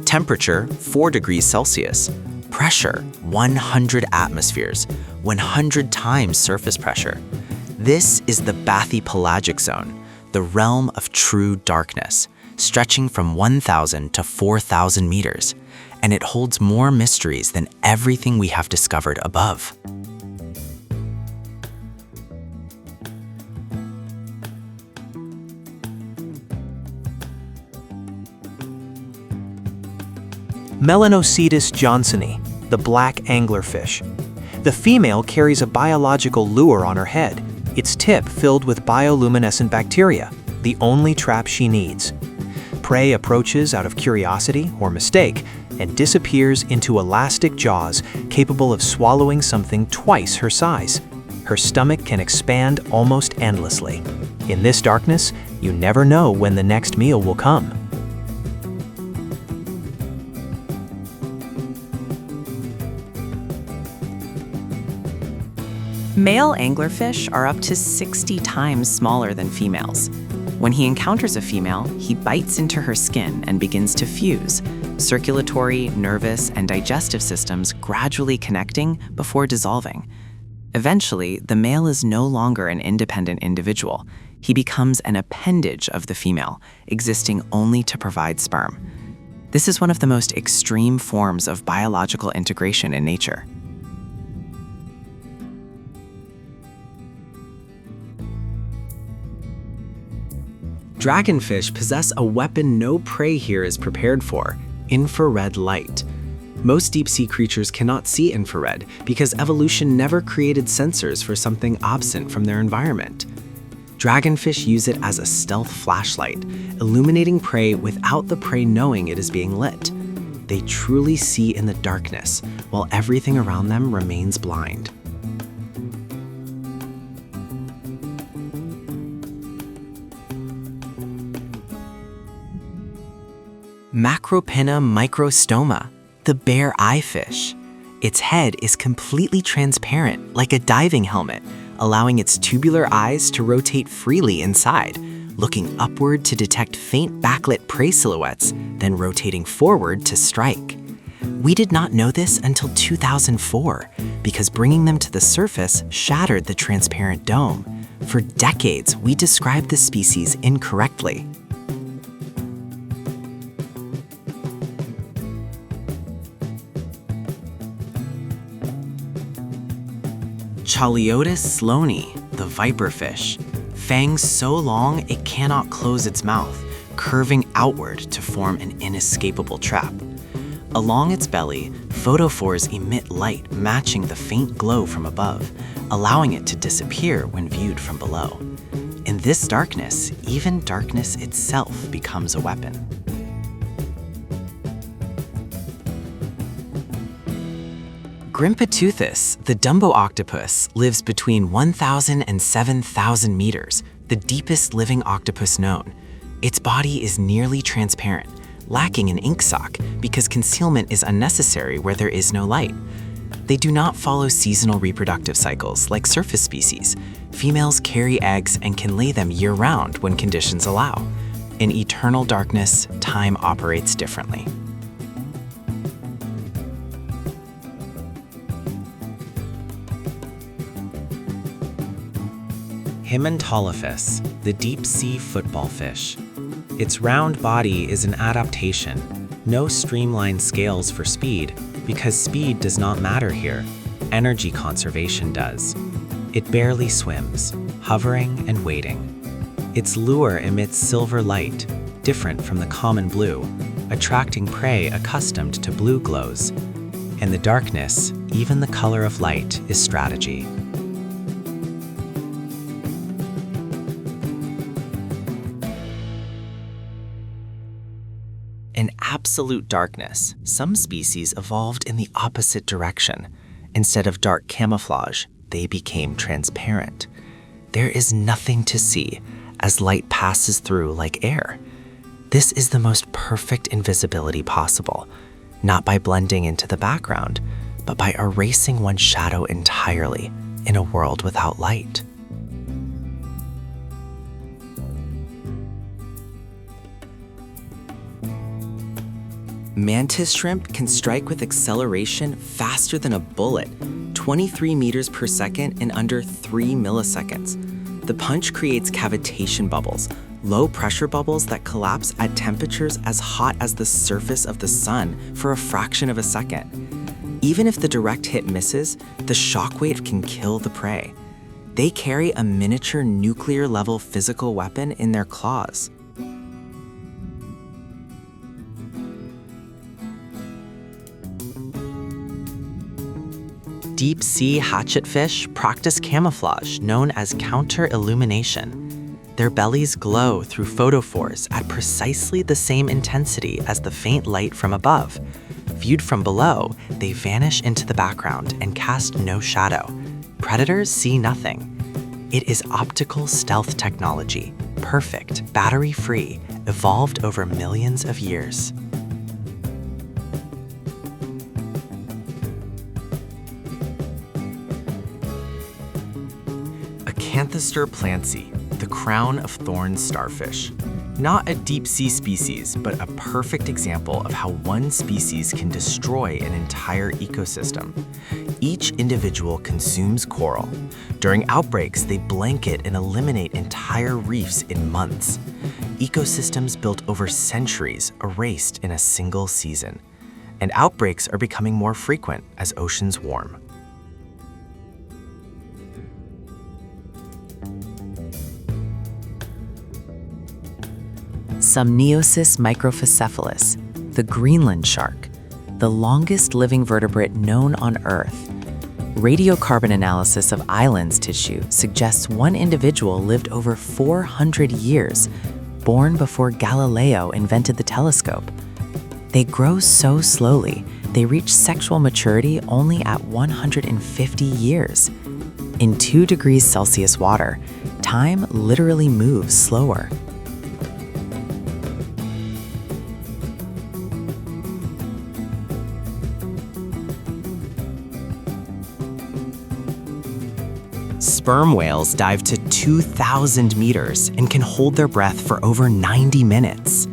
Temperature, 4 degrees Celsius. Pressure, 100 atmospheres, 100 times surface pressure. This is the bathypelagic zone, the realm of true darkness, stretching from 1,000 to 4,000 meters, and it holds more mysteries than everything we have discovered above. Melanocetus johnsoni, the black anglerfish. The female carries a biological lure on her head, its tip filled with bioluminescent bacteria, the only trap she needs. Prey approaches out of curiosity or mistake and disappears into elastic jaws capable of swallowing something twice her size. Her stomach can expand almost endlessly. In this darkness, you never know when the next meal will come. Male anglerfish are up to 60 times smaller than females. When he encounters a female, he bites into her skin and begins to fuse, circulatory, nervous, and digestive systems gradually connecting before dissolving. Eventually, the male is no longer an independent individual. He becomes an appendage of the female, existing only to provide sperm. This is one of the most extreme forms of biological integration in nature. Dragonfish possess a weapon no prey here is prepared for: infrared light. Most deep-sea creatures cannot see infrared because evolution never created sensors for something absent from their environment. Dragonfish use it as a stealth flashlight, illuminating prey without the prey knowing it is being lit. They truly see in the darkness, while everything around them remains blind. Macropinna microstoma, the bare eye fish. Its head is completely transparent, like a diving helmet, allowing its tubular eyes to rotate freely inside, looking upward to detect faint backlit prey silhouettes, then rotating forward to strike. We did not know this until 2004, because bringing them to the surface shattered the transparent dome. For decades, we described the species incorrectly. Chaliotis sloani, the viperfish. Fangs so long it cannot close its mouth, curving outward to form an inescapable trap. Along its belly, photophores emit light matching the faint glow from above, allowing it to disappear when viewed from below. In this darkness, even darkness itself becomes a weapon. Grimpeteuthis, the Dumbo octopus, lives between 1,000 and 7,000 meters, the deepest living octopus known. Its body is nearly transparent, lacking an ink sock because concealment is unnecessary where there is no light. They do not follow seasonal reproductive cycles like surface species. Females carry eggs and can lay them year-round when conditions allow. In eternal darkness, time operates differently. Himantolophus, the deep-sea football fish. Its round body is an adaptation. No streamlined scales for speed, because speed does not matter here. Energy conservation does. It barely swims, hovering and waiting. Its lure emits silver light, different from the common blue, attracting prey accustomed to blue glows. In the darkness, even the color of light is strategy. In absolute darkness, some species evolved in the opposite direction. Instead of dark camouflage, they became transparent. There is nothing to see as light passes through like air. This is the most perfect invisibility possible, not by blending into the background, but by erasing one's shadow entirely in a world without light. Mantis shrimp can strike with acceleration faster than a bullet, 23 meters per second in under 3 milliseconds. The punch creates cavitation bubbles, low pressure bubbles that collapse at temperatures as hot as the surface of the sun for a fraction of a second. Even if the direct hit misses, the shockwave can kill the prey. They carry a miniature nuclear-level physical weapon in their claws. Deep-sea hatchetfish practice camouflage known as counter-illumination. Their bellies glow through photophores at precisely the same intensity as the faint light from above. Viewed from below, they vanish into the background and cast no shadow. Predators see nothing. It is optical stealth technology, perfect, battery-free, evolved over millions of years. Acanthoster plancy, the crown of thorns starfish. Not a deep-sea species, but a perfect example of how one species can destroy an entire ecosystem. Each individual consumes coral. During outbreaks, they blanket and eliminate entire reefs in months. Ecosystems built over centuries erased in a single season. And outbreaks are becoming more frequent as oceans warm. Somniosis microphycephalus, the Greenland shark, the longest living vertebrate known on Earth. Radiocarbon analysis of islands tissue suggests one individual lived over 400 years, born before Galileo invented the telescope. They grow so slowly, they reach sexual maturity only at 150 years. In 2 degrees Celsius water, time literally moves slower. Sperm whales dive to 2,000 meters and can hold their breath for over 90 minutes.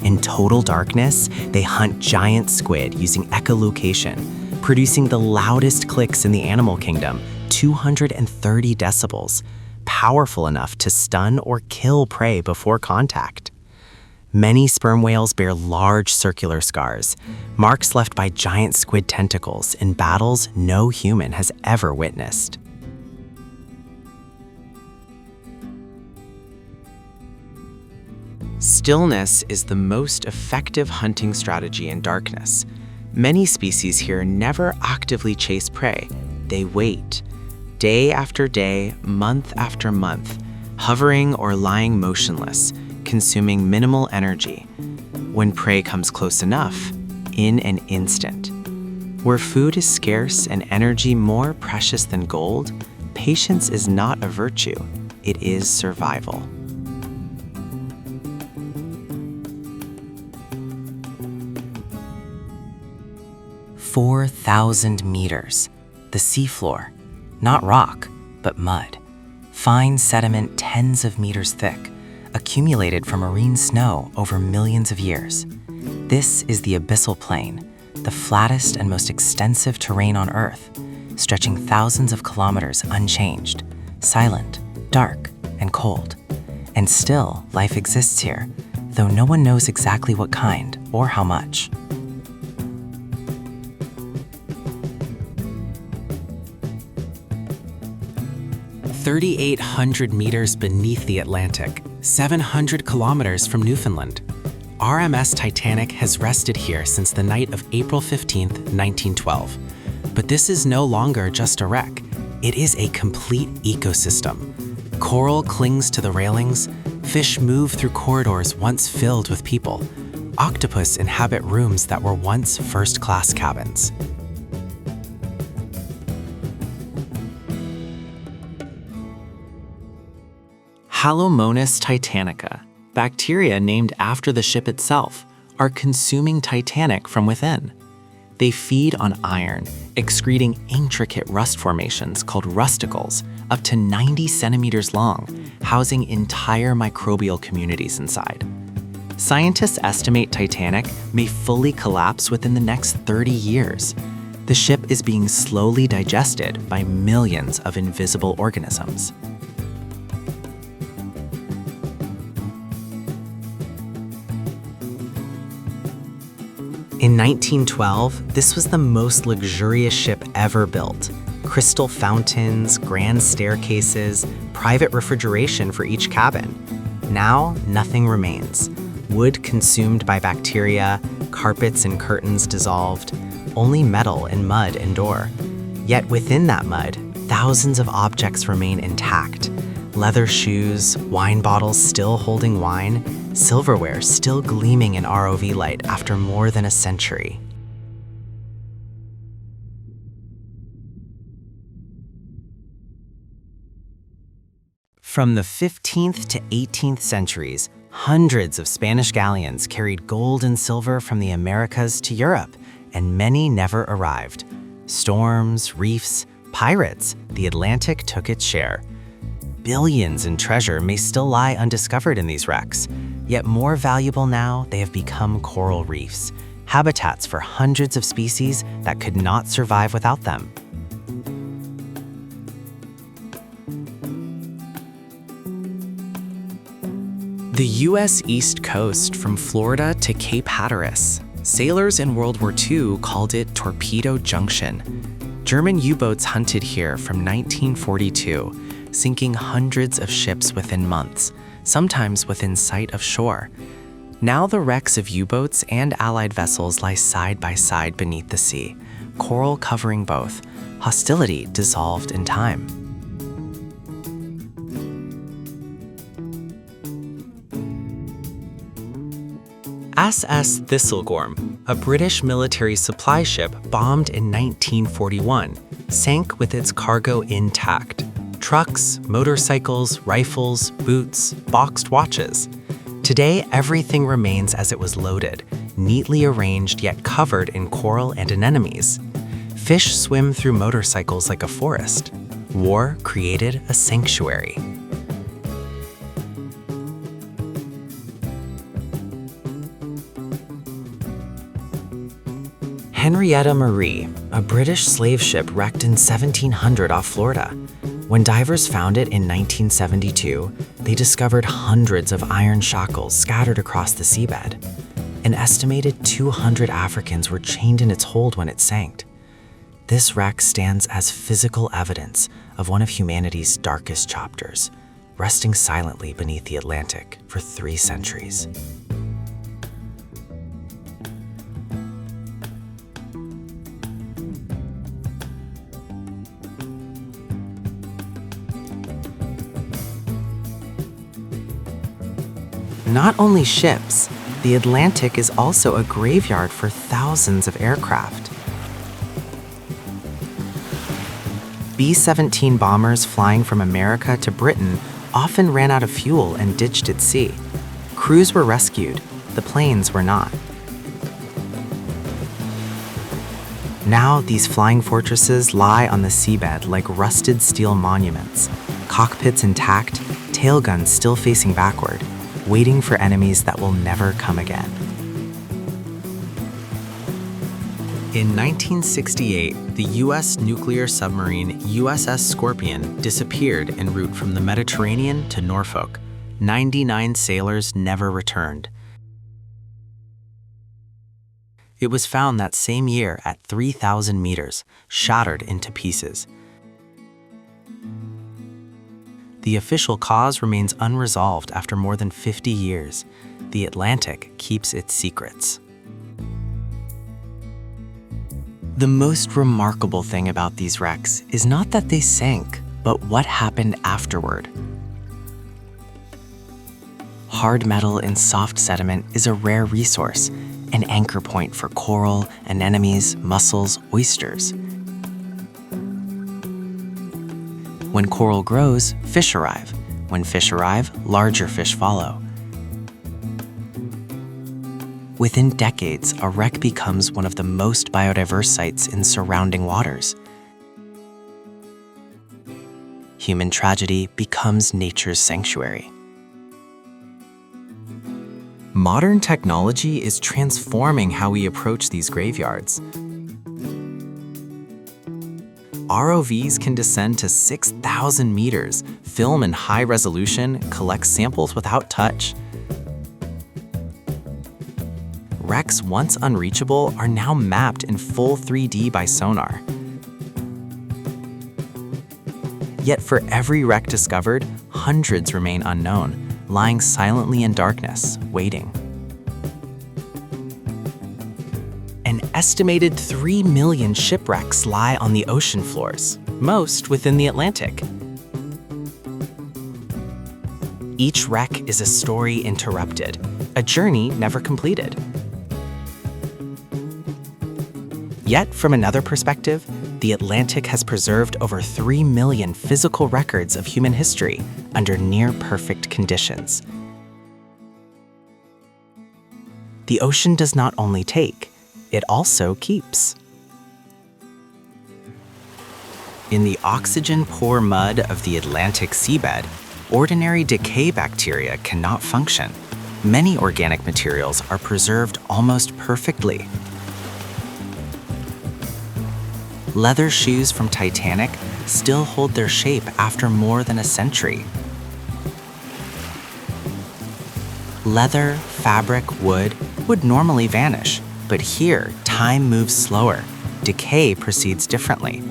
In total darkness, they hunt giant squid using echolocation, producing the loudest clicks in the animal kingdom, 230 decibels, powerful enough to stun or kill prey before contact. Many sperm whales bear large circular scars, marks left by giant squid tentacles in battles no human has ever witnessed. Stillness is the most effective hunting strategy in darkness. Many species here never actively chase prey. They wait, day after day, month after month, hovering or lying motionless, consuming minimal energy. When prey comes close enough, in an instant. Where food is scarce and energy more precious than gold, patience is not a virtue, it is survival. 4,000 meters. The seafloor, not rock, but mud. Fine sediment tens of meters thick, accumulated from marine snow over millions of years. This is the abyssal plain, the flattest and most extensive terrain on Earth, stretching thousands of kilometers unchanged, silent, dark, and cold. And still, life exists here, though no one knows exactly what kind or how much. 3,800 meters beneath the Atlantic, 700 kilometers from Newfoundland. RMS Titanic has rested here since the night of April 15, 1912. But this is no longer just a wreck. It is a complete ecosystem. Coral clings to the railings, fish move through corridors once filled with people. Octopus inhabit rooms that were once first-class cabins. Halomonas titanica, bacteria named after the ship itself, are consuming Titanic from within. They feed on iron, excreting intricate rust formations called rusticles, up to 90 centimeters long, housing entire microbial communities inside. Scientists estimate Titanic may fully collapse within the next 30 years. The ship is being slowly digested by millions of invisible organisms. In 1912, this was the most luxurious ship ever built. Crystal fountains, grand staircases, private refrigeration for each cabin. Now, nothing remains. Wood consumed by bacteria, carpets and curtains dissolved, only metal and mud endure. Yet within that mud, thousands of objects remain intact. Leather shoes, wine bottles still holding wine, silverware still gleaming in ROV light after more than a century. From the 15th to 18th centuries, hundreds of Spanish galleons carried gold and silver from the Americas to Europe, and many never arrived. Storms, reefs, pirates, the Atlantic took its share. Billions in treasure may still lie undiscovered in these wrecks, yet more valuable now, they have become coral reefs, habitats for hundreds of species that could not survive without them. The U.S. East Coast from Florida to Cape Hatteras. Sailors in World War II called it Torpedo Junction. German U-boats hunted here from 1942, sinking hundreds of ships within months, sometimes within sight of shore. Now the wrecks of U-boats and Allied vessels lie side by side beneath the sea, coral covering both, hostility dissolved in time. SS Thistlegorm, a British military supply ship bombed in 1941, sank with its cargo intact. Trucks, motorcycles, rifles, boots, boxed watches. Today, everything remains as it was loaded, neatly arranged yet covered in coral and anemones. Fish swim through motorcycles like a forest. War created a sanctuary. Henrietta Marie, a British slave ship wrecked in 1700 off Florida. When divers found it in 1972, they discovered hundreds of iron shackles scattered across the seabed. An estimated 200 Africans were chained in its hold when it sank. This wreck stands as physical evidence of one of humanity's darkest chapters, resting silently beneath the Atlantic for 3 centuries. Not only ships, the Atlantic is also a graveyard for thousands of aircraft. B-17 bombers flying from America to Britain often ran out of fuel and ditched at sea. Crews were rescued, the planes were not. Now these flying fortresses lie on the seabed like rusted steel monuments, cockpits intact, tail guns still facing backward, waiting for enemies that will never come again. In 1968, the U.S. nuclear submarine USS Scorpion disappeared en route from the Mediterranean to Norfolk. 99 sailors never returned. It was found that same year at 3,000 meters, shattered into pieces. The official cause remains unresolved after more than 50 years. The Atlantic keeps its secrets. The most remarkable thing about these wrecks is not that they sank, but what happened afterward. Hard metal in soft sediment is a rare resource, an anchor point for coral, anemones, mussels, oysters. When coral grows, fish arrive. When fish arrive, larger fish follow. Within decades, a wreck becomes one of the most biodiverse sites in surrounding waters. Human tragedy becomes nature's sanctuary. Modern technology is transforming how we approach these graveyards. ROVs can descend to 6,000 meters, film in high resolution, collect samples without touch. Wrecks once unreachable are now mapped in full 3D by sonar. Yet for every wreck discovered, hundreds remain unknown, lying silently in darkness, waiting. An estimated 3 million shipwrecks lie on the ocean floors, most within the Atlantic. Each wreck is a story interrupted, a journey never completed. Yet, from another perspective, the Atlantic has preserved over 3 million physical records of human history under near-perfect conditions. The ocean does not only take, it also keeps. In the oxygen-poor mud of the Atlantic seabed, ordinary decay bacteria cannot function. Many organic materials are preserved almost perfectly. Leather shoes from Titanic still hold their shape after more than a century. Leather, fabric, wood would normally vanish, but here, time moves slower. Decay proceeds differently.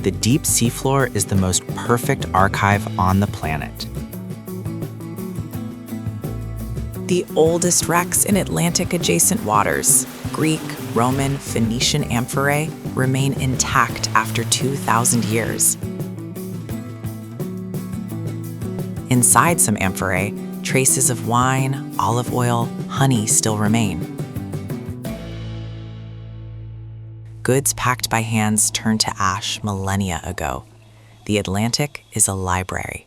The deep seafloor is the most perfect archive on the planet. The oldest wrecks in Atlantic-adjacent waters, Greek, Roman, Phoenician amphorae, remain intact after 2,000 years. Inside some amphorae, traces of wine, olive oil, honey still remain. Goods packed by hands turned to ash millennia ago. The Atlantic is a library.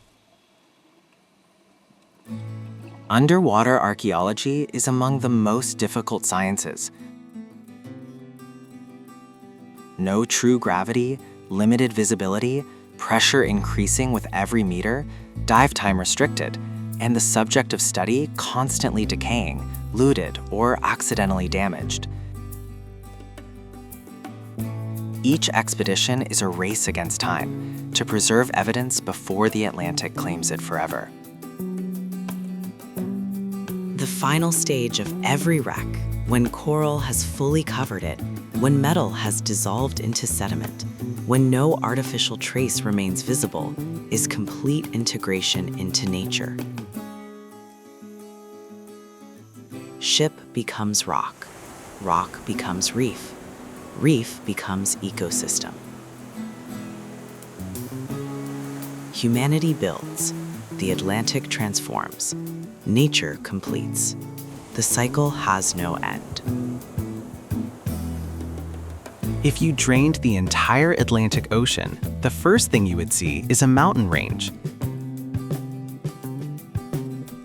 Underwater archaeology is among the most difficult sciences. No true gravity, limited visibility, pressure increasing with every meter, dive time restricted, and the subject of study constantly decaying, looted, or accidentally damaged. Each expedition is a race against time to preserve evidence before the Atlantic claims it forever. The final stage of every wreck, when coral has fully covered it, when metal has dissolved into sediment, when no artificial trace remains visible, is complete integration into nature. Ship becomes rock, rock becomes reef, reef becomes ecosystem. Humanity builds, the Atlantic transforms, nature completes. The cycle has no end. If you drained the entire Atlantic Ocean, the first thing you would see is a mountain range.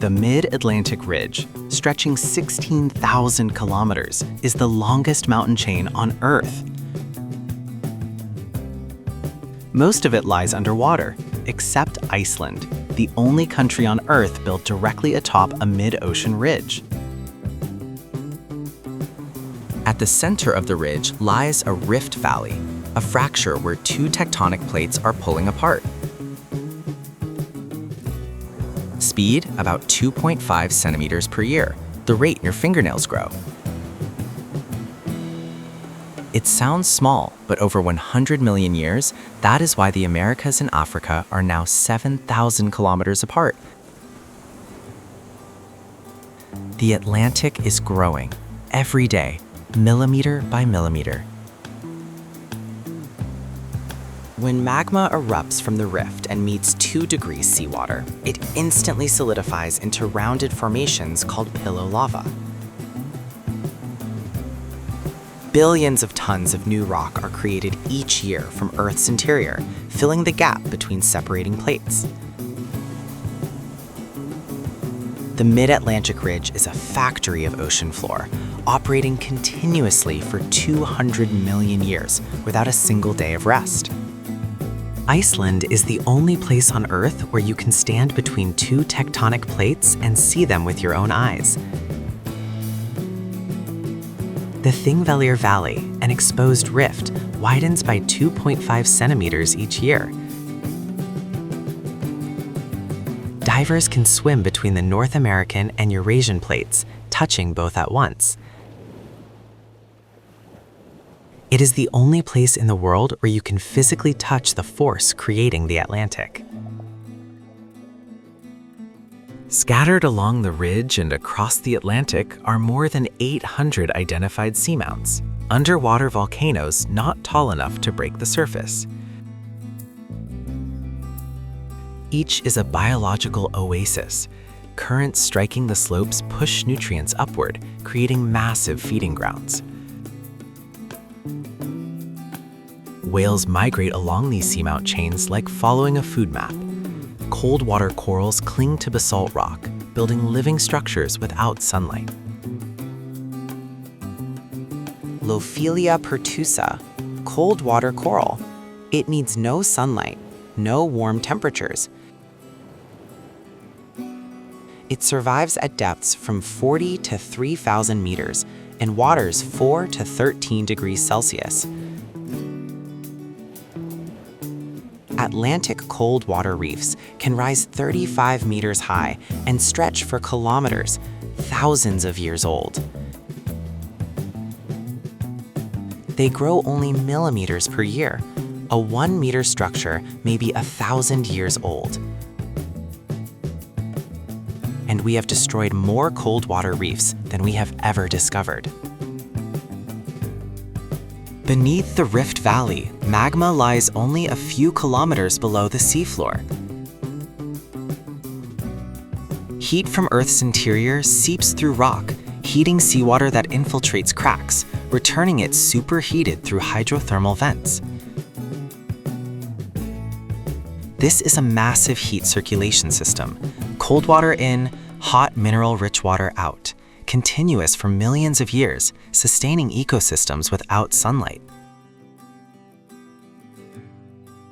The Mid-Atlantic Ridge, stretching 16,000 kilometers, is the longest mountain chain on Earth. Most of it lies underwater, except Iceland, the only country on Earth built directly atop a mid-ocean ridge. At the center of the ridge lies a rift valley, a fracture where two tectonic plates are pulling apart. Speed, about 2.5 centimeters per year, the rate your fingernails grow. It sounds small, but over 100 million years, that is why the Americas and Africa are now 7,000 kilometers apart. The Atlantic is growing, every day, millimeter by millimeter. When magma erupts from the rift and meets 2 degrees seawater, it instantly solidifies into rounded formations called pillow lava. Billions of tons of new rock are created each year from Earth's interior, filling the gap between separating plates. The Mid-Atlantic Ridge is a factory of ocean floor, operating continuously for 200 million years without a single day of rest. Iceland is the only place on Earth where you can stand between two tectonic plates and see them with your own eyes. The Thingvellir Valley, an exposed rift, widens by 2.5 centimeters each year. Divers can swim between the North American and Eurasian plates, touching both at once. It is the only place in the world where you can physically touch the force creating the Atlantic. Scattered along the ridge and across the Atlantic are more than 800 identified seamounts, underwater volcanoes not tall enough to break the surface. Each is a biological oasis. Currents striking the slopes push nutrients upward, creating massive feeding grounds. Whales migrate along these seamount chains like following a food map. Cold water corals cling to basalt rock, building living structures without sunlight. Lophelia pertusa, cold water coral. It needs no sunlight, no warm temperatures. It survives at depths from 40 to 3,000 meters and waters 4 to 13 degrees Celsius. Atlantic cold water reefs can rise 35 meters high and stretch for kilometers, thousands of years old. They grow only millimeters per year. A 1-meter structure may be 1,000 years old. And we have destroyed more cold water reefs than we have ever discovered. Beneath the Rift Valley, magma lies only a few kilometers below the seafloor. Heat from Earth's interior seeps through rock, heating seawater that infiltrates cracks, returning it superheated through hydrothermal vents. This is a massive heat circulation system. Cold water in, hot mineral-rich water out, continuous for millions of years, sustaining ecosystems without sunlight.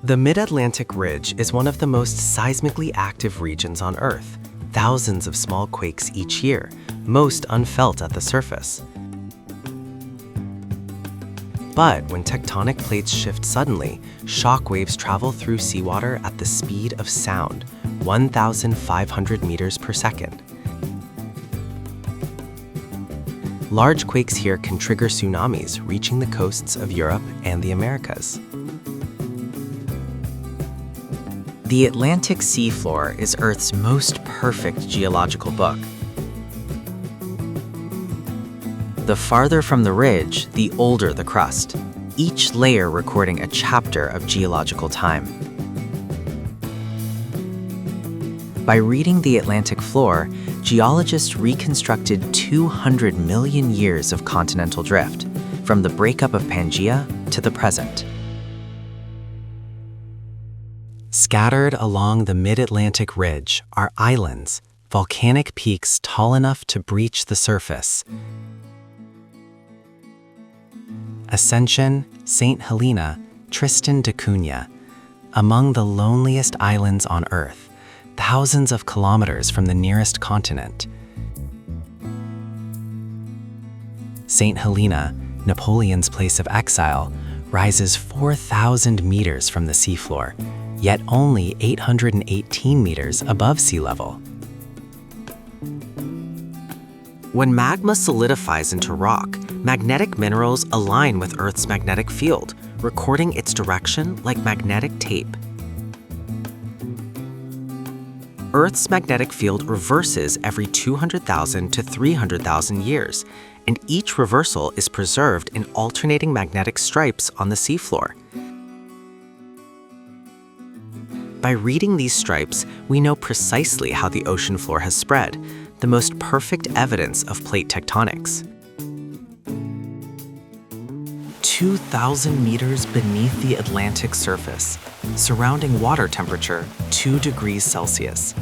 The Mid-Atlantic Ridge is one of the most seismically active regions on Earth. Thousands of small quakes each year, most unfelt at the surface. But when tectonic plates shift suddenly, shock waves travel through seawater at the speed of sound, 1,500 meters per second. Large quakes here can trigger tsunamis reaching the coasts of Europe and the Americas. The Atlantic seafloor is Earth's most perfect geological book. The farther from the ridge, the older the crust, each layer recording a chapter of geological time. By reading the Atlantic floor, geologists reconstructed 200 million years of continental drift, from the breakup of Pangaea to the present. Scattered along the Mid-Atlantic Ridge are islands, volcanic peaks tall enough to breach the surface. Ascension, St. Helena, Tristan da Cunha, among the loneliest islands on Earth, thousands of kilometers from the nearest continent. St. Helena, Napoleon's place of exile, rises 4,000 meters from the seafloor, yet only 818 meters above sea level. When magma solidifies into rock, magnetic minerals align with Earth's magnetic field, recording its direction like magnetic tape. Earth's magnetic field reverses every 200,000 to 300,000 years, and each reversal is preserved in alternating magnetic stripes on the seafloor. By reading these stripes, we know precisely how the ocean floor has spread, the most perfect evidence of plate tectonics. 2,000 meters beneath the Atlantic surface, surrounding water temperature 2 degrees Celsius.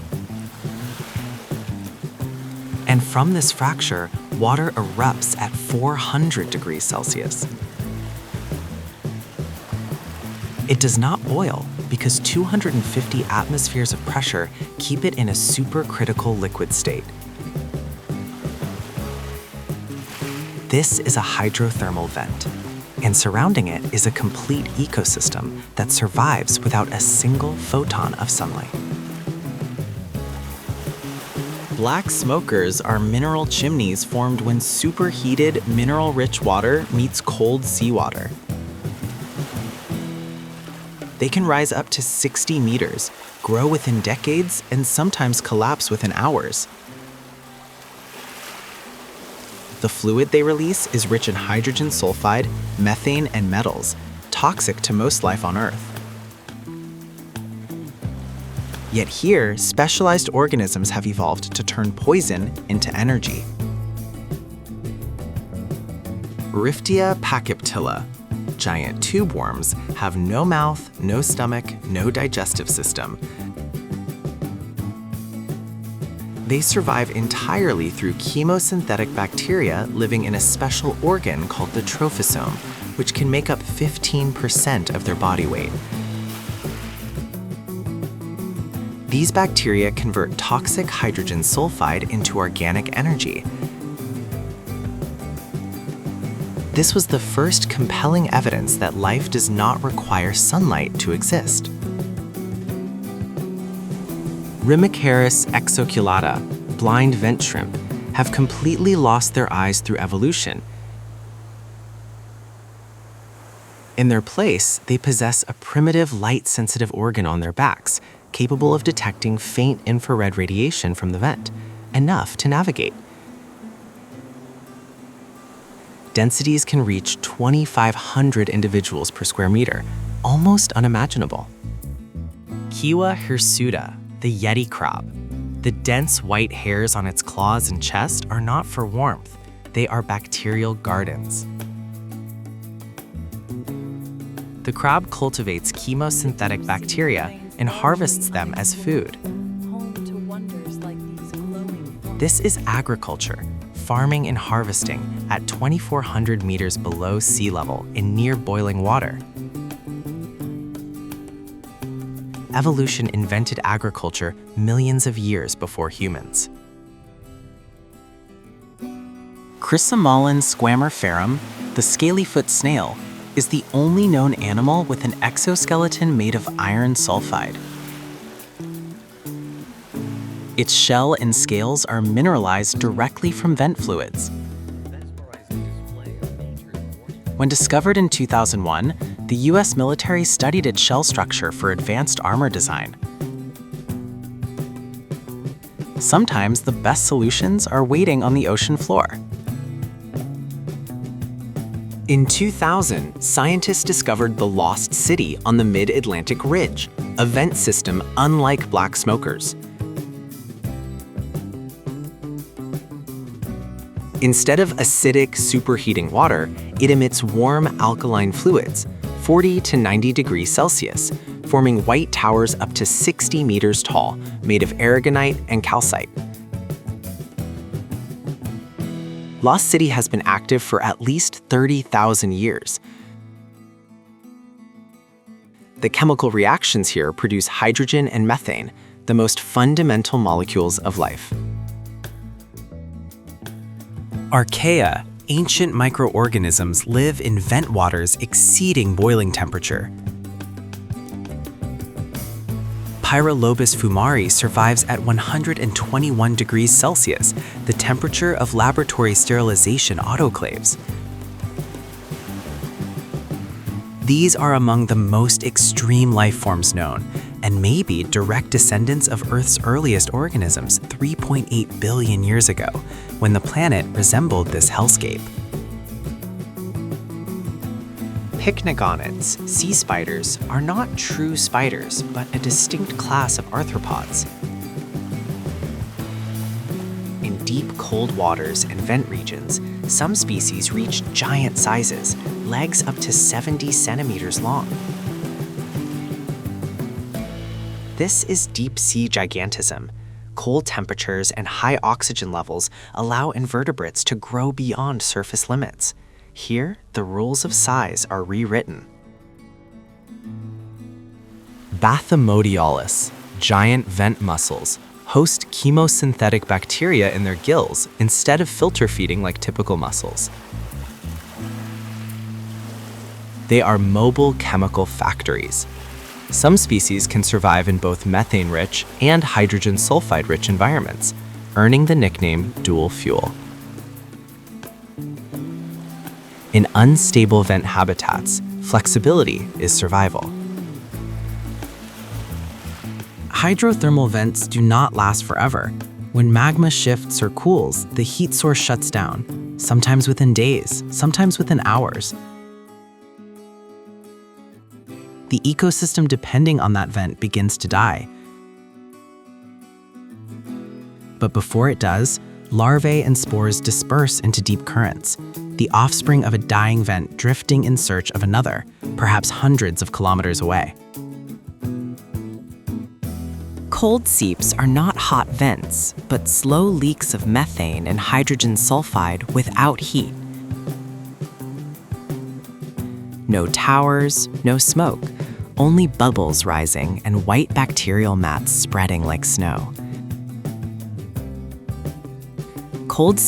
And from this fracture, water erupts at 400 degrees Celsius. It does not boil, because 250 atmospheres of pressure keep it in a supercritical liquid state. This is a hydrothermal vent, and surrounding it is a complete ecosystem that survives without a single photon of sunlight. Black smokers are mineral chimneys formed when superheated, mineral-rich water meets cold seawater. They can rise up to 60 meters, grow within decades, and sometimes collapse within hours. The fluid they release is rich in hydrogen sulfide, methane, and metals, toxic to most life on Earth. Yet here, specialized organisms have evolved to turn poison into energy. Riftia pachyptilla, giant tube worms, have no mouth, no stomach, no digestive system. They survive entirely through chemosynthetic bacteria living in a special organ called the trophosome, which can make up 15% of their body weight. These bacteria convert toxic hydrogen sulfide into organic energy. This was the first compelling evidence that life does not require sunlight to exist. Rimicaris exoculata, blind vent shrimp, have completely lost their eyes through evolution. In their place, they possess a primitive light-sensitive organ on their backs, capable of detecting faint infrared radiation from the vent, enough to navigate. Densities can reach 2,500 individuals per square meter, almost unimaginable. Kiwa hirsuta, the yeti crab. The dense white hairs on its claws and chest are not for warmth, they are bacterial gardens. The crab cultivates chemosynthetic bacteria and harvests them as food. This is agriculture, farming and harvesting at 2,400 meters below sea level in near boiling water. Evolution invented agriculture millions of years before humans. Chrysomalin squamiferum, the scaly-foot snail, is the only known animal with an exoskeleton made of iron sulfide. Its shell and scales are mineralized directly from vent fluids. When discovered in 2001, the US military studied its shell structure for advanced armor design. Sometimes the best solutions are waiting on the ocean floor. In 2000, scientists discovered the Lost City on the Mid-Atlantic Ridge, a vent system unlike black smokers. Instead of acidic, superheating water, it emits warm alkaline fluids, 40 to 90 degrees Celsius, forming white towers up to 60 meters tall, made of aragonite and calcite. Lost City has been active for at least 30,000 years. The chemical reactions here produce hydrogen and methane, the most fundamental molecules of life. Archaea, ancient microorganisms, live in vent waters exceeding boiling temperature. Pyrolobus fumari survives at 121 degrees Celsius, the temperature of laboratory sterilization autoclaves. These are among the most extreme life forms known, and may be direct descendants of Earth's earliest organisms 3.8 billion years ago, when the planet resembled this hellscape. Pycnogonids, sea spiders, are not true spiders, but a distinct class of arthropods. In deep, cold waters and vent regions, some species reach giant sizes, legs up to 70 centimeters long. This is deep-sea gigantism. Cold temperatures and high oxygen levels allow invertebrates to grow beyond surface limits. Here, the rules of size are rewritten. Bathymodialis, giant vent mussels, host chemosynthetic bacteria in their gills instead of filter feeding like typical mussels. They are mobile chemical factories. Some species can survive in both methane-rich and hydrogen sulfide-rich environments, earning the nickname dual fuel. In unstable vent habitats, flexibility is survival. Hydrothermal vents do not last forever. When magma shifts or cools, the heat source shuts down, sometimes within days, sometimes within hours. The ecosystem depending on that vent begins to die. But before it does, larvae and spores disperse into deep currents, the offspring of a dying vent drifting in search of another, perhaps hundreds of kilometers away. Cold seeps are not hot vents, but slow leaks of methane and hydrogen sulfide without heat. No towers, no smoke, only bubbles rising and white bacterial mats spreading like snow. Cold